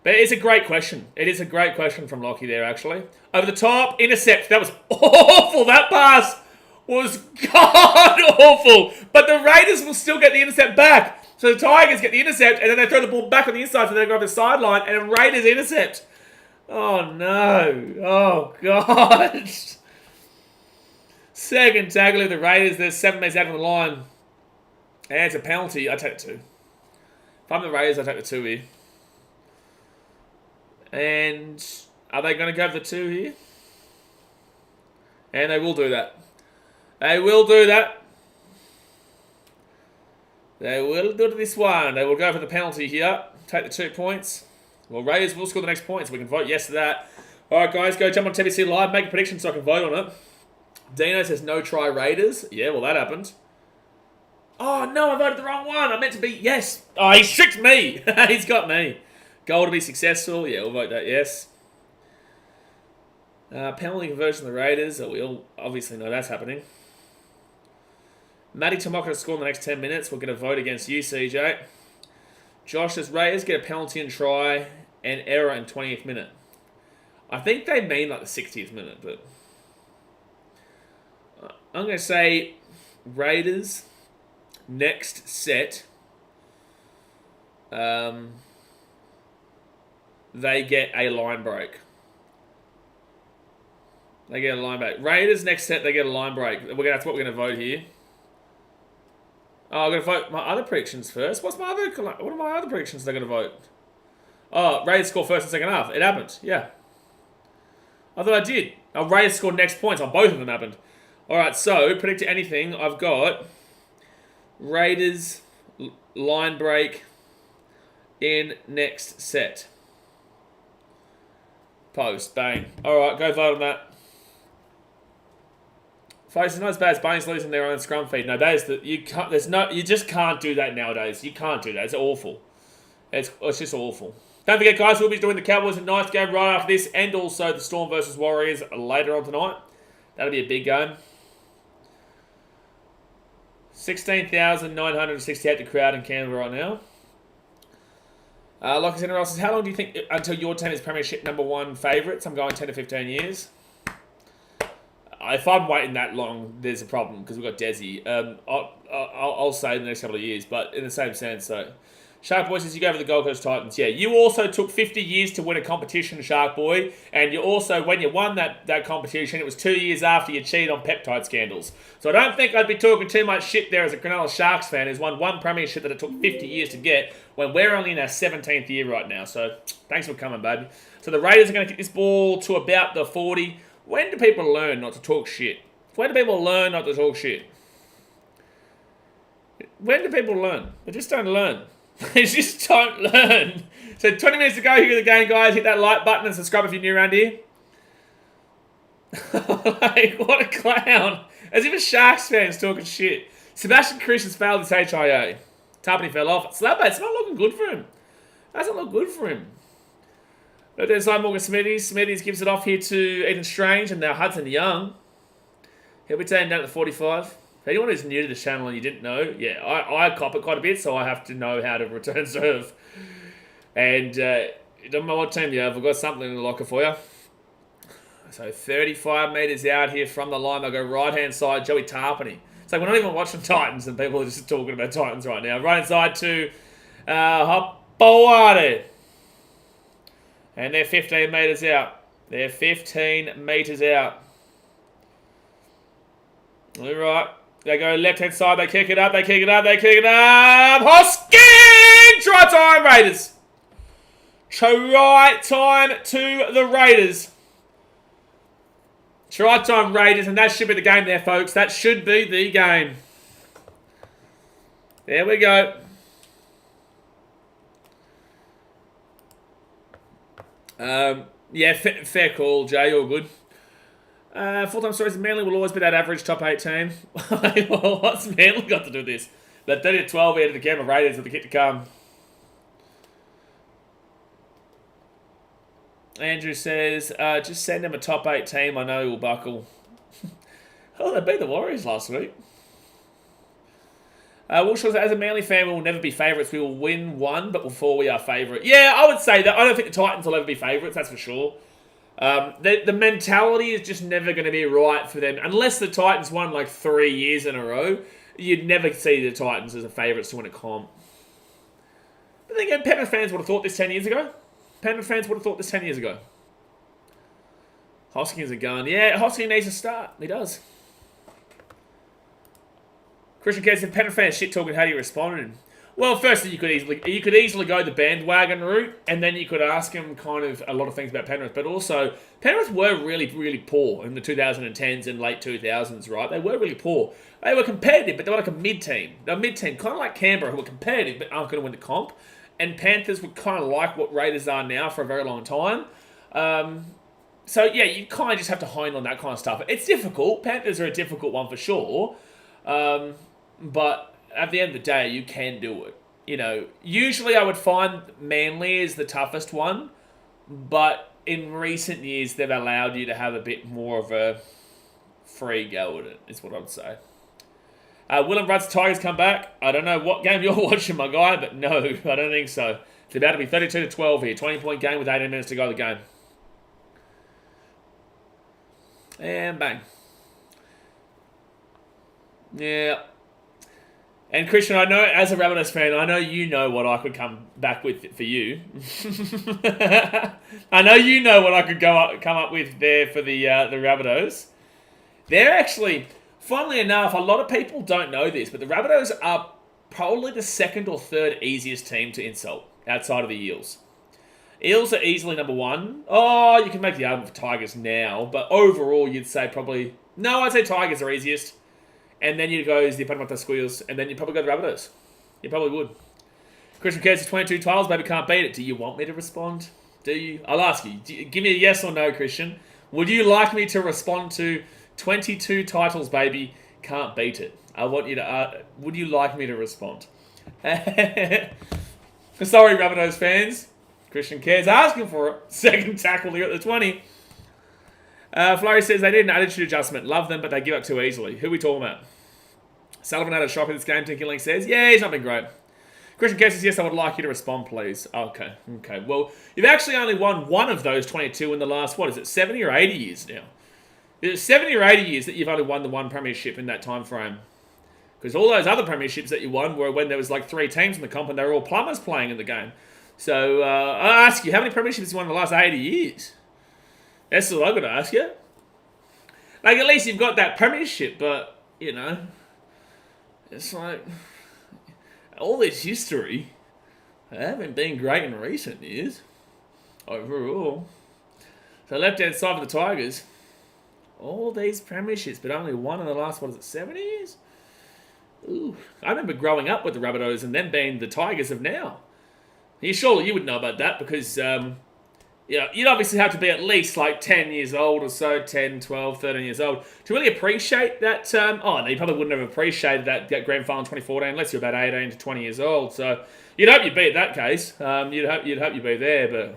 But it's a great question. It is a great question from Lockie there, actually. Over the top, intercept. That was awful. That pass was god-awful. But the Raiders will still get the intercept back. So the Tigers get the intercept, and then they throw the ball back on the inside, so they go over the sideline, and then Raiders intercept. Oh, no. Oh, God. Second tackle of the Raiders. There's 7 minutes out on the line. And it's a penalty. I take the 2. If I'm the Raiders, I take the 2 here. And are they going to go for the 2 here? And they will do that. They will do that. They will do this one. They will go for the penalty here. Take the 2 points. Well, Raiders will score the next point, so we can vote yes to that. All right, guys, go jump on TBC Live. Make a prediction so I can vote on it. Dino says no try Raiders. Yeah, well, that happened. Oh, no, I voted the wrong one. I meant to be yes. Oh, he tricked me. He's got me. Goal to be successful. Yeah, we'll vote that yes. Penalty conversion of the Raiders. Oh, we all obviously know that's happening. Matty Tomoko to score in the next 10 minutes. We're going to vote against you, CJ. Josh says Raiders get a penalty and try and error in 20th minute. I think they mean like the 60th minute, but... I'm going to say Raiders next set. They get a line break. They get a line break. Raiders next set, they get a line break. That's what we're going to vote here. Oh, I'm going to vote my other predictions first. What are my other predictions they're going to vote? Oh, Raiders score first and second half. It happened, yeah. I thought I did. Oh, Raiders scored next points on both of them happened. Alright, so, predict anything. I've got Raiders line break in next set. Post, bang. Alright, go vote on that. Folks, it's not as bad as Bunnies losing their own scrum feed. No, that is you just can't do that nowadays. You can't do that. It's awful. It's just awful. Don't forget, guys, we'll be doing the Cowboys and Knights game right after this, and also the Storm versus Warriors later on tonight. That'll be a big game. 16,968 the crowd in Canberra right now. Lockie Center says, how long do you think until your team is Premiership #1 favourites? I'm going 10 to 15 years. If I'm waiting that long, there's a problem because we've got Desi. I'll say in the next couple of years, but in the same sense, so. Shark Boy says, you go for the Gold Coast Titans. Yeah, you also took 50 years to win a competition, Shark Boy, and you also, when you won that competition, it was 2 years after you cheated on peptide scandals. So I don't think I'd be talking too much shit there as a Cronulla Sharks fan who's won one premiership that it took 50 years to get when we're only in our 17th year right now. So thanks for coming, baby. So the Raiders are going to kick this ball to about the 40. When do people learn not to talk shit? When do people learn not to talk shit? When do people learn? They just don't learn. They just don't learn. So 20 minutes to go here in the game, guys. Hit that like button and subscribe if you're new around here. Like, what a clown. As if a Sharks fan's talking shit. Sebastian Chris has failed his HIA. Tarpany fell off. Slabba, it's not looking good for him. Doesn't look good for him. But there's Morgan Smithies. Smithies gives it off here to Ethan Strange and now Hudson Young. He'll be taken down to 45. For anyone who's new to the channel and you didn't know, yeah, I cop it quite a bit, so I have to know how to return serve. And it doesn't matter what team you have, I've got something in the locker for you. So 35 metres out here from the line, they'll go right-hand side, Joey Tarpany. It's like we're not even watching Titans and people are just talking about Titans right now. Right-hand side to Hopawade. And they're 15 metres out. They're 15 metres out. All right. They go left-hand side, they kick it up, they kick it up, they kick it up. Hoskin! Try time, Raiders. Try time to the Raiders. Try time, Raiders, and that should be the game there, folks. That should be the game. There we go. Yeah, fair call, Jay. All good. Full-time stories, Manly will always be that average top 8 team. Well, what's Manly got to do with this? That 30-12 here to the Canberra Raiders with the kick to come. Andrew says, just send him a top 8 team. I know he will buckle. Oh, they beat the Warriors last week. Will says, as a Manly fan, we will never be favourites. We will win one, but before we are favourite. Yeah, I would say that. I don't think the Titans will ever be favourites, that's for sure. The mentality is just never going to be right for them. Unless the Titans won like 3 years in a row, you'd never see the Titans as a favourites to win a comp. But then again, Penrith fans would have thought this 10 years ago. Penrith fans would have thought this 10 years ago. Hoskins a gun. Yeah, Hoskins needs to start. He does. Christian Cares, if Penrith fans shit talking, how do you respond? Well, firstly, you could easily go the bandwagon route, and then you could ask him kind of a lot of things about Penrith. But also, Penrith were really, really poor in the 2010s and late 2000s, right? They were really poor. They were competitive, but they were like a mid-team. They were mid-team, kind of like Canberra, who were competitive but aren't going to win the comp. And Panthers were kind of like what Raiders are now for a very long time. So, yeah, you kind of just have to hone on that kind of stuff. It's difficult. Panthers are a difficult one for sure. But at the end of the day, you can do it. You know, usually I would find Manly is the toughest one, but in recent years, they've allowed you to have a bit more of a free go at it, is what I'd say. Willem Rudd's Tigers come back. I don't know what game you're watching, my guy, but no, I don't think so. It's about to be 32-12 here. 20-point game with 18 minutes to go the game. And bang. Yeah. And Christian, I know, as a Rabbitohs fan, I know you know what I could come back with for you. I know you know what I could come up with there for the Rabbitohs. They're actually, funnily enough, a lot of people don't know this, but the Rabbitohs are probably the second or third easiest team to insult outside of the Eels. Eels are easily number one. Oh, you can make the argument for Tigers now, but overall, you'd say probably, no, I'd say Tigers are easiest. And then you'd go, the Parramatta Squeals, and then you'd probably go to Rabbitohs. You probably would. Christian Cares, 22 titles, baby, can't beat it. Do you want me to respond? Do you? I'll ask you. Give me a yes or no, Christian. Would you like me to respond to 22 titles, baby, can't beat it? I want you to, would you like me to respond? Sorry, Rabbitohs fans. Christian Cares asking for it. Second tackle here at the 20. Flurry says they did an attitude adjustment. Love them, but they give up too easily. Who are we talking about? Sullivan had a shock in this game, Tinkerling says. Yeah, he's not been great. Christian Kess says, yes, I would like you to respond, please. Okay. Well, you've actually only won one of those 22 in the last, 70 or 80 years now? It's 70 or 80 years that you've only won the one premiership in that time frame. Because all those other premierships that you won were when there was like 3 teams in the comp and they were all plumbers playing in the game. So, I'll ask you, how many premierships have you won in the last 80 years? That's all I've got to ask you. Like, at least you've got that premiership, but, you know, it's like, all this history, they haven't been great in recent years, overall. So, left-hand side for the Tigers, all these premierships, but only one in the last, 70 years? Ooh, I remember growing up with the Rabbitohs and them being the Tigers of now. Surely you would know about that because, you'd obviously have to be at least like 10 years old or so, 10, 12, 13 years old, to really appreciate that. No, you probably wouldn't have appreciated that grand final in 2014 unless you're about 18 to 20 years old. So you'd hope you'd be in that case. You'd hope you'd be there.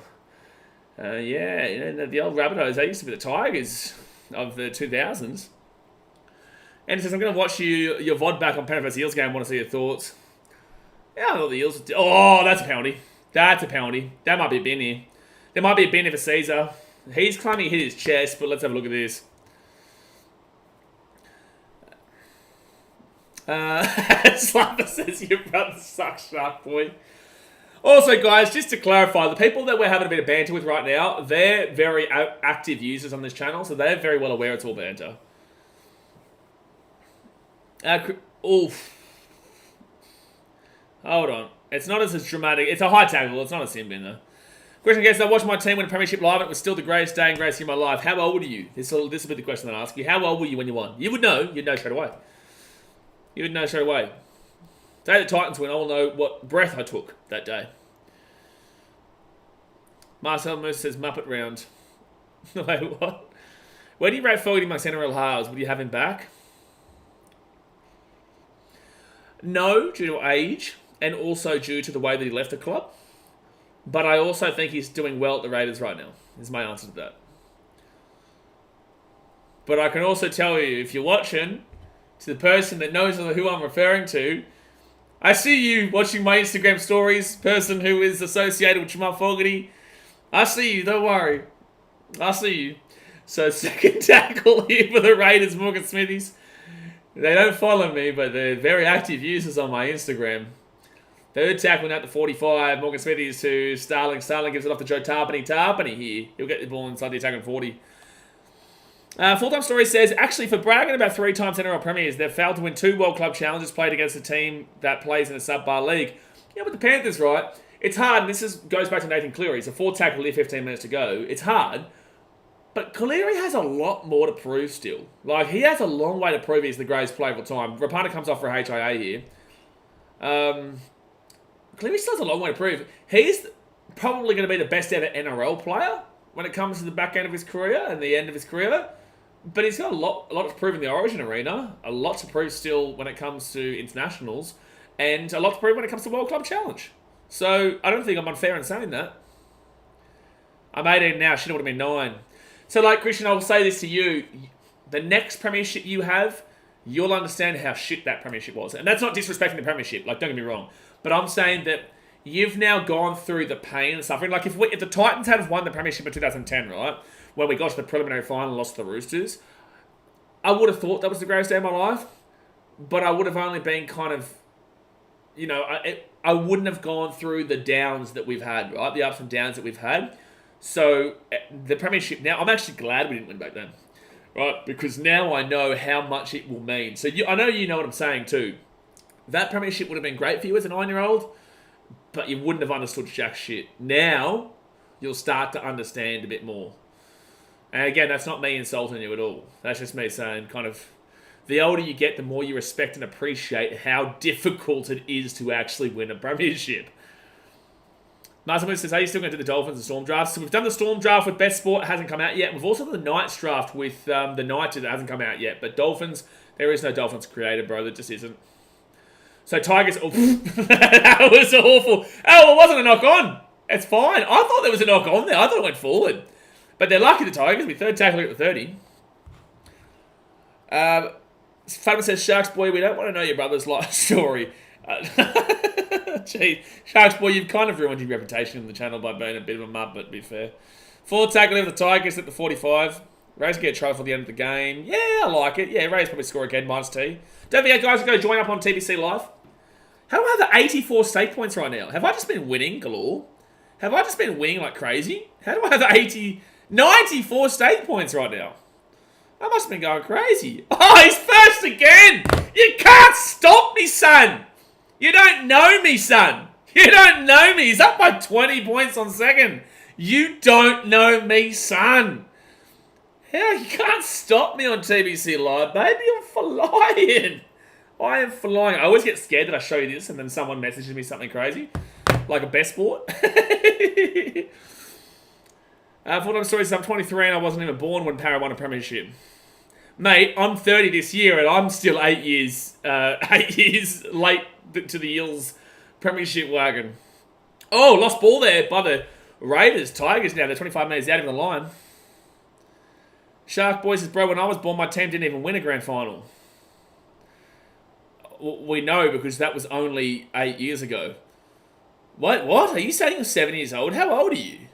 But the old Rabbitohs, they used to be the Tigers of the 2000s. And it says, I'm going to watch your VOD back on Penrith vs Eels game. I want to see your thoughts. Yeah, I thought the Eels... Oh, that's a penalty. That's a penalty. That might be a bin here. There might be a bin for Caesar. He's claiming he hit his chest, but let's have a look at this. Slapper says your brother sucks, Shark Boy. Also, guys, just to clarify, the people that we're having a bit of banter with right now, they're very active users on this channel, so they're very well aware it's all banter. Oof. Hold on. It's not as dramatic. It's a high tackle. It's not a sin bin, though. Question gets, I watched my team win a premiership live. It was still the greatest day and greatest year of my life. How old were you? This will be the question that I ask you. How old were you when you won? You would know. You'd know straight away. You would know straight away. Day the Titans win, I will know what breath I took that day. Marcel Moose says Muppet round. Wait, what? Where do you rate Fogarty amongst NRL halves? Would you have him back? No, due to age, and also due to the way that he left the club. But I also think he's doing well at the Raiders right now, is my answer to that. But I can also tell you, if you're watching, to the person that knows who I'm referring to, I see you watching my Instagram stories, person who is associated with Jamal Fogarty. I see you, don't worry. I see you. So second tackle here for the Raiders, Morgan Smithies. They don't follow me, but they're very active users on my Instagram. Third tackling out to 45. Morgan Smithies to Starling. Starling gives it off to Joe Tarpany. Tarpany here. He'll get the ball inside the attacking 40. Full-time Story says, actually, for bragging about 3 times NRL premiers, they've failed to win 2 World Club Challenges played against a team that plays in a sub-bar league. Yeah, but the Panthers, right? It's hard, and this goes back to Nathan Cleary. It's a 4 tackle here, 15 minutes to go. It's hard. But Cleary has a lot more to prove still. Like, he has a long way to prove he's the greatest player of all time. Rapana comes off for a HIA here. Cleary still has a long way to prove. He's probably going to be the best ever NRL player when it comes to the back end of his career and the end of his career. But he's got a lot to prove in the Origin arena. A lot to prove still when it comes to internationals. And a lot to prove when it comes to World Club Challenge. So, I don't think I'm unfair in saying that. I'm 18 now. Shit, I would have been 9. So, like, Christian, I will say this to you. The next premiership you have, you'll understand how shit that premiership was. And that's not disrespecting the premiership. Like, don't get me wrong. But I'm saying that you've now gone through the pain and suffering. Like, if the Titans had won the premiership in 2010, right, when we got to the preliminary final and lost to the Roosters, I would have thought that was the greatest day of my life. But I would have only been kind of, you know, I wouldn't have gone through the downs that we've had, right? The ups and downs that we've had. So, the premiership now, I'm actually glad we didn't win back then, right? Because now I know how much it will mean. So, I know you know what I'm saying too. That premiership would have been great for you as a 9-year-old, but you wouldn't have understood jack shit. Now, you'll start to understand a bit more. And again, that's not me insulting you at all. That's just me saying kind of, the older you get, the more you respect and appreciate how difficult it is to actually win a premiership. Martin says, are you still going to do the Dolphins and Storm drafts? So we've done the Storm draft with Best Sport. It hasn't come out yet. We've also done the Knights draft with the Knights that hasn't come out yet. But Dolphins, there is no Dolphins created, bro. There just isn't. So Tigers, oh, that was awful. Oh, it wasn't a knock on. It's fine. I thought there was a knock on there. I thought it went forward. But they're lucky, the Tigers. We third tackler at the 30. Fatima says, Sharks boy, we don't want to know your brother's life story. Gee, Sharks boy, you've kind of ruined your reputation on the channel by being a bit of a mutt, but to be fair. Forward tackle of the Tigers at the 45. Rays get a try for the end of the game. Yeah, I like it. Yeah, Rays probably score again, -T. Don't forget, guys, to go join up on TBC Live. How do I have the 84 stake points right now? Have I just been winning galore? Have I just been winning like crazy? How do I have the 94 stake points right now? I must have been going crazy. Oh, he's first again! You can't stop me, son! You don't know me, son! You don't know me! He's up by 20 points on second. You don't know me, son! How you can't stop me on TBC Live, baby. I'm flying. I am flying. I always get scared that I show you this and then someone messages me something crazy. Like a best sport. Full-time story is I'm 23 and I wasn't even born when Para won a premiership. Mate, I'm 30 this year and I'm still 8 years late to the Eels premiership wagon. Oh, lost ball there by the Raiders. Tigers now. They're 25 metres out of the line. Shark Boy says, bro, when I was born, my team didn't even win a grand final. We know because that was only 8 years ago. What? Are you saying you're 7 years old? How old are you?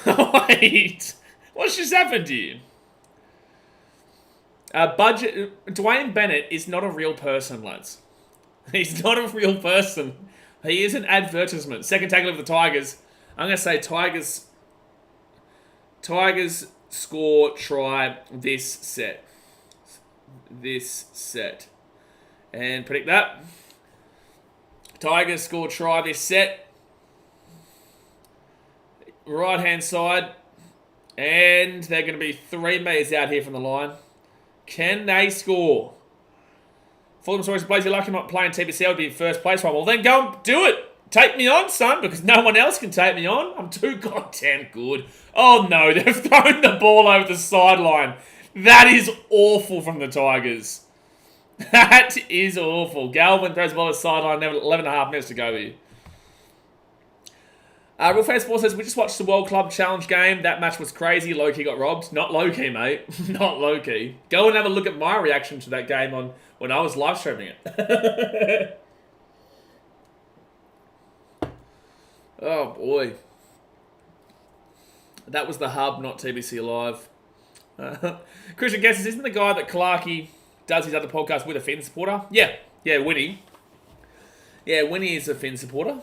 Wait. What's just happened to you? Dwayne Bennett is not a real person, lads. He's not a real person. He is an advertisement. Second tackle of the Tigers. I'm going to say Tigers score try this set. And predict that. Tigers score try this set. Right hand side. And they're going to be 3 metres out here from the line. Can they score? Fulham Stories Blaze, you're lucky I'm not playing TBC. I would be in first place one. Well, then go and do it. Take me on, son, because no one else can take me on. I'm too goddamn good. Oh, no, they've thrown the ball over the sideline. That is awful from the Tigers. That is awful. Galvin throws the ball to the sideline. 11 and a half minutes to go here. Real Fan Sports says, we just watched the World Club Challenge game. That match was crazy. Low-key got robbed. Not low-key, mate. Not low-key. Go and have a look at my reaction to that game on when I was live streaming it. Oh, boy. That was the hub, not TBC Live. Christian guesses, isn't the guy that Clarkey does his other podcast with a Finn supporter? Yeah, Winnie. Yeah, Winnie is a Finn supporter.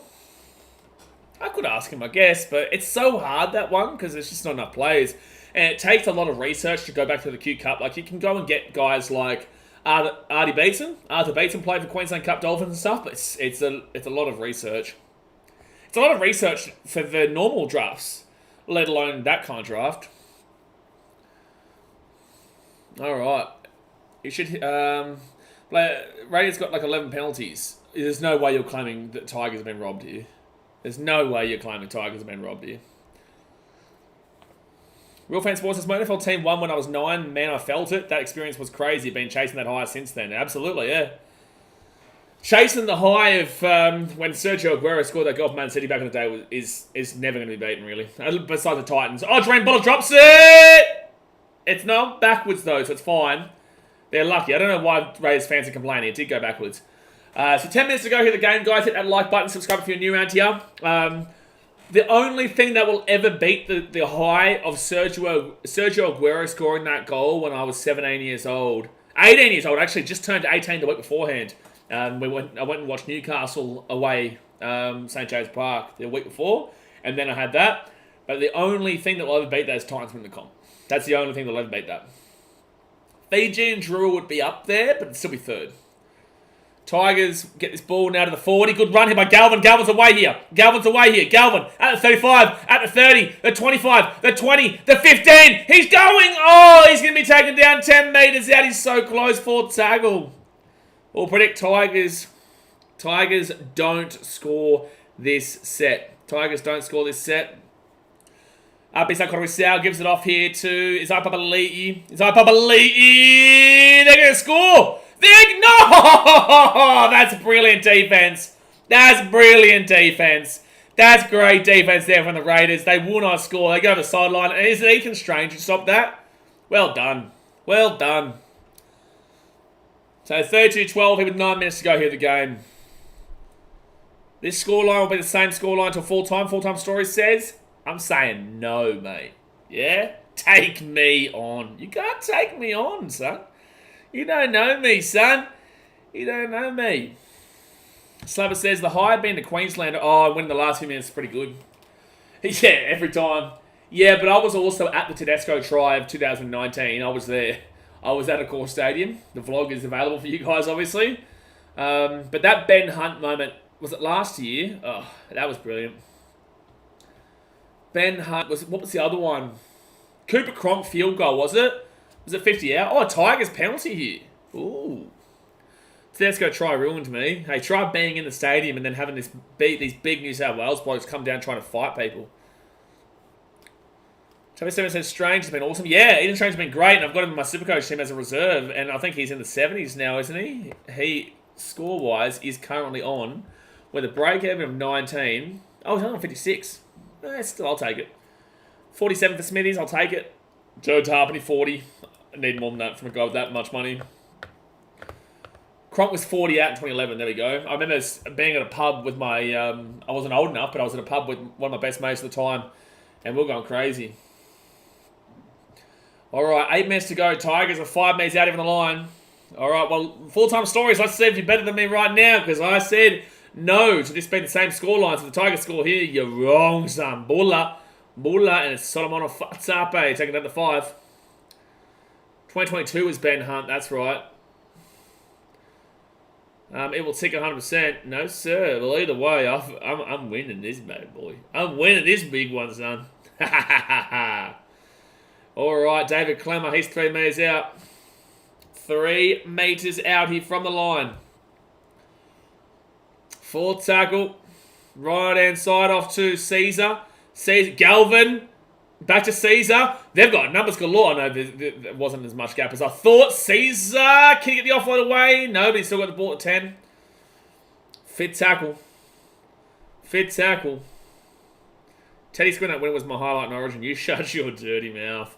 I could ask him, I guess, but it's so hard, that one, because there's just not enough players. And it takes a lot of research to go back to the Q Cup. Like, you can go and get guys like Artie Beetson. Arthur Beetson played for Queensland Cup Dolphins and stuff, but it's a lot of research. It's a lot of research for the normal drafts, let alone that kind of draft. All right. You should... Raiders got like 11 penalties. There's no way you're claiming that Tigers have been robbed here. There's no way you're claiming Tigers have been robbed here. Real Fan Sports says, my NFL team won when I was 9. Man, I felt it. That experience was crazy. Been chasing that high since then. Absolutely, yeah. Chasing the high of when Sergio Aguero scored that goal for Man City back in the day is never going to be beaten, really. Besides the Titans. Oh, Drain Bottle drops it! It's not backwards, though, so it's fine. They're lucky. I don't know why Raiders fans are complaining. It did go backwards. So 10 minutes to go here the game, guys. Hit that like button. Subscribe if you're new around here. The only thing that will ever beat the high of Sergio Aguero scoring that goal when I was 17 years old. 18 years old, actually. Just turned 18 the week beforehand. I went and watched Newcastle away, St. James Park, the week before. And then I had that. But the only thing that will ever beat that is Titans win the comp. That's the only thing that will ever beat that. Fiji and Drew would be up there, but it'd still be third. Tigers get this ball now to the 40. Good run here by Galvin. Galvin's away here. Galvin at the 35, at the 30, the 25, the 20, the 15. He's going. Oh, he's going to be taken down 10 metres out. He's so close for tackle. We'll predict Tigers. Tigers don't score this set. Bisa Coruscant gives it off here to Isai Papali'i. They're going to score. No! That's brilliant defense. That's great defense there from the Raiders. They will not score. They go to the sideline. And is it Ethan Strange who stopped that? Well done. So 32-12 here with 9 minutes to go here the game. This scoreline will be the same scoreline till full time. Full time story says, I'm saying no, mate. Yeah? Take me on. You can't take me on, son. You don't know me, son. You don't know me. Slabber says, the high being the Queenslander. Oh, winning the last few minutes is pretty good. Yeah, every time. Yeah, but I was also at the Tedesco try of 2019. I was there. I was at GIO Stadium. The vlog is available for you guys, obviously. But that Ben Hunt moment, was it last year? Oh, that was brilliant. Ben Hunt, what was the other one? Cooper Cronk field goal, was it? Was it 50 out? Oh, Tigers penalty here. Ooh. Tedesco try ruined me. Hey, try being in the stadium and then having these big New South Wales blokes come down trying to fight people. Travis Seven says Strange has been awesome. Yeah, Eden Strange has been great, and I've got him in my Supercoach team as a reserve, and I think he's in the 70s now, isn't he? He, score-wise, is currently on with a break-even of 19. Oh, he's only on 56. Still, I'll take it. 47 for Smithies, I'll take it. Joe Tarpany, 40. I need more than that from a guy with that much money. Cronk was 40 out in 2011. There we go. I remember being at a pub with my... I wasn't old enough, but I was at a pub with one of my best mates at the time, and we were going crazy. All right, 8 minutes to go. Tigers are 5 minutes out even the line. All right, well, full-time stories. Let's see if you're better than me right now, because I said no to this being the same scoreline. So the Tigers score here. You're wrong, son. Bulla, and it's Solomon Fatsape taking down the 5. 2022 is Ben Hunt. That's right. It will tick 100%. No, sir. Well, either way, I'm winning this, bad boy. I'm winning this big one, son. Ha ha ha ha. All right, David Clemmer, he's 3 metres out. 3 metres out here from the line. Full tackle. Right-hand side off to Caesar. Galvin. Back to Caesar. They've got numbers galore. I know there wasn't as much gap as I thought. Caesar. Can he get the offload away? No, but he's still got the ball at 10. Fit tackle. Teddy scoring that win was my highlight in Origin. You shut your dirty mouth.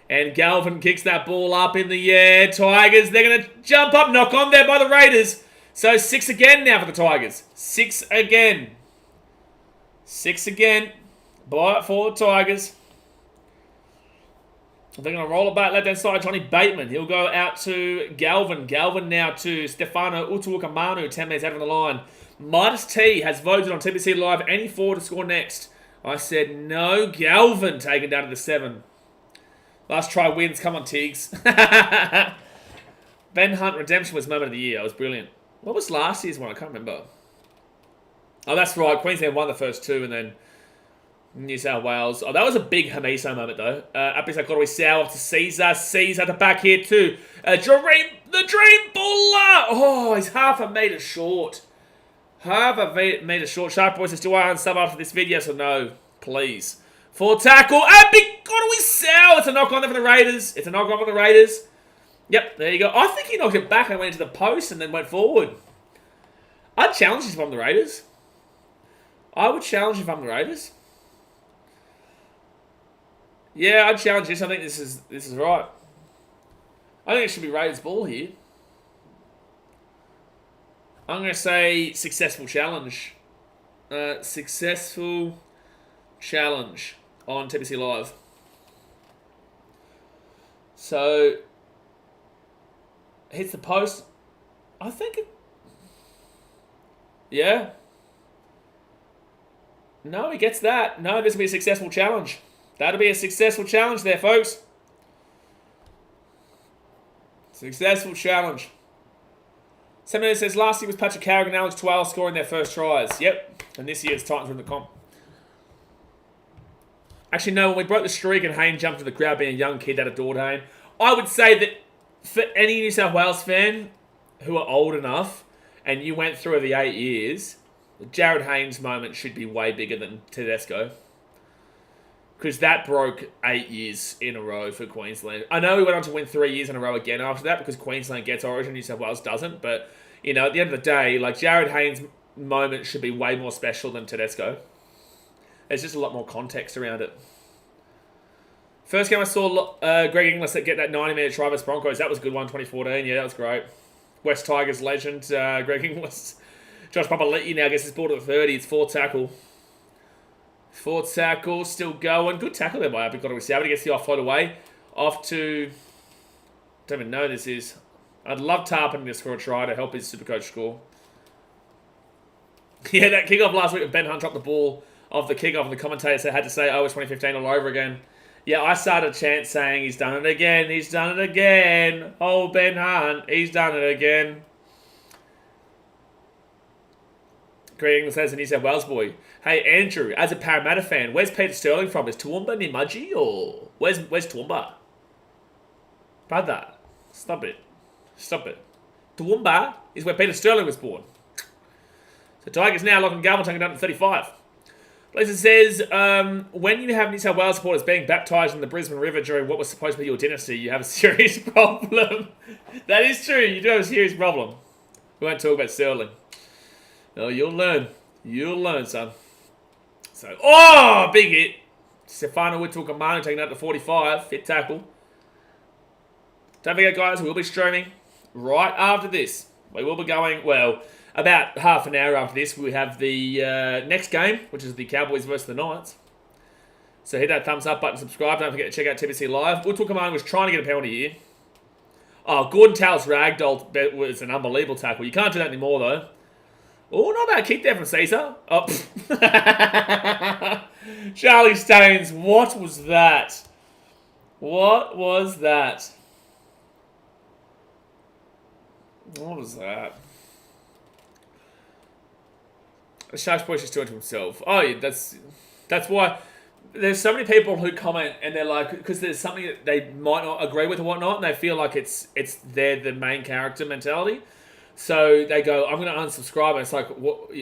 And Galvin kicks that ball up in the air. Tigers, they're going to jump up, knock on there by the Raiders. So 6 again now for the Tigers. 6 again. 6 again for the Tigers. They're going to roll it back left-hand side. Johnny Bateman. He'll go out to Galvin. Galvin now to Stefano Utuakamanu. 10 minutes out of the line. Midas T has voted on TPC Live any forward to score next. I said no. Galvin taken down to the 7. Last try wins. Come on, Tiggs. Ben Hunt redemption was moment of the year. It was brilliant. What was last year's one? I can't remember. Oh, that's right. Queensland won the first 2 and then New South Wales. Oh, that was a big Hamiso moment, though. Apisa Kodaway Sow to Caesar. Caesar to back here, too. The Dream Buller. Oh, he's half a metre short. Half a metre short. Sharp Boys, still on sub after this video, so no, please. Full tackle. And big Kodaway Sow. It's a knock on there for the Raiders. Yep, there you go. I think he knocked it back and went into the post and then went forward. I'd challenge this if I'm the Raiders. I would challenge if I'm the Raiders. Yeah, I'd challenge this. I think this is right. I think it should be Raiders ball here. I'm going to say successful challenge. Successful challenge on TPC Live. So, hits the post. I think it... Yeah. No, he gets that. No, this will be a successful challenge. That'll be a successful challenge there, folks. Successful challenge. 7 minutes says, last year was Patrick Carrigan and Alex Twale scoring their first tries. Yep. And this year's Titans were in the comp. Actually, no, when we broke the streak and Hayne jumped to the crowd being a young kid that adored Hayne, I would say that for any New South Wales fan who are old enough and you went through the 8 years, the Jared Haynes moment should be way bigger than Tedesco. Because that broke 8 years in a row for Queensland. I know we went on to win 3 years in a row again after that because Queensland gets Origin, New South Wales doesn't. But, you know, at the end of the day, like, Jared Haynes' moment should be way more special than Tedesco. There's just a lot more context around it. First game I saw Greg Inglis get that 90-minute try versus Broncos. That was a good one, 2014. Yeah, that was great. West Tigers legend, Greg Inglis. Josh Papali'i now gets his ball to the 30. It's 4 tackle. 4 tackle, still going. Good tackle there by Abigail. He gets the offload away. Off to... Don't even know who this is. I'd love Tarpon to score a try to help his Supercoach score. Yeah, that kickoff last week, Ben Hunt dropped the ball of the kickoff, and the commentator had to say, oh, it's 2015 all over again. Yeah, I started a chant saying, he's done it again, he's done it again. Oh, Ben Hunt, he's done it again. Greg England says, a New South Wales boy. Hey, Andrew, as a Parramatta fan, where's Peter Sterling from? Is Toowoomba near Mudgee, or where's Toowoomba? Brother, stop it. Stop it. Toowoomba is where Peter Sterling was born. So Tigers now locking Galvin taking down to 35. Blazer says, when you have New South Wales supporters being baptised in the Brisbane River during what was supposed to be your dynasty, you have a serious problem. That is true. You do have a serious problem. We won't talk about Sterling. No, you'll learn. You'll learn, son. So, oh, big hit. Stefano Witwell-Kamano taking out to 45. Fit tackle. Don't forget, guys, we'll be streaming right after this. We will be going, well, about half an hour after this, we have the next game, which is the Cowboys versus the Knights. So hit that thumbs up button, subscribe. Don't forget to check out TBC Live. Witwell-Kamano was trying to get a penalty here. Oh, Gordon Tallis ragdoll was an unbelievable tackle. You can't do that anymore, though. Oh, not a bad kick there from Caesar. Oh, Charlie Staines, what was that? What was that? What was that? The Sharks boy just doing to himself. Oh, yeah, that's why there's so many people who comment and they're like, because there's something that they might not agree with or whatnot, and they feel like they're the main character mentality. So they go, I'm going to unsubscribe. And it's like, what?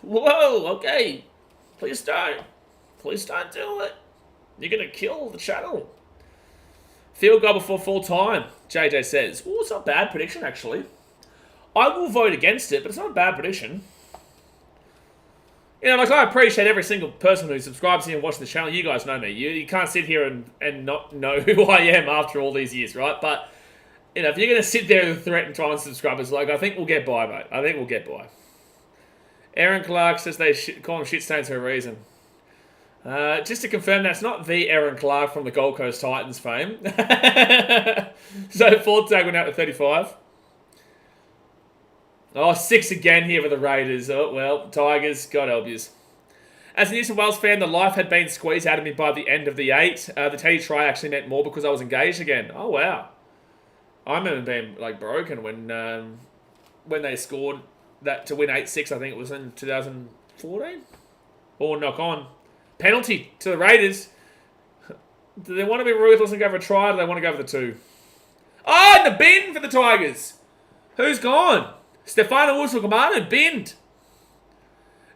Whoa, okay. Please don't do it. You're going to kill the channel. Field goal before full time, JJ says. Oh, it's not a bad prediction, actually. I will vote against it, but it's not a bad prediction. You know, like, I appreciate every single person who subscribes here and watches the channel. You guys know me. You can't sit here and not know who I am after all these years, right? But, you know, if you're going to sit there and threaten trying to subscribe, it's like, I think we'll get by, mate. I think we'll get by. Aaron Clark says they call him shit stains for a reason. Just to confirm, that's not the Aaron Clark from the Gold Coast Titans fame. So, fourth tag went out to 35. Oh, 6 again here for the Raiders. Oh, well, Tigers, God help yous. As a New South Wales fan, the life had been squeezed out of me by the end of the 8. The Teddy try actually meant more because I was engaged again. Oh, wow. I remember being, like, broken when they scored that to win 8-6, I think it was in 2014. Or knock on. Penalty to the Raiders. Do they want to be ruthless and go for a try, or do they want to go for the 2? Oh, in the bin for the Tigers. Who's gone? Stefano Witwell-Kamano binned.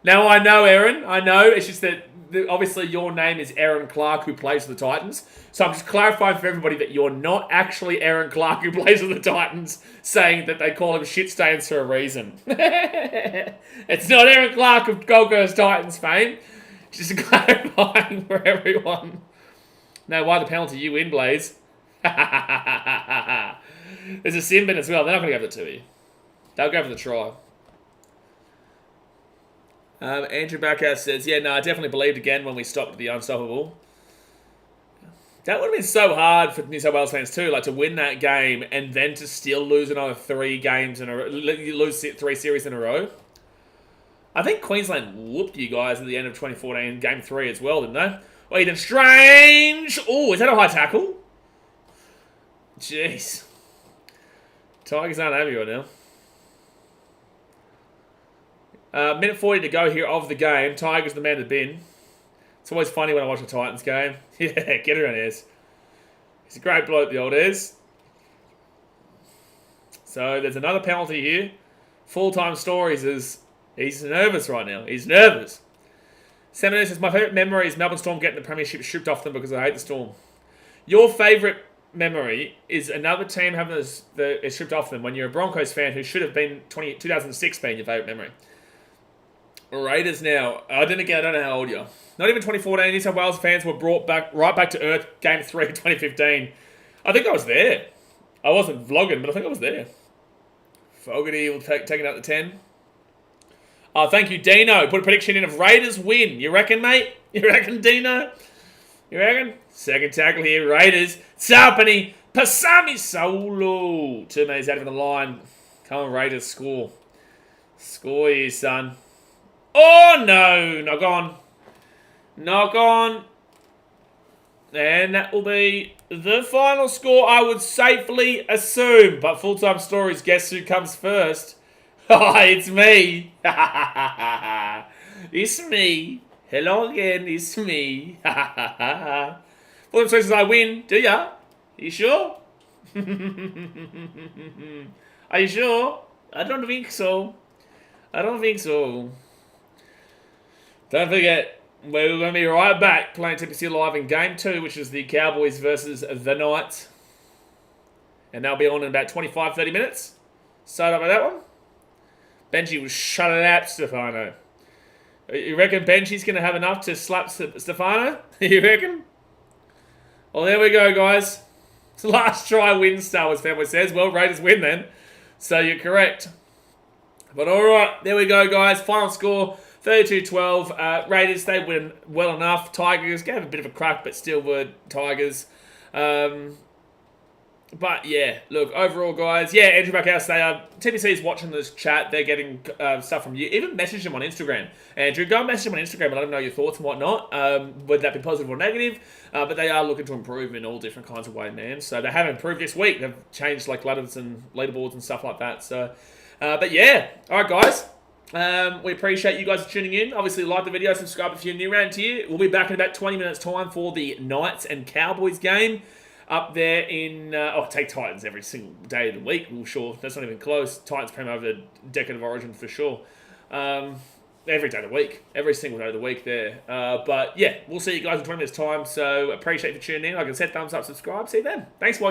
Now, I know, Aaron. I know. It's just that, obviously, your name is Aaron Clark, who plays for the Titans. So I'm just clarifying for everybody that you're not actually Aaron Clark, who plays for the Titans, saying that they call him shit stains for a reason. It's not Aaron Clark of Gold Coast Titans fame. Just clarifying for everyone. Now, why the penalty? You win, Blaze. There's a sin bin as well. They're not going to go for the 2 here. They'll go for the try. Andrew Backhouse says, yeah, no, I definitely believed again when we stopped the unstoppable. That would have been so hard for New South Wales fans too, like to win that game and then to still lose another 3 games in a row, lose 3 series in a row. I think Queensland whooped you guys at the end of 2014 game 3 as well, didn't they? Oh, Eden Strange! Oh, is that a high tackle? Jeez. Tigers aren't happy right now. Minute 40 to go here of the game. Tigers the man to bin. It's always funny when I watch a Titans game. Yeah, get around Ez. He's a great bloke, the old Ez. So there's another penalty here. Full-time stories is he's nervous right now. He's nervous. Seminole says, my favourite memory is Melbourne Storm getting the premiership stripped off them because I hate the Storm. Your favourite memory is another team having it stripped off them when you're a Broncos fan who should have been 2006 being your favourite memory. Raiders now. I don't know how old you are. Not even 2014. New South Wales fans were brought right back to earth. Game 3, 2015. I think I was there. I wasn't vlogging, but I think I was there. Fogarty will take it up to 10. Oh, thank you, Dino. Put a prediction in of Raiders win. You reckon, mate? You reckon, Dino? You reckon? Second tackle here, Raiders. Sapani, Pasami Solo. 2 minutes out of the line. Come on, Raiders, score. Score here, son. Oh, no. Knock on. Knock on. And that will be the final score, I would safely assume. But full-time stories, guess who comes first? Oh, it's me. It's me. Hello again, it's me. Full-time stories, I win. Do ya? You sure? Are you sure? I don't think so. I don't think so. Don't forget, we're going to be right back playing TPC Live in Game 2, which is the Cowboys versus the Knights. And they'll be on in about 25-30 minutes. Start up with that one. Benji will shut it out, Stefano. You reckon Benji's going to have enough to slap Stefano? You reckon? Well, there we go, guys. Last try wins, Star Wars family says. Well, Raiders win then. So you're correct. But all right, there we go, guys. Final score, 32-12. Raiders, they win well enough. Tigers gave a bit of a crack, but still were Tigers. But yeah, look, overall, guys, yeah, Andrew Backhouse, TPC is watching this chat. They're getting stuff from you. Even message them on Instagram. Andrew, go and message them on Instagram and let them know your thoughts and whatnot, whether that be positive or negative. But they are looking to improve in all different kinds of ways, man. So they have improved this week. They've changed like ladders and leaderboards and stuff like that. So, but yeah, all right, guys. We appreciate you guys tuning in. Obviously, like the video, subscribe if you're new around here. We'll be back in about 20 minutes' time for the Knights and Cowboys game. Up there in, take Titans every single day of the week. Well, sure, that's not even close. Titans came over the decade of origin for sure. Every day of the week. Every single day of the week there. But yeah, we'll see you guys in 20 minutes time. So appreciate you for tuning in. Like I said, thumbs up, subscribe. See you then. Thanks for watching.